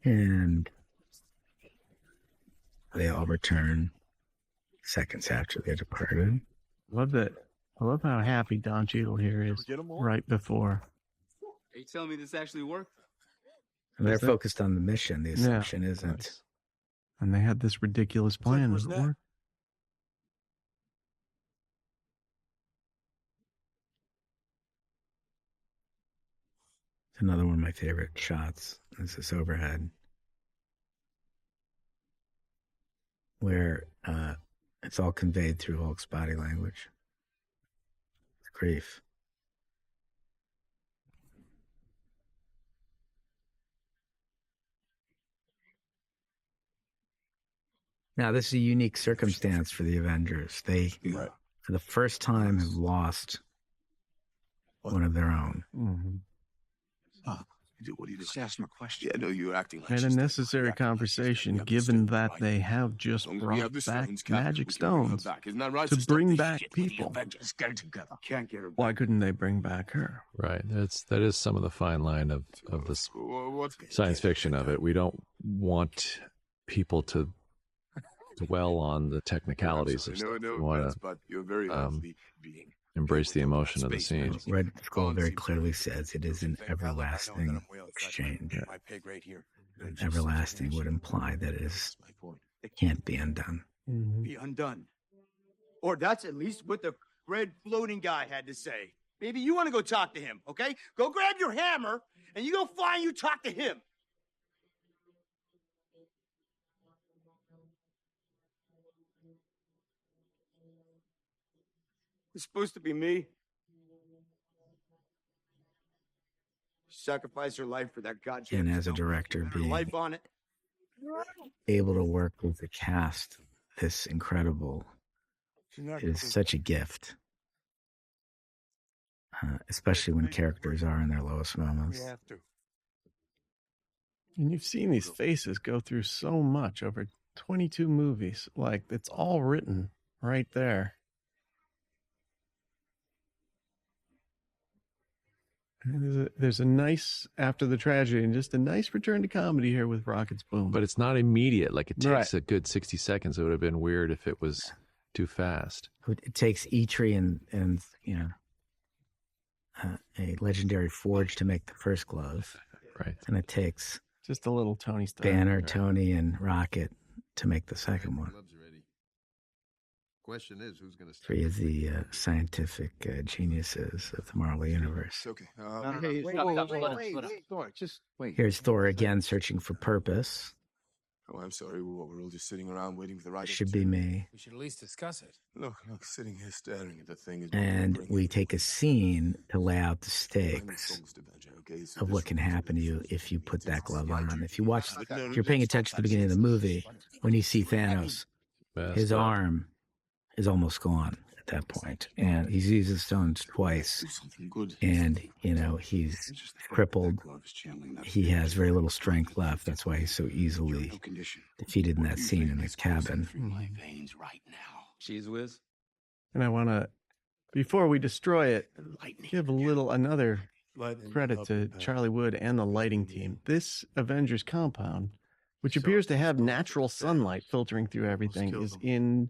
And they all return seconds after they departed. Love that. I love how happy Don Cheadle here is right before. Are you telling me this actually worked? And they're focused on the mission. The assumption isn't. And they had this ridiculous plan. Does it work? It's another one of my favorite shots. Is this overhead where it's all conveyed through Hulk's body language. It's grief. Now, this is a unique circumstance for the Avengers. They, for the first time, have lost one of their own. What do you just ask him a question? Yeah, no, you're acting like And a necessary conversation, given that they have just brought back magic stones to bring back people. Can't get her. Why couldn't they bring back her? Right. That is some of the fine line of the science fiction of it. We don't want people to dwell on the technicalities of stuff. We want to embrace the emotion of the scene. Red Skull very clearly says it is an everlasting exchange. Everlasting would imply that it can't be undone. Be undone. Or that's at least what the red floating guy had to say. Maybe you want to go talk to him, okay? Go grab your hammer and you go fly and you talk to him. It's supposed to be me. Sacrifice her life for that goddamn. And as a director, being life on it. able to work with the cast this incredible is such a gift. Especially when characters are in their lowest moments. And you've seen these faces go through so much over 22 movies. Like, it's all written right there. There's a nice, after the tragedy, and just a nice return to comedy here with Rocket's Boom. But it's not immediate. Like, it takes a good 60 seconds. It would have been weird if it was too fast. It takes Eitri and you know, a legendary forge to make the first glove. Right. And it takes just a little Tony stuff. Banner, Tony, and Rocket to make the second one. Question is, who's going to Three of the scientific geniuses of the Marvel Universe. Okay. Wait. Thor, just wait. Here's Thor again searching for purpose. Oh, I'm sorry. We're all just sitting around waiting for the right. Should be me. We should at least discuss it. Look, sitting here staring at the thing. And we take a scene to lay out the stakes of what can happen to you if you put that glove on. If you're paying attention to the beginning of the movie, when you see Thanos, his arm is almost gone at that point, and he's used the stones twice, and you know he's crippled. He has very little strength left. That's why he's so easily defeated in that scene in the cabin. Cheese whiz. And I want to, before we destroy it, give another credit to Charlie Wood and the lighting team. This Avengers compound, which appears to have natural sunlight filtering through everything, is in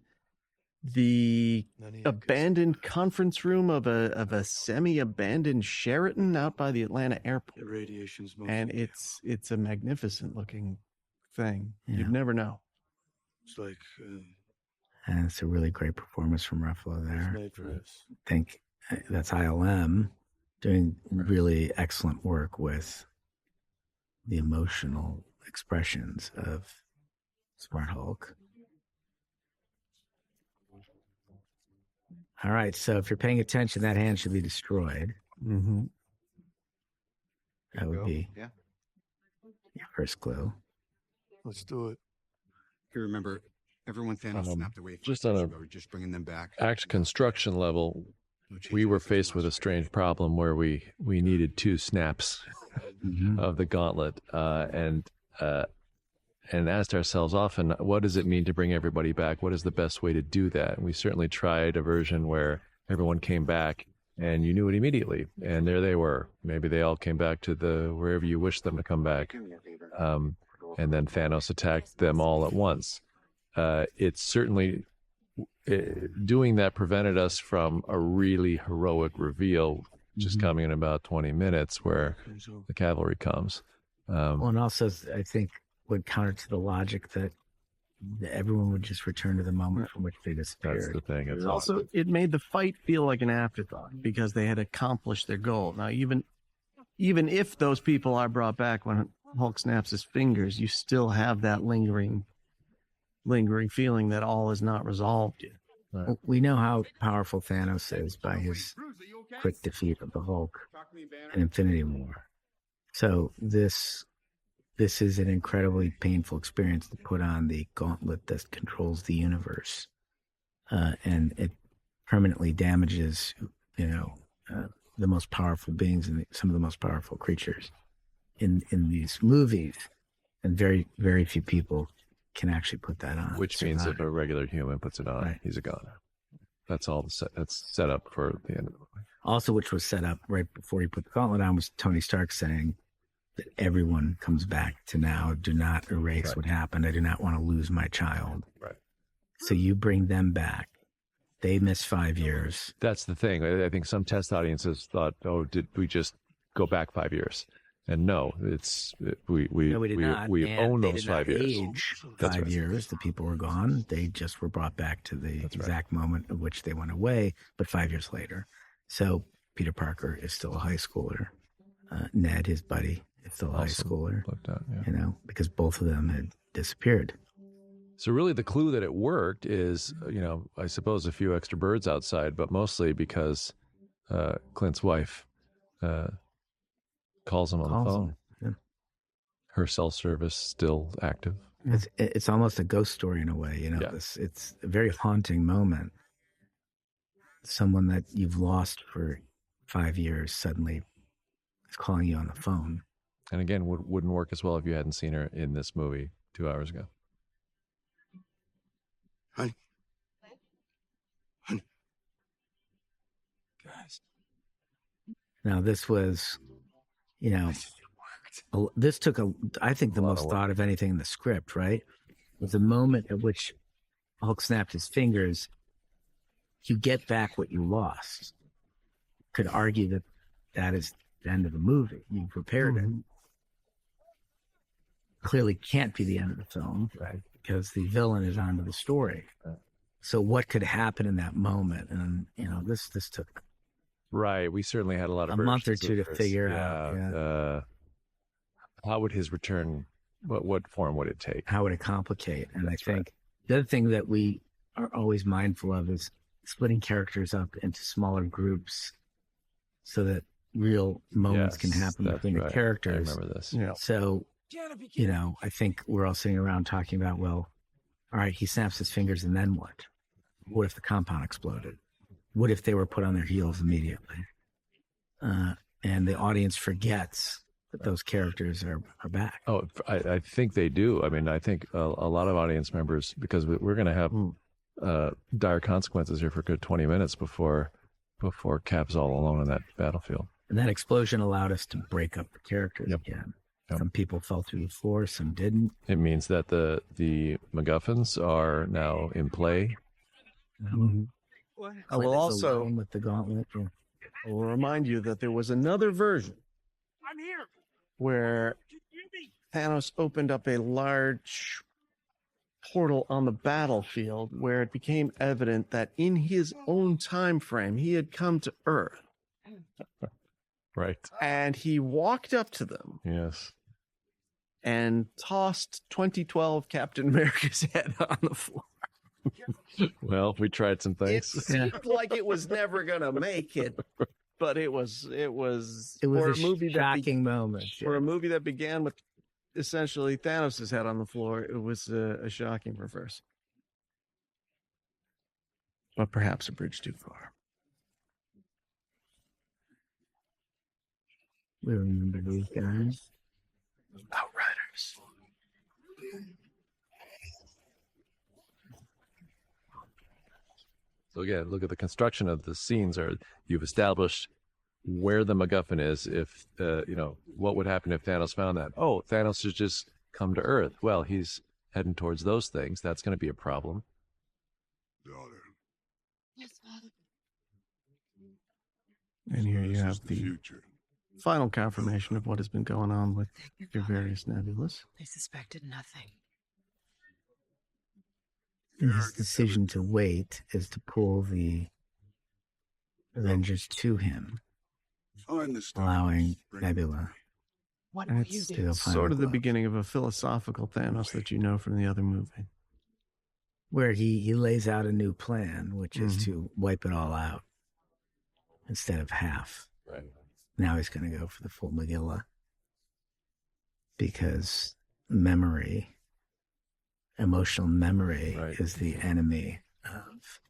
the abandoned conference room of a semi-abandoned Sheraton out by the Atlanta airport. The radiation's And it's a magnificent looking thing. Yeah. You'd never know. It's like And it's a really great performance from Ruffalo there. made for us. I think that's ILM doing really excellent work with the emotional expressions of Smart Hulk. All right, so if you're paying attention, that hand should be destroyed. Mm-hmm. That would be Yeah. your first clue. Let's do it. You remember, everyone Thanos snapped away. Just on a just bringing them back. act construction level, we were faced with a strange problem where we needed 2 snaps of the gauntlet, and asked ourselves often, what does it mean to bring everybody back? What is the best way to do that? And we certainly tried a version where everyone came back and you knew it immediately. And there they were. Maybe they all came back to wherever you wished them to come back. And then Thanos attacked them all at once. It's certainly doing that prevented us from a really heroic reveal, just coming in about 20 minutes where the cavalry comes. Well, and also, I think, would counter to the logic that everyone would just return to the moment from which they disappeared. That's the thing. It's Also, it made the fight feel like an afterthought because they had accomplished their goal. Now, even if those people are brought back when Hulk snaps his fingers, you still have that lingering feeling that all is not resolved yet. Right. We know how powerful Thanos is by his quick defeat of the Hulk in Infinity War. So this is an incredibly painful experience to put on the gauntlet that controls the universe. And it permanently damages, the most powerful beings and some of the most powerful creatures in these movies. And very, very few people can actually put that on. Which means if a regular human puts it on, he's a goner. That's all that's set up for the end of the movie. Also, which was set up right before he put the gauntlet on, was Tony Stark saying that everyone comes back to now. Do not erase what happened. I do not want to lose my child. Right. So you bring them back. They miss 5 years. That's the thing. I think some test audiences thought, "Oh, did we just go back 5 years?" And no, we did not. We own those 5 years. Age 5 years. The people were gone. They just were brought back to the exact moment of which they went away, but 5 years later. So Peter Parker is still a high schooler. Ned, his buddy, is still a high schooler. Because both of them had disappeared. So really the clue that it worked is, I suppose a few extra birds outside, but mostly because Clint's wife calls him on the phone. Yeah. Her cell service still active. It's almost a ghost story in a way. It's a very haunting moment. Someone that you've lost for 5 years suddenly is calling you on the phone. And again, wouldn't work as well if you hadn't seen her in this movie 2 hours ago. Honey. Guys. Now this was, this took I think the most thought of anything in the script, right? It was the moment at which Hulk snapped his fingers. You get back what you lost. Could argue that is the end of the movie. You prepared it. Clearly can't be the end of the film, right? Because the villain is onto the story. Right. So what could happen in that moment? And this took we certainly had a lot of a month or two to figure out. Yeah. How would his return? What form would it take? How would it complicate? And I think the other thing that we are always mindful of is splitting characters up into smaller groups so that real moments can happen between the characters. I remember this. Yeah. So, I think we're all sitting around talking about, well, all right, he snaps his fingers and then what? What if the compound exploded? What if they were put on their heels immediately? And the audience forgets that those characters are back. Oh, I think they do. I mean, I think a lot of audience members, because we're going to have dire consequences here for a good 20 minutes before Cap's all alone on that battlefield. And that explosion allowed us to break up the characters again. Some people fell through the floor, some didn't. It means that the MacGuffins are now in play. Mhm. I will also with the gauntlet. Yeah. I will remind you that there was another version I'm here. where Thanos opened up a large portal on the battlefield where it became evident that in his own time frame he had come to Earth. Right. And he walked up to them. Yes. And tossed 2012 Captain America's head on the floor. Well, we tried some It things. seemed like it was never gonna make it, but it was a shocking moment. For a movie that began with essentially Thanos' head on the floor, it was a shocking reverse. But perhaps a bridge too far. We remember these guys. Outriders. So again, look at the construction of the scenes. You've established where the MacGuffin is. If what would happen if Thanos found that? Oh, Thanos has just come to Earth. Well, he's heading towards those things. That's going to be a problem. Daughter. Yes, Father. And here you have the final confirmation of what has been going on with your various nebulas. They suspected nothing. And his decision to wait is to pull the Avengers to him, allowing Nebula. And it's sort of the beginning of a philosophical Thanos that you know from the other movie. Where he lays out a new plan, which is to wipe it all out instead of half. Right. Now he's going to go for the full Megillah because memory, emotional memory, is the enemy of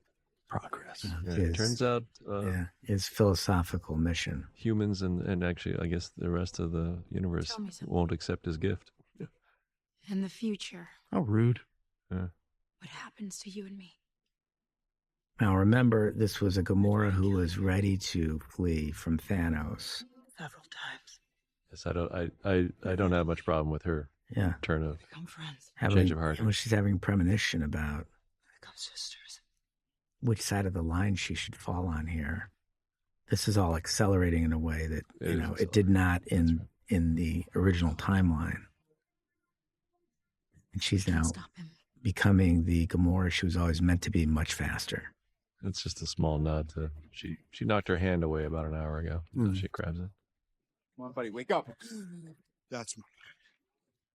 progress. It turns out his philosophical mission. Humans and actually, I guess, the rest of the universe won't accept his gift. In the future, How rude. Yeah. what happens to you and me? Now remember, this was a Gamora who was ready to flee from Thanos. Several times. Yes, I don't have much problem with her. Yeah. Turn of Become friends. change of heart. She's having premonition about Become sisters. which side of the line she should fall on here. This is all accelerating in a way that it did not in the original timeline. And she's now becoming the Gamora she was always meant to be, much faster. It's just a small nod to she knocked her hand away about an hour ago. She grabs it. Come on, buddy, wake up. That's my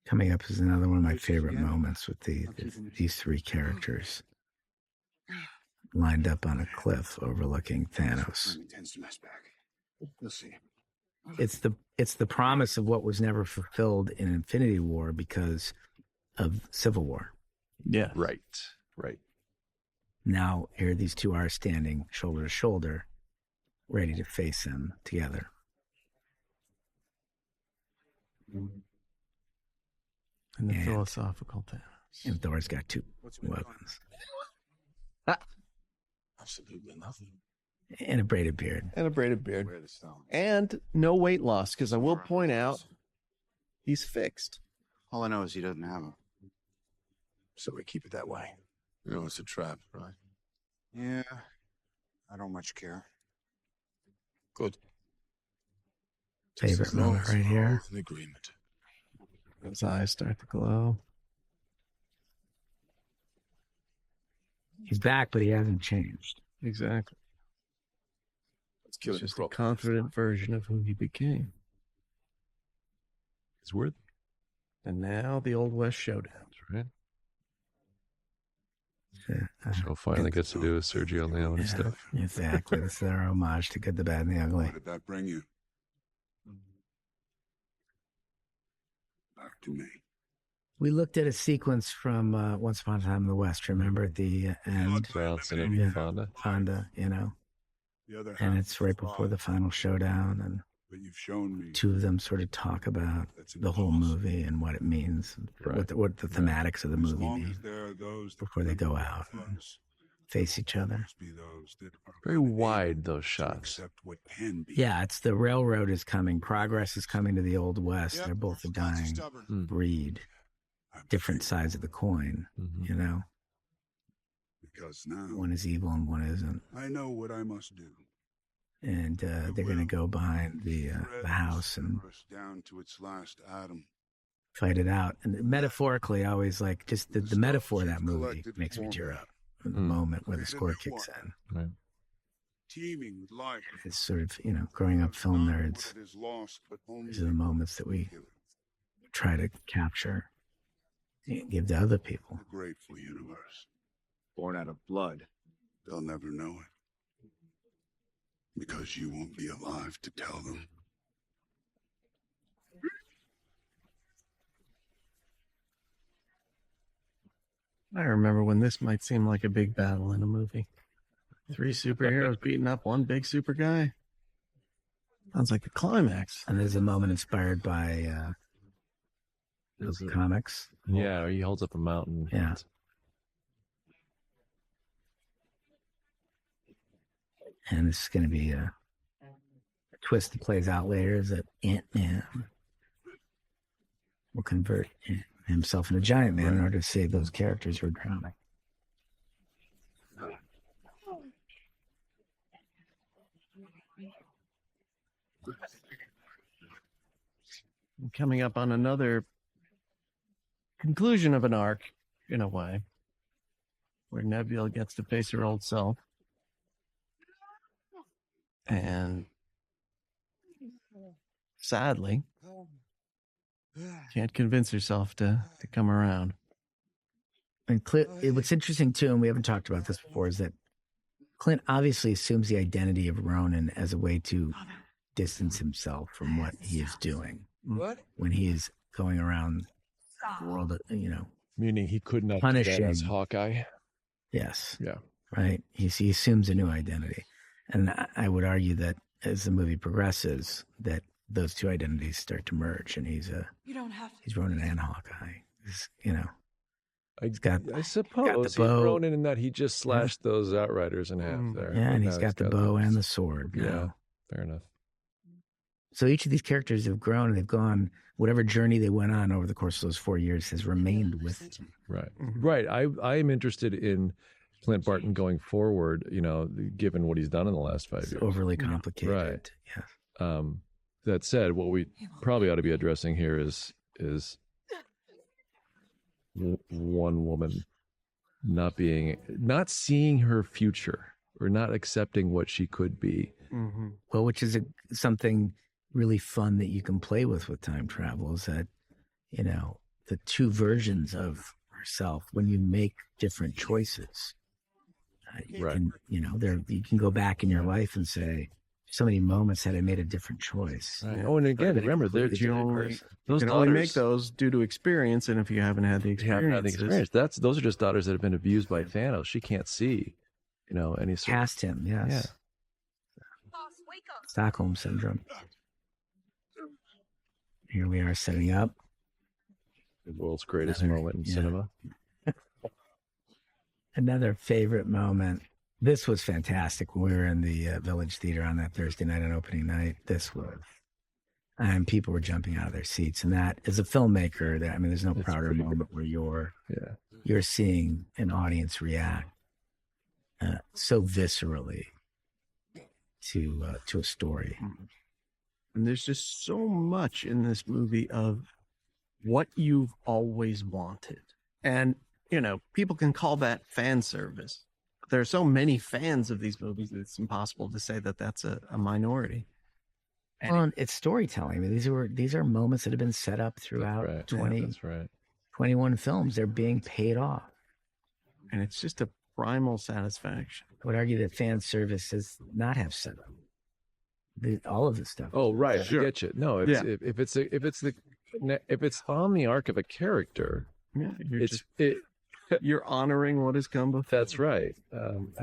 Coming up is another one of my favorite moments with these three characters lined up on a cliff overlooking Thanos. intends to mess back. You'll see. It's the promise of what was never fulfilled in Infinity War because of Civil War. Yeah. Right. Now here these two are standing shoulder to shoulder, ready to face him together. And the philosophical Thanos. And Thor's got two weapons. Absolutely nothing. And a braided beard. And no weight loss, because I will point out he's fixed. All I know is he doesn't have them. So we keep it that way. You know it's a trap, right? Yeah. I don't much care. Good. Favorite moment right here. An agreement. His eyes start to glow. He's back, but he hasn't changed. Exactly. Let's kill It's him just a confident version of who he became. It's worth it. And now the Old West showdown. Right. So finally gets to do with Sergio Leone and stuff. Exactly. This is our homage to Good, the Bad, and the Ugly. Where did that bring you? Back to me. We looked at a sequence from Once Upon a Time in the West. Remember at the end? Bouncing in Fonda. Fonda, The other And half it's right before the final showdown. And But you've shown me two of them sort of talk about the whole movie and what it means, what the thematics of the movie mean before they go out and face each other. Very wide, those shots. Yeah, it's the railroad is coming. Progress is coming to the Old West. They're both a dying breed. Different sides of the coin, Because now one is evil and one isn't. I know what I must do. And they're going to go behind the house and down to its last atom. Fight it out. And metaphorically, I always like just the metaphor of that movie makes me tear up. The moment where the score kicks in. Right. Teeming with life. It's sort of, growing up film nerds. These are the moments that we try to capture and give to other people. A grateful universe. Born out of blood. They'll never know it. Because you won't be alive to tell them. I remember when this might seem like a big battle in a movie. 3 superheroes beating up one big super guy. Sounds like the climax. And there's a moment inspired by those comics. Yeah, he holds up a mountain. Yeah. And this is going to be a twist that plays out later is that Ant-Man will convert himself into Giant Man in order to save those characters who are drowning. Coming up on another conclusion of an arc, in a way, where Nebula gets to face her old self. And sadly, can't convince herself to come around. And what's interesting too, and we haven't talked about this before, is that Clint obviously assumes the identity of Ronin as a way to distance himself from what he is doing. What? When he is going around the world, Meaning he could not punishing do that as Hawkeye. Yes. Yeah. Right. He assumes a new identity. And I would argue that as the movie progresses, that those two identities start to merge, and he's Ronin and Hawkeye. I suppose he's Ronin in that he just slashed those Outriders in half there. Yeah, and he's got the bow and the sword. Yeah, fair enough. So each of these characters have grown, and they've gone, whatever journey they went on over the course of those 4 years has remained with them. Right. Right. I am interested in Clint Barton going forward, given what he's done in the last 5 years. Overly complicated. Right. Yeah. That said, what we probably ought to be addressing here is one woman not seeing her future or not accepting what she could be. Mm-hmm. Well, which is something really fun that you can play with time travel, is that, the two versions of herself, when you make different choices, you can go back in your life and say, so many moments had I made a different choice. Right. Oh, and again, remember, you can only make those due to experience, and if you haven't had the experience, those are just daughters that have been abused by Thanos. She can't see, any sort past him. Yes. Yeah. Stockholm syndrome. Here we are setting up the world's greatest moment in cinema. Another favorite moment. This was fantastic when we were in the Village Theater on that Thursday night on opening night. And people were jumping out of their seats. And that, as a filmmaker, there's no prouder moment where you're seeing an audience react so viscerally to a story. And there's just so much in this movie of what you've always wanted. And, people can call that fan service. There are so many fans of these movies that it's impossible to say that that's a minority. Well, it's storytelling. These are moments that have been set up throughout 21 films. They're being paid off. And it's just a primal satisfaction. I would argue that fan service does not have setup. All of this stuff. Oh, right. Sure. I get you. No, if it's on the arc of a character, you're honoring what has come before. That's right.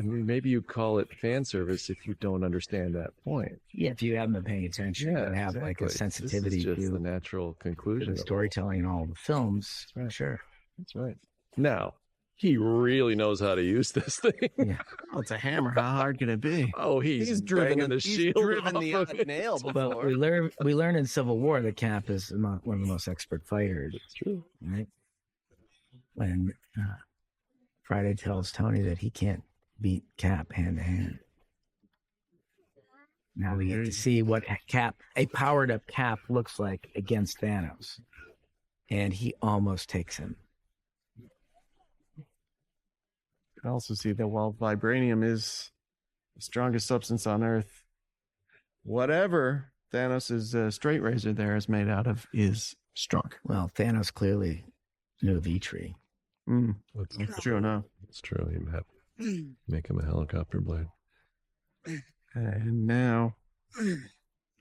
Maybe you call it fan service if you don't understand that point. Yeah, if you haven't been paying attention and have like a sensitivity to the natural conclusion of storytelling in all the films. That's right. Sure. That's right. Now, he really knows how to use this thing. Yeah. Oh, it's a hammer. How hard can it be? Oh, he's driven the shield. He's driven the nail before. Well, we learn in Civil War that Cap is one of the most expert fighters. It's true. Right? When Friday tells Tony that he can't beat Cap hand to hand. Now we get to see what a powered up Cap looks like against Thanos. And he almost takes him. You can also see that while vibranium is the strongest substance on Earth, whatever Thanos' straight razor there is made out of is strong. Well, Thanos clearly knew Vitri. That's true enough. It's true. He make him a helicopter blade. And now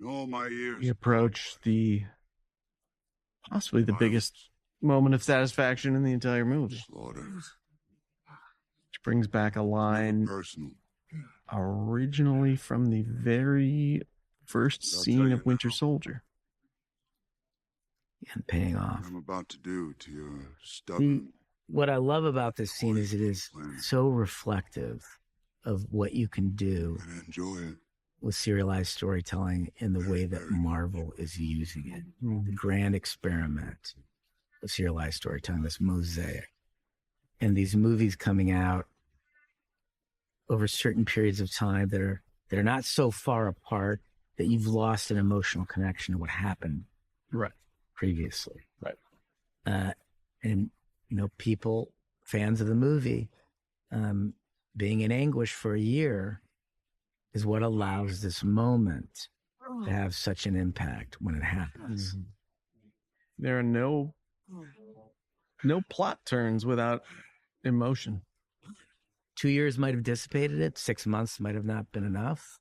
all my years we approach possibly the biggest moment of satisfaction in the entire movie. Which brings back a line originally from the very first scene of Winter Soldier. And paying off. I'm about to do to your stubborn. What I love about this scene is it is so reflective of what you can do with serialized storytelling in the way that Marvel is using it. The grand experiment of serialized storytelling, this mosaic. And these movies coming out over certain periods of time that are not so far apart that you've lost an emotional connection to what happened previously. And people, fans of the movie, being in anguish for a year is what allows this moment to have such an impact when it happens. There are no plot turns without emotion. 2 years might have dissipated it. 6 months might have not been enough.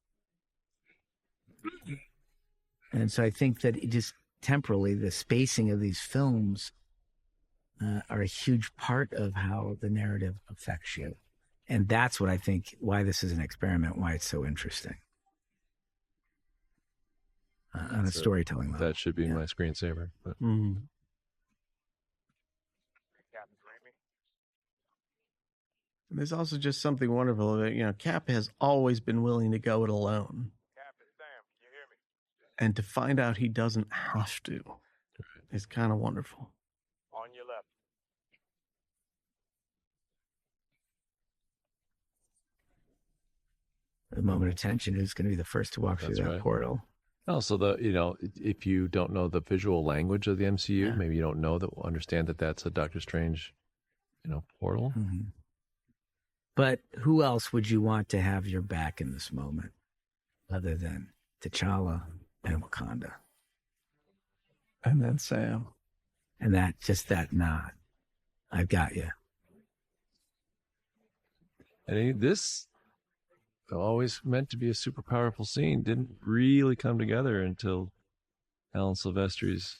And so I think that just temporally, the spacing of these films are a huge part of how the narrative affects you. And that's what I think, why this is an experiment, why it's so interesting on a storytelling level. That should be my screensaver. But. There's also just something wonderful that, Cap has always been willing to go it alone. And to find out he doesn't have to is kind of wonderful. On your left. The moment of tension, who's going to be the first to walk through that portal. Also, if you don't know the visual language of the MCU, maybe you don't understand that that's a Doctor Strange, portal. But who else would you want to have your back in this moment other than T'Challa and Wakanda? And then Sam. And that nod. I've got you. And this always meant to be a super powerful scene didn't really come together until Alan Silvestri's.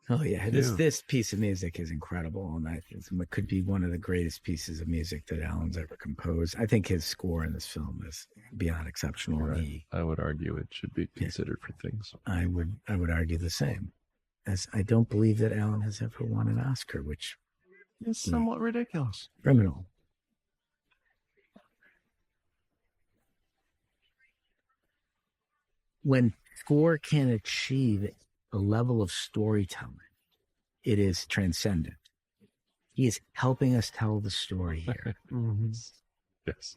Oh yeah, this piece of music is incredible, and it could be one of the greatest pieces of music that Alan's ever composed. I think his score in this film is beyond exceptional. Right. I would argue it should be considered for things. I would argue the same, as I don't believe that Alan has ever won an Oscar, which is somewhat ridiculous. Criminal. When score can achieve a level of storytelling, it is transcendent. He is helping us tell the story here. Yes.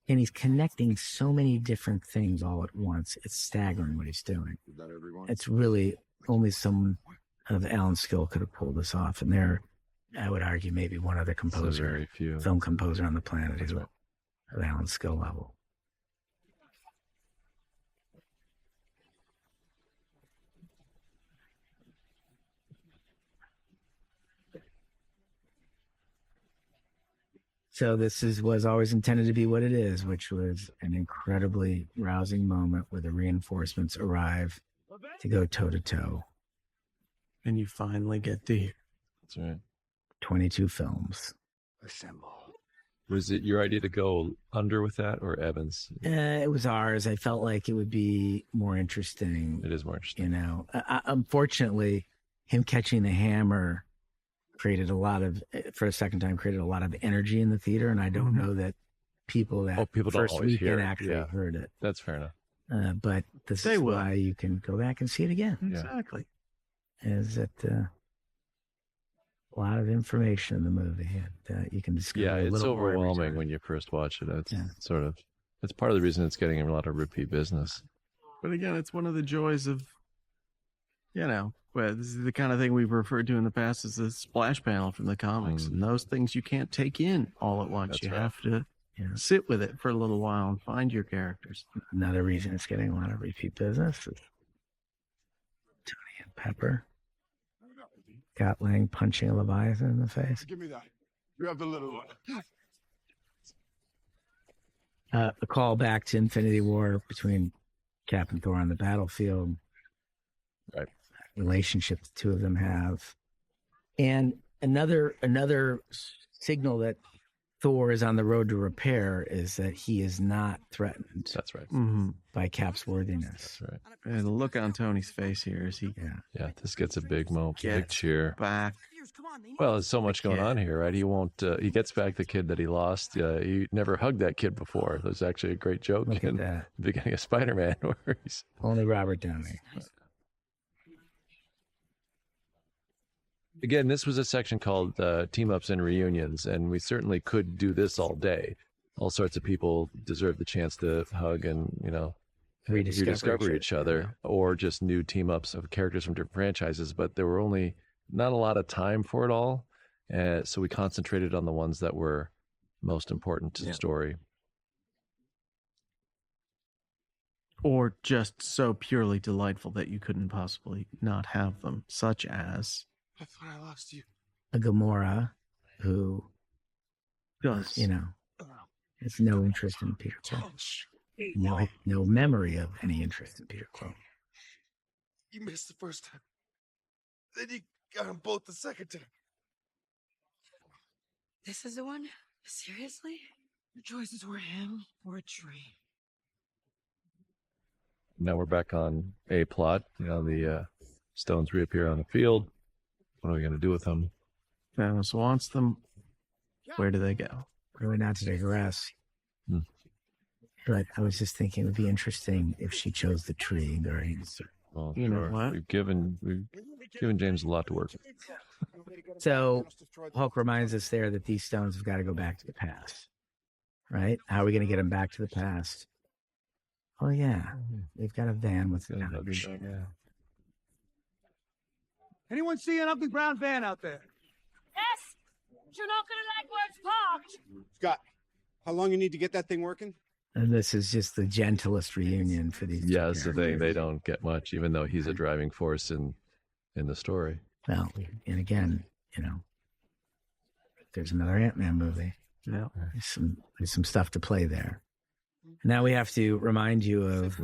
And he's connecting so many different things all at once. It's staggering what he's doing. It's really only someone of Alan's skill could have pulled this off. And I would argue, maybe one other composer, very few. Film composer on the planet who's of Alan's skill level. So this was always intended to be what it is, which was an incredibly rousing moment where the reinforcements arrive to go toe-to-toe. And you finally get to hear. That's right. 22 films. Assemble. Was it your idea to go under with that, or Evan's? It was ours. I felt like it would be more interesting. It is more interesting. Unfortunately, him catching the hammer created a lot of energy in the theater, and I don't know that people first weekend actually heard it. That's fair enough. But this is why you can go back and see it again. Exactly. Is that A lot of information in the movie that you can discover. Yeah, a it's little more every overwhelming time. when you first watch it. It's sort of, it's part of the reason it's getting a lot of repeat business. But again, it's one of the joys of, well, this is the kind of thing we've referred to in the past as a splash panel from the comics. And those things you can't take in all at once. That's you right. have to sit with it for a little while and find your characters. Another reason it's getting a lot of repeat business is Tony and Pepper. Scott Lang punching a Leviathan in the face. Give me that. You have the little one. A call back to Infinity War between Cap and Thor on the battlefield. Right. Relationship the two of them have. And another signal that Thor is on the road to repair is that he is not threatened. That's right. By Cap's worthiness. That's right. And the look on Tony's face here is he. Yeah, this gets a big moment, big Gets cheer. back. Well, there's so much going on here, right? He won't. He gets back the kid that he lost. He never hugged that kid before. There's actually a great joke in the beginning of Spider-Man where he's only Robert Downey. Again, this was a section called team-ups and reunions, and we certainly could do this all day. All sorts of people deserve the chance to hug and, rediscover each other, or just new team-ups of characters from different franchises, but there were only not a lot of time for it all, so we concentrated on the ones that were most important to the story. Or just so purely delightful that you couldn't possibly not have them, such as... I thought I lost you. A Gamora who does, has no interest in Peter Quill. No memory of any interest in Peter Quill. You missed the first time. Then you got them both the second time. This is the one? Seriously? Your choices were him or a tree. Now we're back on A plot. The stones reappear on the field. What are we going to do with them? Thanos wants them. Where do they go? Going out to digress. But I was just thinking it would be interesting if she chose the tree during. Well, You know what? We've given James a lot to work with. So Hulk reminds us there that these stones have got to go back to the past, right? How are we going to get them back to the past? Oh yeah, they've got a van with the Anyone see an ugly brown van out there? Yes! But you're not gonna like where it's parked! Scott, how long you need to get that thing working? And this is just the gentlest reunion for these. Yeah, that's the thing. They don't get much, even though he's a driving force in the story. Well, and again, there's another Ant-Man movie. Yeah, there's some stuff to play there. Now we have to remind you of,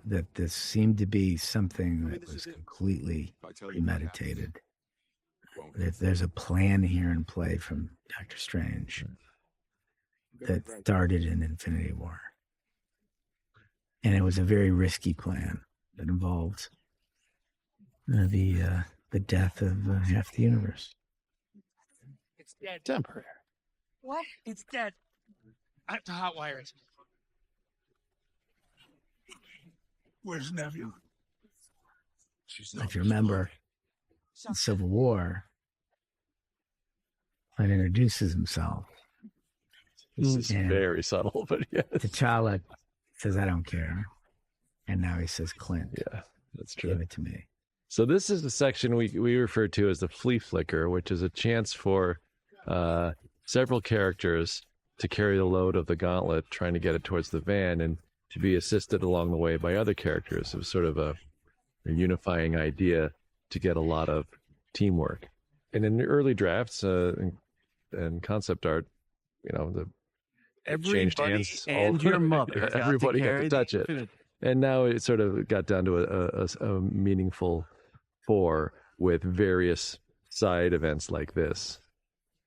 that this seemed to be something that was completely premeditated. There's a plan here in play from Doctor Strange that started in Infinity War. And it was a very risky plan that involved the death of half the universe. It's dead. Temporary. What? It's dead. I have to hotwire it. Where's Nebula? If you remember, in Civil War, when he introduces himself. This is very subtle, but yeah. T'Challa says, I don't care. And now he says, Clint. Yeah, that's true. Give it to me. So this is the section we refer to as the flea flicker, which is a chance for several characters to carry the load of the gauntlet, trying to get it towards the van, and to be assisted along the way by other characters. It was sort of a unifying idea to get a lot of teamwork. And in the early drafts and concept art, it changed hands. And your mother. Everybody got to touch it. And now it sort of got down to a meaningful 4 with various side events like this,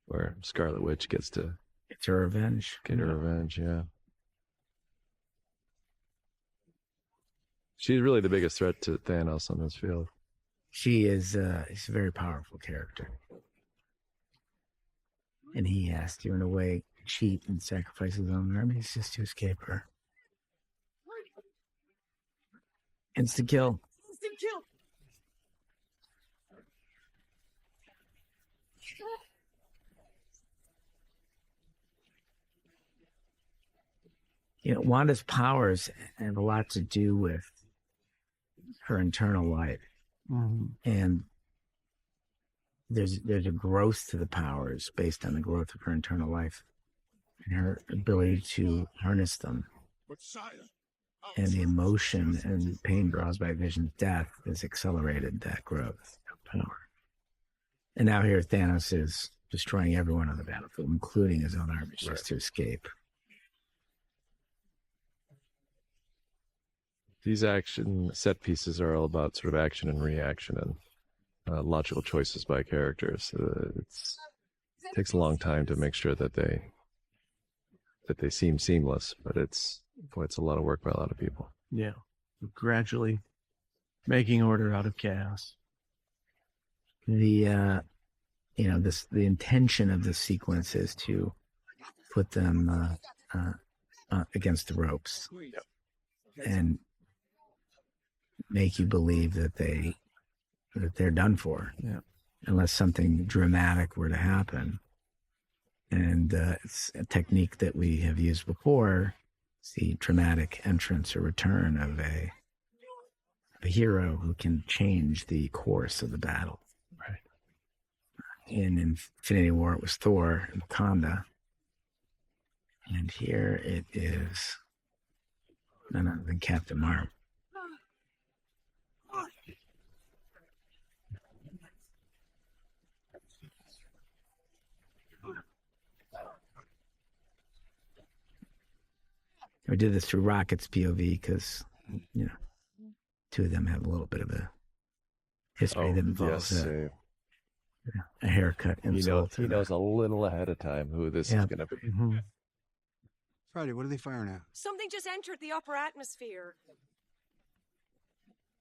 where Scarlet Witch gets to get her revenge. Yeah. She's really the biggest threat to Thanos on this field. She is she's a very powerful character. And he has to, in a way, cheat and sacrifice his own armies just to escape her. Instant kill. Instant kill! Wanda's powers have a lot to do with her internal life. Mm-hmm. And there's a growth to the powers based on the growth of her internal life and her ability to harness them. And the emotion and pain caused by Vision's death has accelerated that growth of power. And now here Thanos is destroying everyone on the battlefield, including his own army, just to escape. These action set pieces are all about sort of action and reaction and logical choices by characters. It takes a long time to make sure that they seem seamless, but it's a lot of work by a lot of people. Yeah, gradually making order out of chaos. The intention of the sequence is to put them against the ropes and make you believe that they're done for, unless something dramatic were to happen. And it's a technique that we have used before. It's the dramatic entrance or return of a hero who can change the course of the battle. Right. In Infinity War, it was Thor and Wakanda. And here it is none other than Captain Marvel. We did this through Rocket's POV because, two of them have a little bit of a history that involves a haircut insult. He knows a little ahead of time who this is going to be. Mm-hmm. Friday, what are they firing at? Something just entered the upper atmosphere.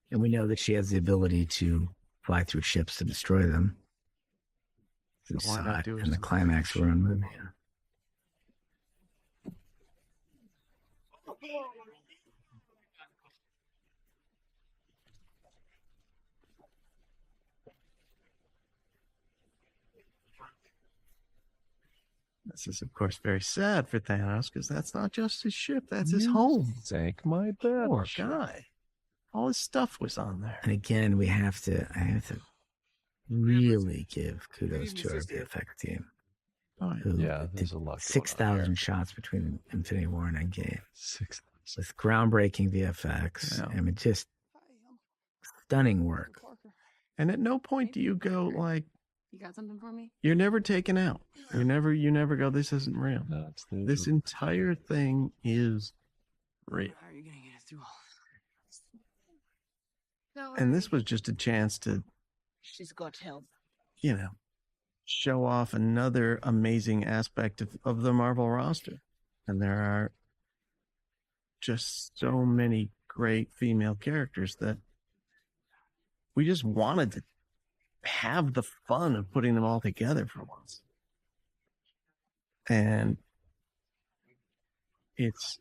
And we know that she has the ability to fly through ships to destroy them. We saw it in the climax of our own movie. This is, of course, very sad for Thanos because that's not just his ship, that's his home. Sank my bed. Poor guy. All his stuff was on there. And again, I have to really give kudos to our VFX team. There's a lot. 6,000 shots between Infinity War and Endgame. With groundbreaking VFX. Yeah. I mean, just stunning work. And at no point do you go like, You got something for me? you're never taken out. You never go, this isn't real. No, this entire thing is real. How are you gonna get us through all this? And this was just a chance to, She's got help. show off another amazing aspect of the Marvel roster. And there are just so many great female characters that we just wanted to have the fun of putting them all together for once. And it's,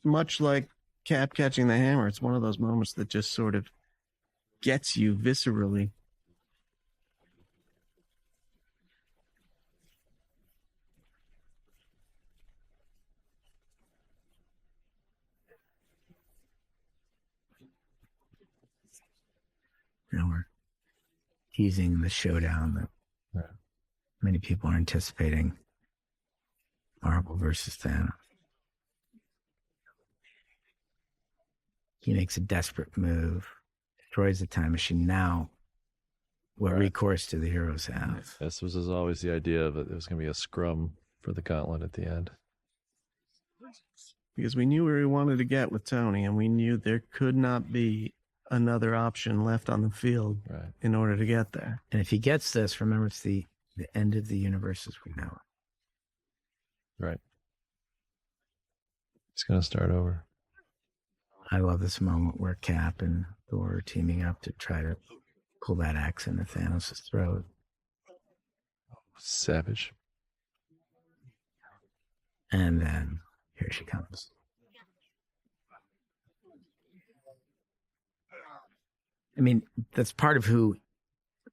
much like Cap catching the hammer, it's one of those moments that just sort of gets you viscerally. We're teasing the showdown that many people are anticipating. Marvel versus Thanos. He makes a desperate move, destroys the time machine. Now, what recourse do the heroes have? This was always the idea that there was going to be a scrum for the gauntlet at the end. Because we knew where we wanted to get with Tony, and we knew there could not be another option left on the field in order to get there. And if he gets this, remember, it's the end of the universe as we know it. Right. It's going to start over. I love this moment where Cap and Thor are teaming up to try to pull that axe into Thanos' throat. Savage. And then here she comes. I mean, that's part of who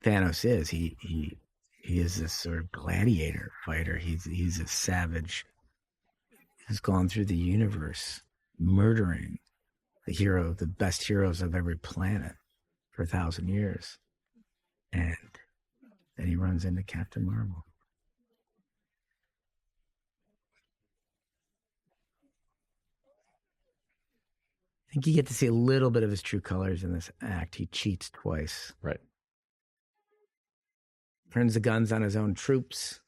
Thanos is. He He is this sort of gladiator fighter. He's a savage who's gone through the universe murdering the best heroes of every planet for 1,000 years. And then he runs into Captain Marvel. I think you get to see a little bit of his true colors in this act. He cheats twice. Right. Turns the guns on his own troops.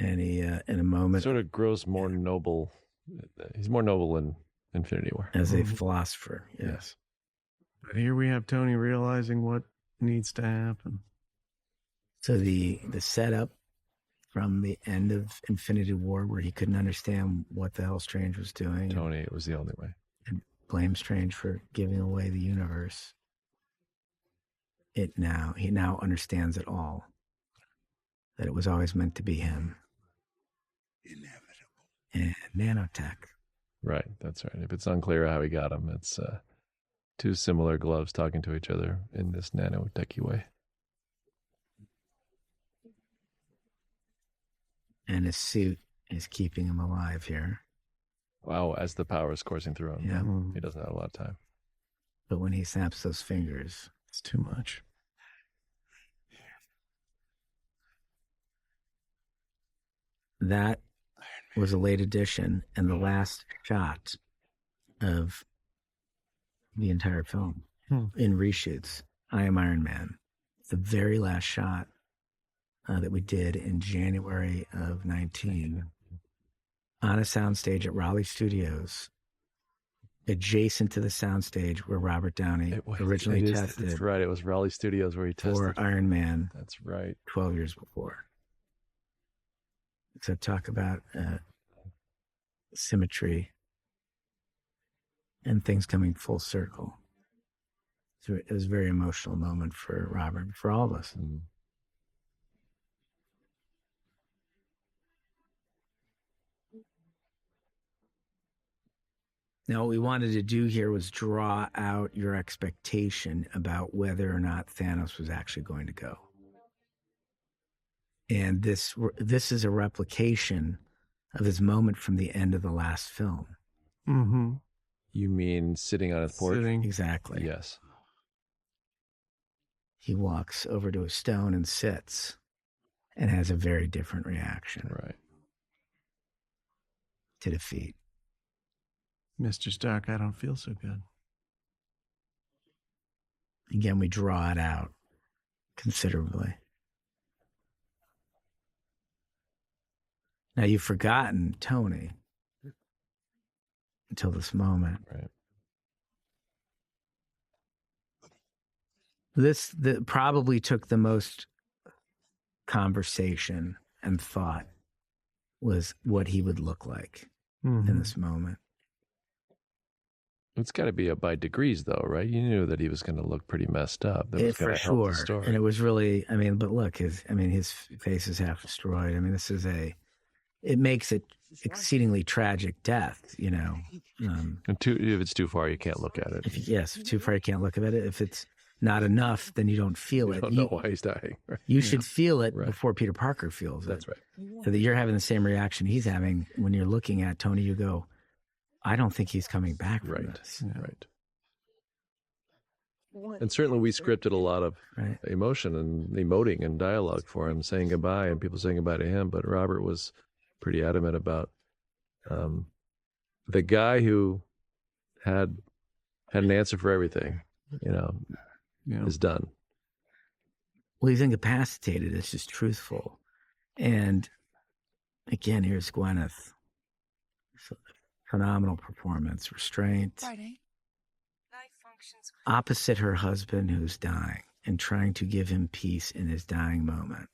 And he, in a moment... Sort of grows more noble. He's more noble in Infinity War. As a philosopher, yes. But here we have Tony realizing what needs to happen. So the setup from the end of Infinity War, where he couldn't understand what the hell Strange was doing. Tony, it was the only way. And blame Strange for giving away the universe. He now understands it all. That it was always meant to be him. Inevitable. And nanotech. Right, that's right. If it's unclear how he got him, it's two similar gloves talking to each other in this nanotechy way. And his suit is keeping him alive here. Wow, as the power is coursing through him. Yeah. He doesn't have a lot of time. But when he snaps those fingers, it's too much. That was a late addition and the last shot of the entire film in reshoots. I Am Iron Man. The very last shot that we did in January of 19 on a soundstage at Raleigh Studios, adjacent to the soundstage where Robert Downey originally tested. That's right. It was Raleigh Studios where he tested for Iron Man. That's right. 12 years before. So talk about symmetry and things coming full circle. So it was a very emotional moment for Robert, for all of us. Mm. Now, what we wanted to do here was draw out your expectation about whether or not Thanos was actually going to go. And this is a replication of his moment from the end of the last film. Mm-hmm. You mean sitting on his porch? Exactly. Yes. He walks over to a stone and sits and has a very different reaction. Right. To defeat. Mr. Stark, I don't feel so good. Again, we draw it out considerably. Now, you've forgotten Tony until this moment. Right. This probably took the most conversation and thought was what he would look like in this moment. It's got to be by degrees, though, right? You knew that he was going to look pretty messed up. That was For help the sure. story. And it was really, but look, his face is half destroyed. It makes it exceedingly tragic death, you know. And if it's too far, you can't look at it. If too far, you can't look at it. If it's not enough, then you don't feel it. You don't know why he's dying. Right? You should feel it before Peter Parker feels it. That's right. So that you're having the same reaction he's having when you're looking at Tony. You go, I don't think he's coming back from this. Right. And certainly we scripted a lot of emotion and emoting and dialogue for him, saying goodbye and people saying goodbye to him. But Robert was pretty adamant about the guy who had an answer for everything, is done. Well, he's incapacitated. It's just truthful. And again, here's Gwyneth. Phenomenal performance, restraint. Opposite her husband who's dying and trying to give him peace in his dying moment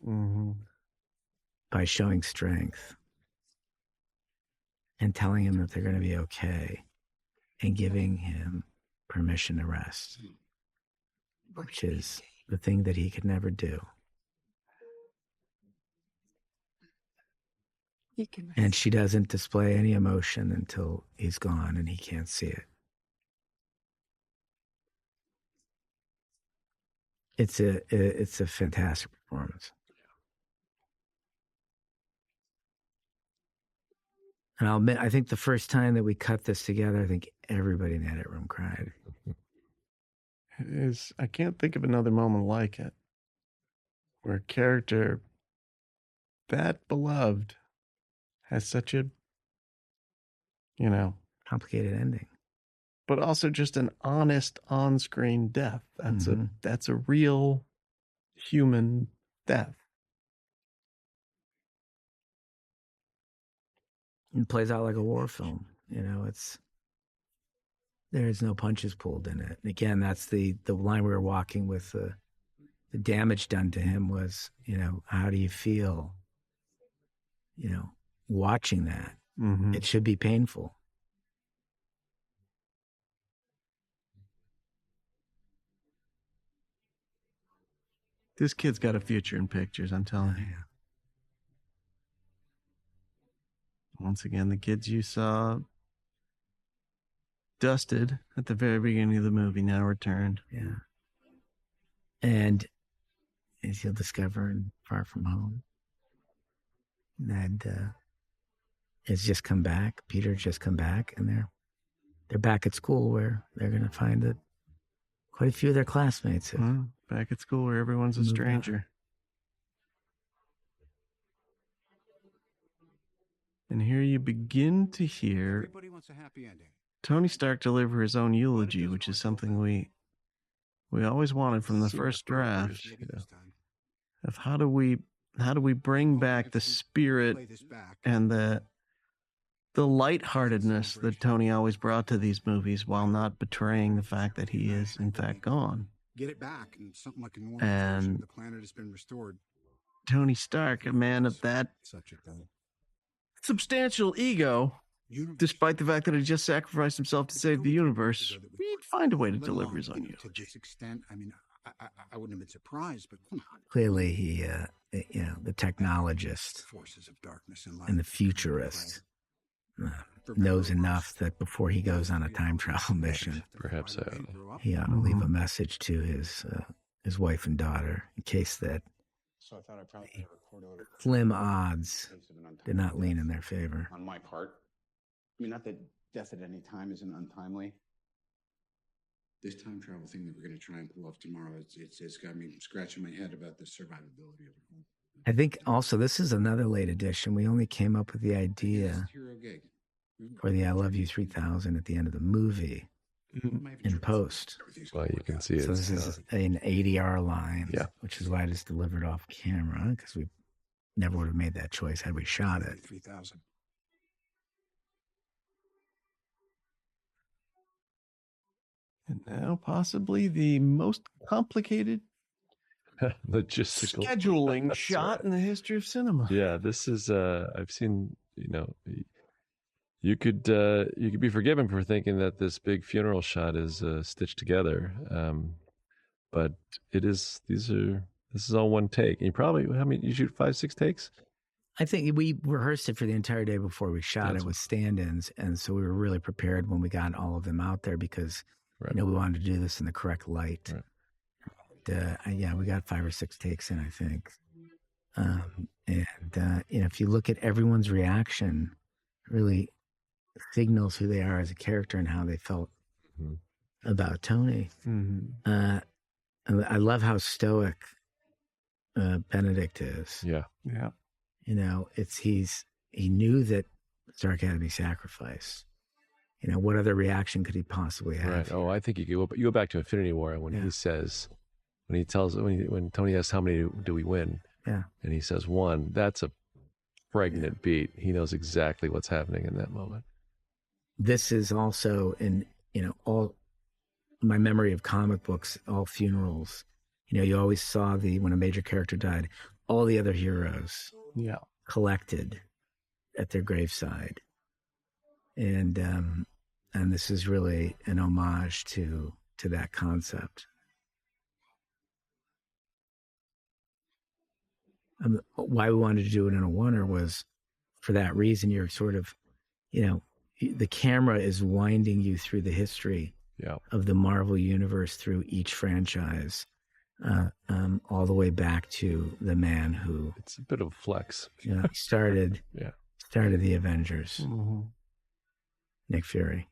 by showing strength and telling him that they're going to be okay and giving him permission to rest, which is the thing that he could never do. And she doesn't display any emotion until he's gone and he can't see it. It's a fantastic performance. And I'll admit, I think the first time that we cut this together, I think everybody in the edit room cried. It is. I can't think of another moment like it, where a character that beloved has such a, complicated ending, but also just an honest on-screen death. That's a real human death. It plays out like a war film. There's no punches pulled in it. And again, that's the line we were walking with. The damage done to him was, how do you feel, watching that? Mm-hmm. It should be painful. This kid's got a future in pictures, I'm telling you. Once again, the kids you saw dusted at the very beginning of the movie now returned. Yeah. And as you'll discover in Far From Home, that has just come back. Peter's just come back, and they're back at school where they're going to find that quite a few of their classmates have back at school where everyone's a stranger. And here you begin to hear Everybody wants a happy ending. Tony Stark deliver his own eulogy, which is something we always wanted from the first draft. Of how do we bring back the spirit and the lightheartedness that Tony always brought to these movies while not betraying the fact that he is in fact gone. Get it back and something like a normal And version. The planet has been restored. Tony Stark, a man of that substantial ego, despite the fact that he just sacrificed himself to save the universe, he'd find a way to deliver his own eulogy. To this extent, I mean, I wouldn't have been surprised, but come on. Clearly, he, the technologist Forces of darkness and light. and the futurist knows enough that before he goes on a time travel mission, perhaps he ought to leave a message to his wife and daughter in case that So I thought I probably slim odds did not lean in their favor. on my part. I mean, not that death at any time isn't untimely. This time travel thing that we're going to try and pull off tomorrow, it's got me scratching my head about the survivability of it. I think also this is another late addition. We only came up with the idea Hero gig. for the I Love You 3000 at the end of the movie in post. Well, you can see it. So this is an ADR line, which is why I just delivered off camera, because we never would have made that choice had we shot it. 3000. And now possibly the most complicated logistical scheduling That's shot right. in the history of cinema. Yeah, this is I've seen, you could be forgiven for thinking that this big funeral shot is stitched together. But this is all one take. And you shoot 5-6 takes? I think we rehearsed it for the entire day before we shot it with stand-ins, and so we were really prepared when we got all of them out there because we wanted to do this in the correct light. Right. We got 5 or 6 takes in, I think. If you look at everyone's reaction, it really signals who they are as a character and how they felt about Tony. Mm-hmm. I love how stoic Benedict is. Yeah. Yeah. He knew that Stark had to be sacrificed. What other reaction could he possibly have? Right. Oh, I think you go back to Infinity War when he says, when Tony asks how many do we win? Yeah. And he says 1. That's a pregnant beat. He knows exactly what's happening in that moment. This is also in all my memory of comic books, all funerals. You always saw when a major character died, all the other heroes collected at their graveside. And this is really an homage to that concept. Why we wanted to do it in a oneer was for that reason. You're sort of, the camera is winding you through the history of the Marvel universe through each franchise, all the way back to the man who it's a bit of a flex. started Started the Avengers. Mm-hmm. Nick Fury.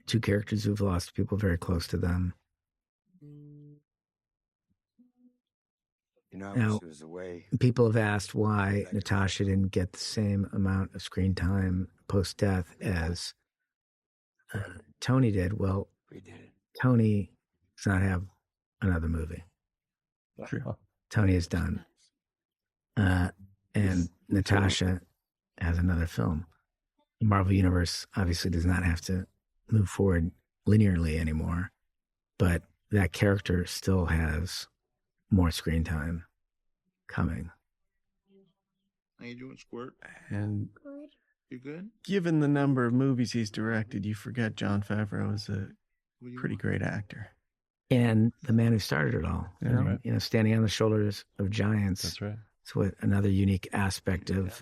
Two characters who've lost people very close to them. You know, I Now, wish there was a way. people have asked why Natasha didn't get the same amount of screen time post-death as Tony did. Well, Tony does not have another movie. True. Tony is done. And Natasha has another film. The Marvel Universe obviously does not have to move forward linearly anymore, but that character still has more screen time coming. How you doing, Squirt? And You good? given the number of movies he's directed, you forget Jon Favreau is a pretty great actor. And the man who started it all, Yeah. Right. you know, standing on the shoulders of giants. That's right. It's what another unique aspect of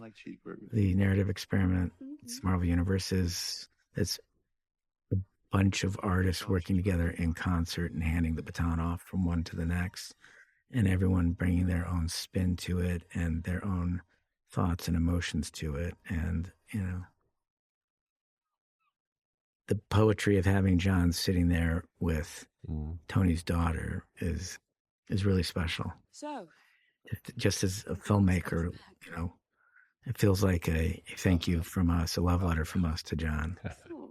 the narrative experiment. It's Marvel Universe is it's a bunch of artists working together in concert and handing the baton off from one to the next, and everyone bringing their own spin to it and their own thoughts and emotions to it. And, you know, the poetry of having John sitting there with Tony's daughter is really special. So, Just as a filmmaker, you know, it feels like a thank you from us, a love letter from us to John. oh,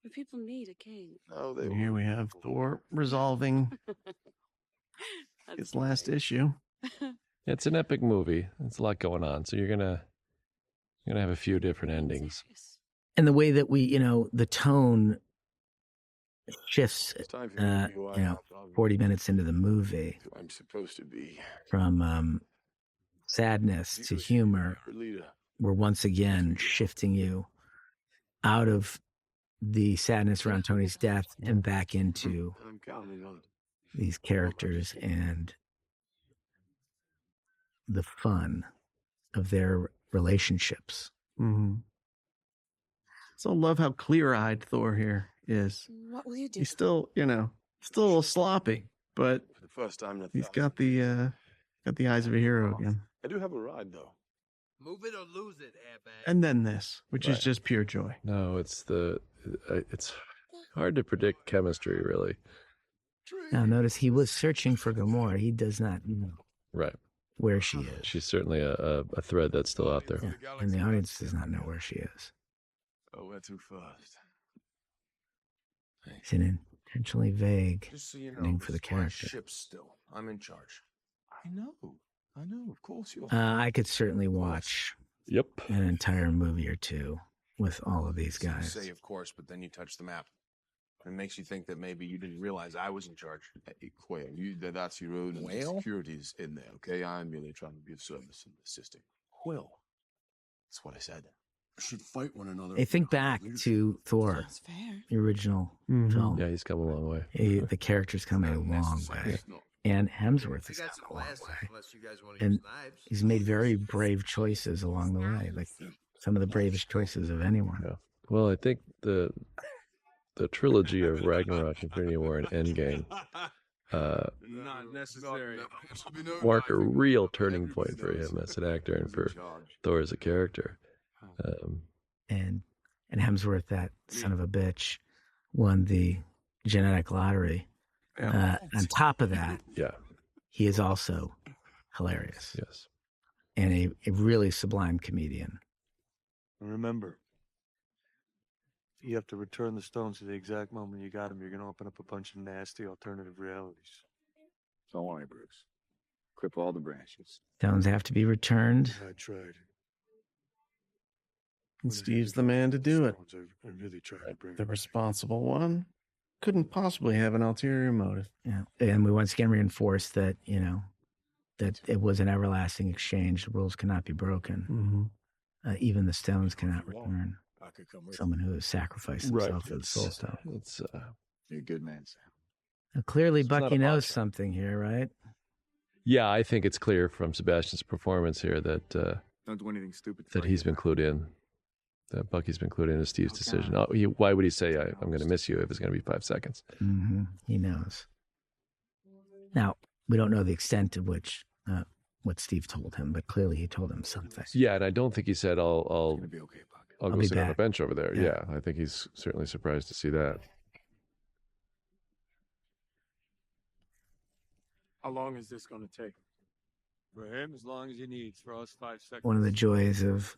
but people need a king. Oh, And here we have Thor resolving his last issue. It's an epic movie. It's a lot going on. So you're gonna have a few different endings. And the way that we, you know, the tone shifts, you know, 40 minutes into the movie I'm supposed to be. from sadness to humor. We're once again shifting you out of the sadness around Tony's death and back into I'm counting on it. these characters and the fun of their relationships. Mm-hmm. So I love how clear-eyed Thor here is. What will you do? He's still, you know, still a little sloppy, but For the first time in he's got the eyes of a hero again. I do have a ride though. Move it or lose it, airbag. And then this, which is just pure joy. No, it's hard to predict chemistry, really. Now, notice he was searching for Gamora. He does not know Right. where she is. She's certainly a thread that's still out there. Yeah. And the audience does not know where she is. Oh, we're too fast. It's an intentionally vague Just so you know, ending for the this is my character. ship still. I'm in charge. I know. Of course you are. I could certainly watch an entire movie or two with all of these You guys. say, of course, but then you touch the map. It makes you think that maybe you didn't realize I was in charge. Hey, Quail, that's your own Whale? security's in there, okay? I'm merely trying to be of service and assisting. Quill. That's what I said. Should fight one another. Hey, think back to Thor, the original film. Yeah, he's come a long way. The character's come a long way. And Hemsworth has come a long way. And he's made very brave choices along the way, like some of the bravest choices of anyone. Yeah. Well, I think the trilogy of Ragnarok, Infinity War, and Endgame Not necessary. mark a real turning point for him as an actor and for Thor as a character. And Hemsworth, that son of a bitch, won the genetic lottery. On top of that, he is also hilarious. Yes. And a really sublime comedian. Remember, you have to return the stones at the exact moment you got them. You're going to open up a bunch of nasty alternative realities. Don't worry, Bruce. Clip all the branches. Stones have to be returned. I tried. And Steve's the man to do it. I really tried to bring The responsible one couldn't possibly have an ulterior motive. Yeah. And we once again reinforce that, you know, that it was an everlasting exchange. The rules cannot be broken. Even the stones cannot return someone who has sacrificed himself for the soul stone. You're a good man, Sam. Now, clearly, not Bucky a knows something here, right? Yeah, I think it's clear from Sebastian's performance here that Don't do anything stupid. that he's been clued in. That Bucky's been clued into Steve's decision. Why would he say, I'm going to miss you if it's going to be 5 seconds? He knows. Now, We don't know the extent of which what Steve told him, but clearly he told him something. Yeah, and I don't think he said, I'll Be okay, Buck. I'll go be sit on the back. bench over there. Yeah. Yeah, I think he's certainly surprised to see that. How long is this going to take? For him, as long as he needs. For us, 5 seconds. One of the joys of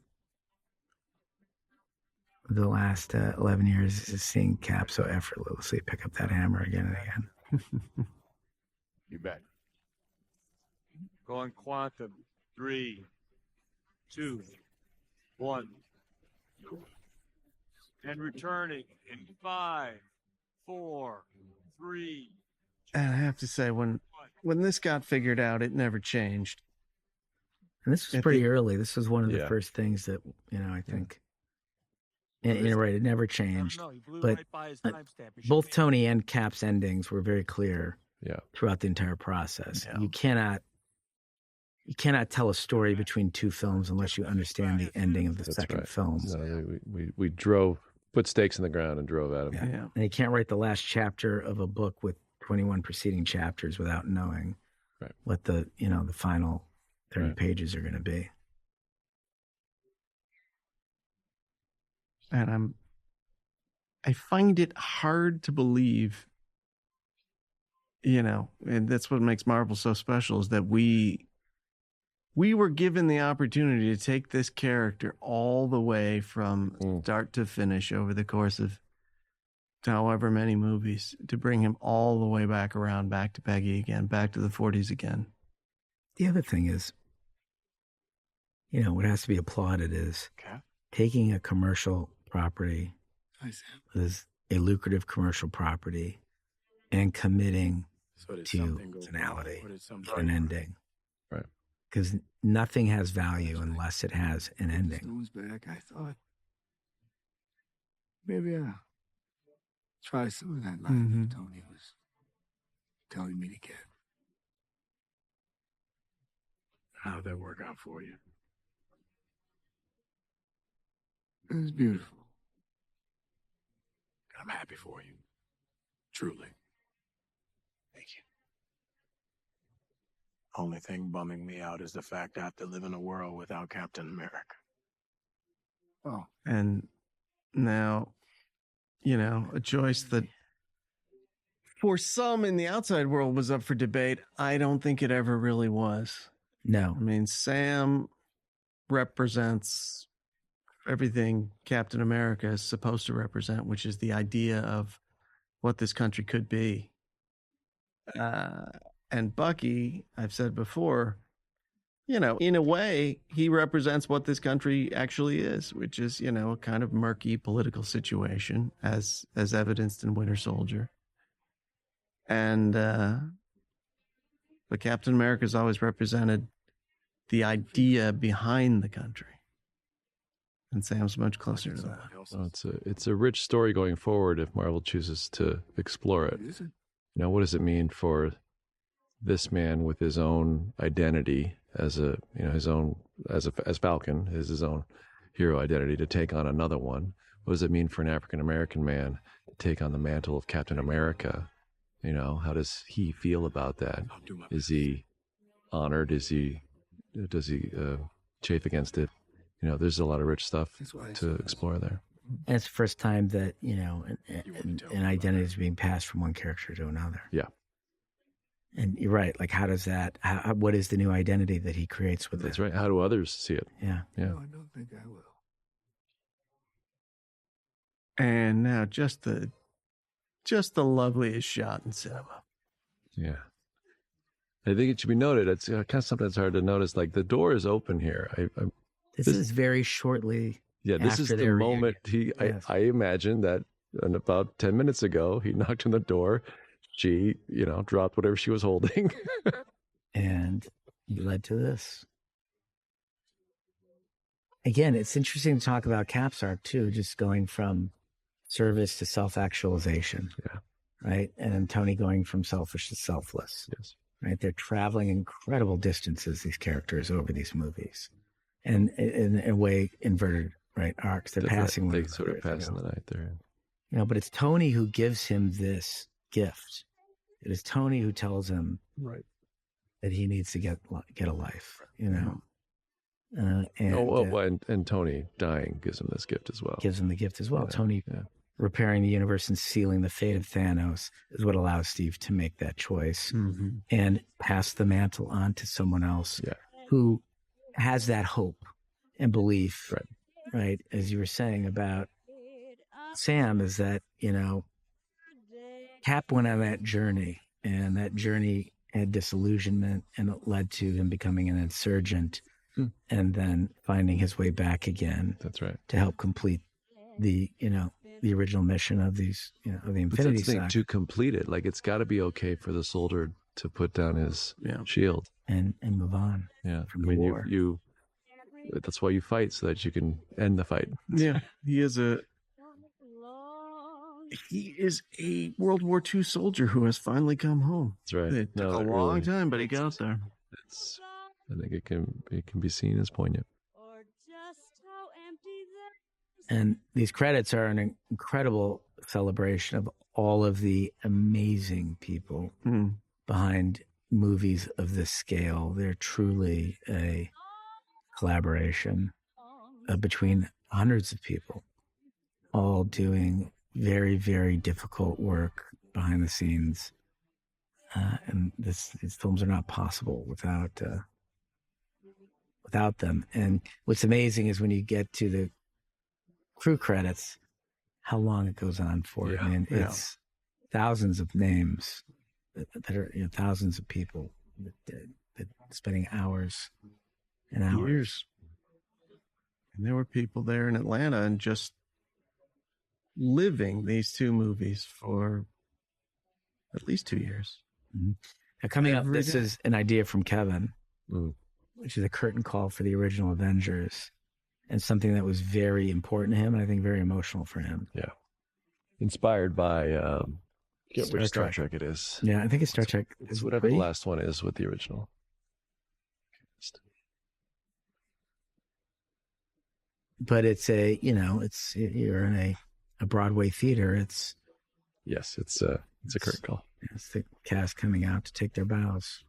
the last 11 years is seeing Cap so effortlessly pick up that hammer again and again. You bet. Going quantum. 3, 2, 1. And returning in 5, 4, 3. And I have to say, when this got figured out, it never changed. And this was pretty early. This was one of the first things that, I think, and you're right, it never changed. But both Tony and Cap's endings were very clear throughout the entire process. Yeah. You cannot tell a story between two films unless you understand the ending of the second film. No, we put stakes in the ground and drove at him. Yeah. And you can't write the last chapter of a book with 21 preceding chapters without knowing what the final 30 pages are going to be. And I find it hard to believe, and that's what makes Marvel so special, is that we were given the opportunity to take this character all the way from start to finish over the course of however many movies, to bring him all the way back around, back to Peggy again, back to the 40s again. The other thing is, what has to be applauded is taking a commercial property, is a lucrative commercial property, and committing to finality, an ending. Right. Because nothing has value unless it has an ending. Stone's back. I thought maybe I'll try some of that life Tony was telling me to get. How'd that work out for you? It was beautiful. I'm happy for you. Truly. Thank you. Only thing bumming me out is the fact I have to live in a world without Captain America. Oh. And now, a choice that for some in the outside world was up for debate. I don't think it ever really was. No. I mean, Sam represents everything Captain America is supposed to represent, which is the idea of what this country could be. And Bucky, I've said before, in a way, he represents what this country actually is, which is, a kind of murky political situation, as evidenced in Winter Soldier. And but Captain America's always represented the idea behind the country. And Sam's much closer to that. Well, it's a rich story going forward if Marvel chooses to explore it. What does it mean for this man with his own identity as as Falcon, his own hero identity, to take on another one? What does it mean for an African American man to take on the mantle of Captain America? How does he feel about that? Is he honored? Does he chafe against it? There's a lot of rich stuff to explore there. And it's the first time that, an identity is being passed from one character to another. Yeah. And you're right. Like, how does that, what is the new identity that he creates with it? That's right. How do others see it? Yeah. Yeah. No, I don't think I will. And now just the loveliest shot in cinema. Yeah. I think it should be noted. It's kind of something that's hard to notice. Like, the door is open here. This is very shortly. Yeah, this is the moment I imagine that about 10 minutes ago, he knocked on the door. She, dropped whatever she was holding. And he led to this. Again, it's interesting to talk about Cap's arc, too, just going from service to self-actualization. Yeah. Right? And then Tony going from selfish to selfless. Yes. Right? They're traveling incredible distances, these characters, over these movies. And in a way, inverted, right, arcs. They're passing. They sort of pass in the night there. But it's Tony who gives him this gift. It is Tony who tells him, right, that he needs to get a life, you know. And Tony dying gives him this gift as well. Gives him the gift as well. Yeah, Tony yeah. repairing the universe and sealing the fate of Thanos is what allows Steve to make that choice and pass the mantle on to someone else who has that hope and belief, right? As you were saying about Sam, is that, you know, Cap went on that journey, and that journey had disillusionment, and it led to him becoming an insurgent and then finding his way back again. That's right. To help complete the, you know, the original mission of these, you know, of the Infinity Saga. To complete it, like, it's got to be okay for the soldier to put down his shield and move on. Yeah, from I mean, war. you that's why you fight, so that you can end the fight. Yeah, he is a World War II soldier who has finally come home. That's right. It took a long time, but he got there. I think it can be seen as poignant. And these credits are an incredible celebration of all of the amazing people behind movies of this scale. They're truly a collaboration between hundreds of people, all doing very, very difficult work behind the scenes. And these films are not possible without them. And what's amazing is when you get to the crew credits, how long it goes on for. I mean, it's thousands of names that are, you know, thousands of people that spending hours and hours. Years. And there were people there in Atlanta and just living these two movies for at least 2 years. Now, coming up, this day. is an idea from Kevin, which is a curtain call for the original Avengers, and something that was very important to him, and I think very emotional for him. Yeah, inspired by which Star Trek it is. Yeah, I think it's Star Trek. It's whatever the last one is with the original. But it's you're in a Broadway theater. It's a curtain call. It's the cast coming out to take their bows.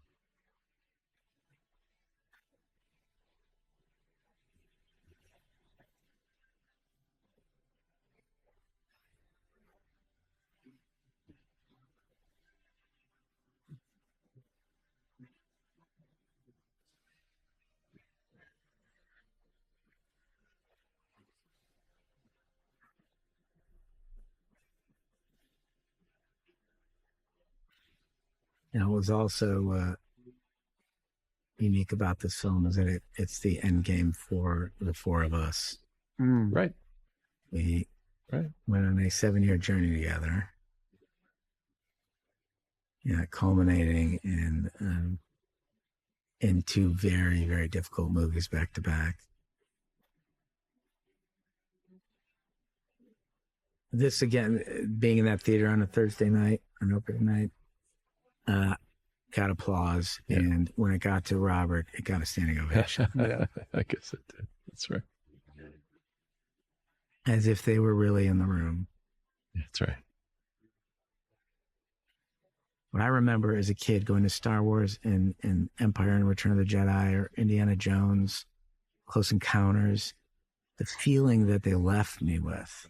You know, what was also unique about this film is that it's the end game for the four of us. Right. We went on a 7-year journey together. Yeah, culminating in two very, very difficult movies back to back. This, again, being in that theater on a Thursday night, an opening night, got applause. Yeah. And when it got to Robert, it got a standing ovation. I guess it did. That's right. As if they were really in the room. That's right. What I remember as a kid going to Star Wars and Empire and Return of the Jedi or Indiana Jones, Close Encounters, the feeling that they left me with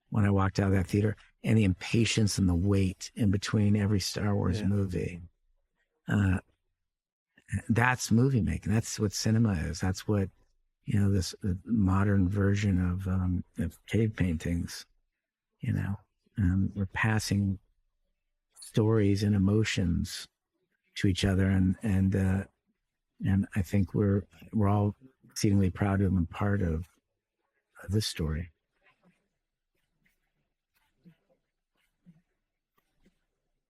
when I walked out of that theater, and the impatience and the wait in between every Star Wars movie. That's movie making. That's what cinema is. That's what, you know, this modern version of cave paintings, you know. We're passing stories and emotions to each other, and I think we're all exceedingly proud to have been part of this story.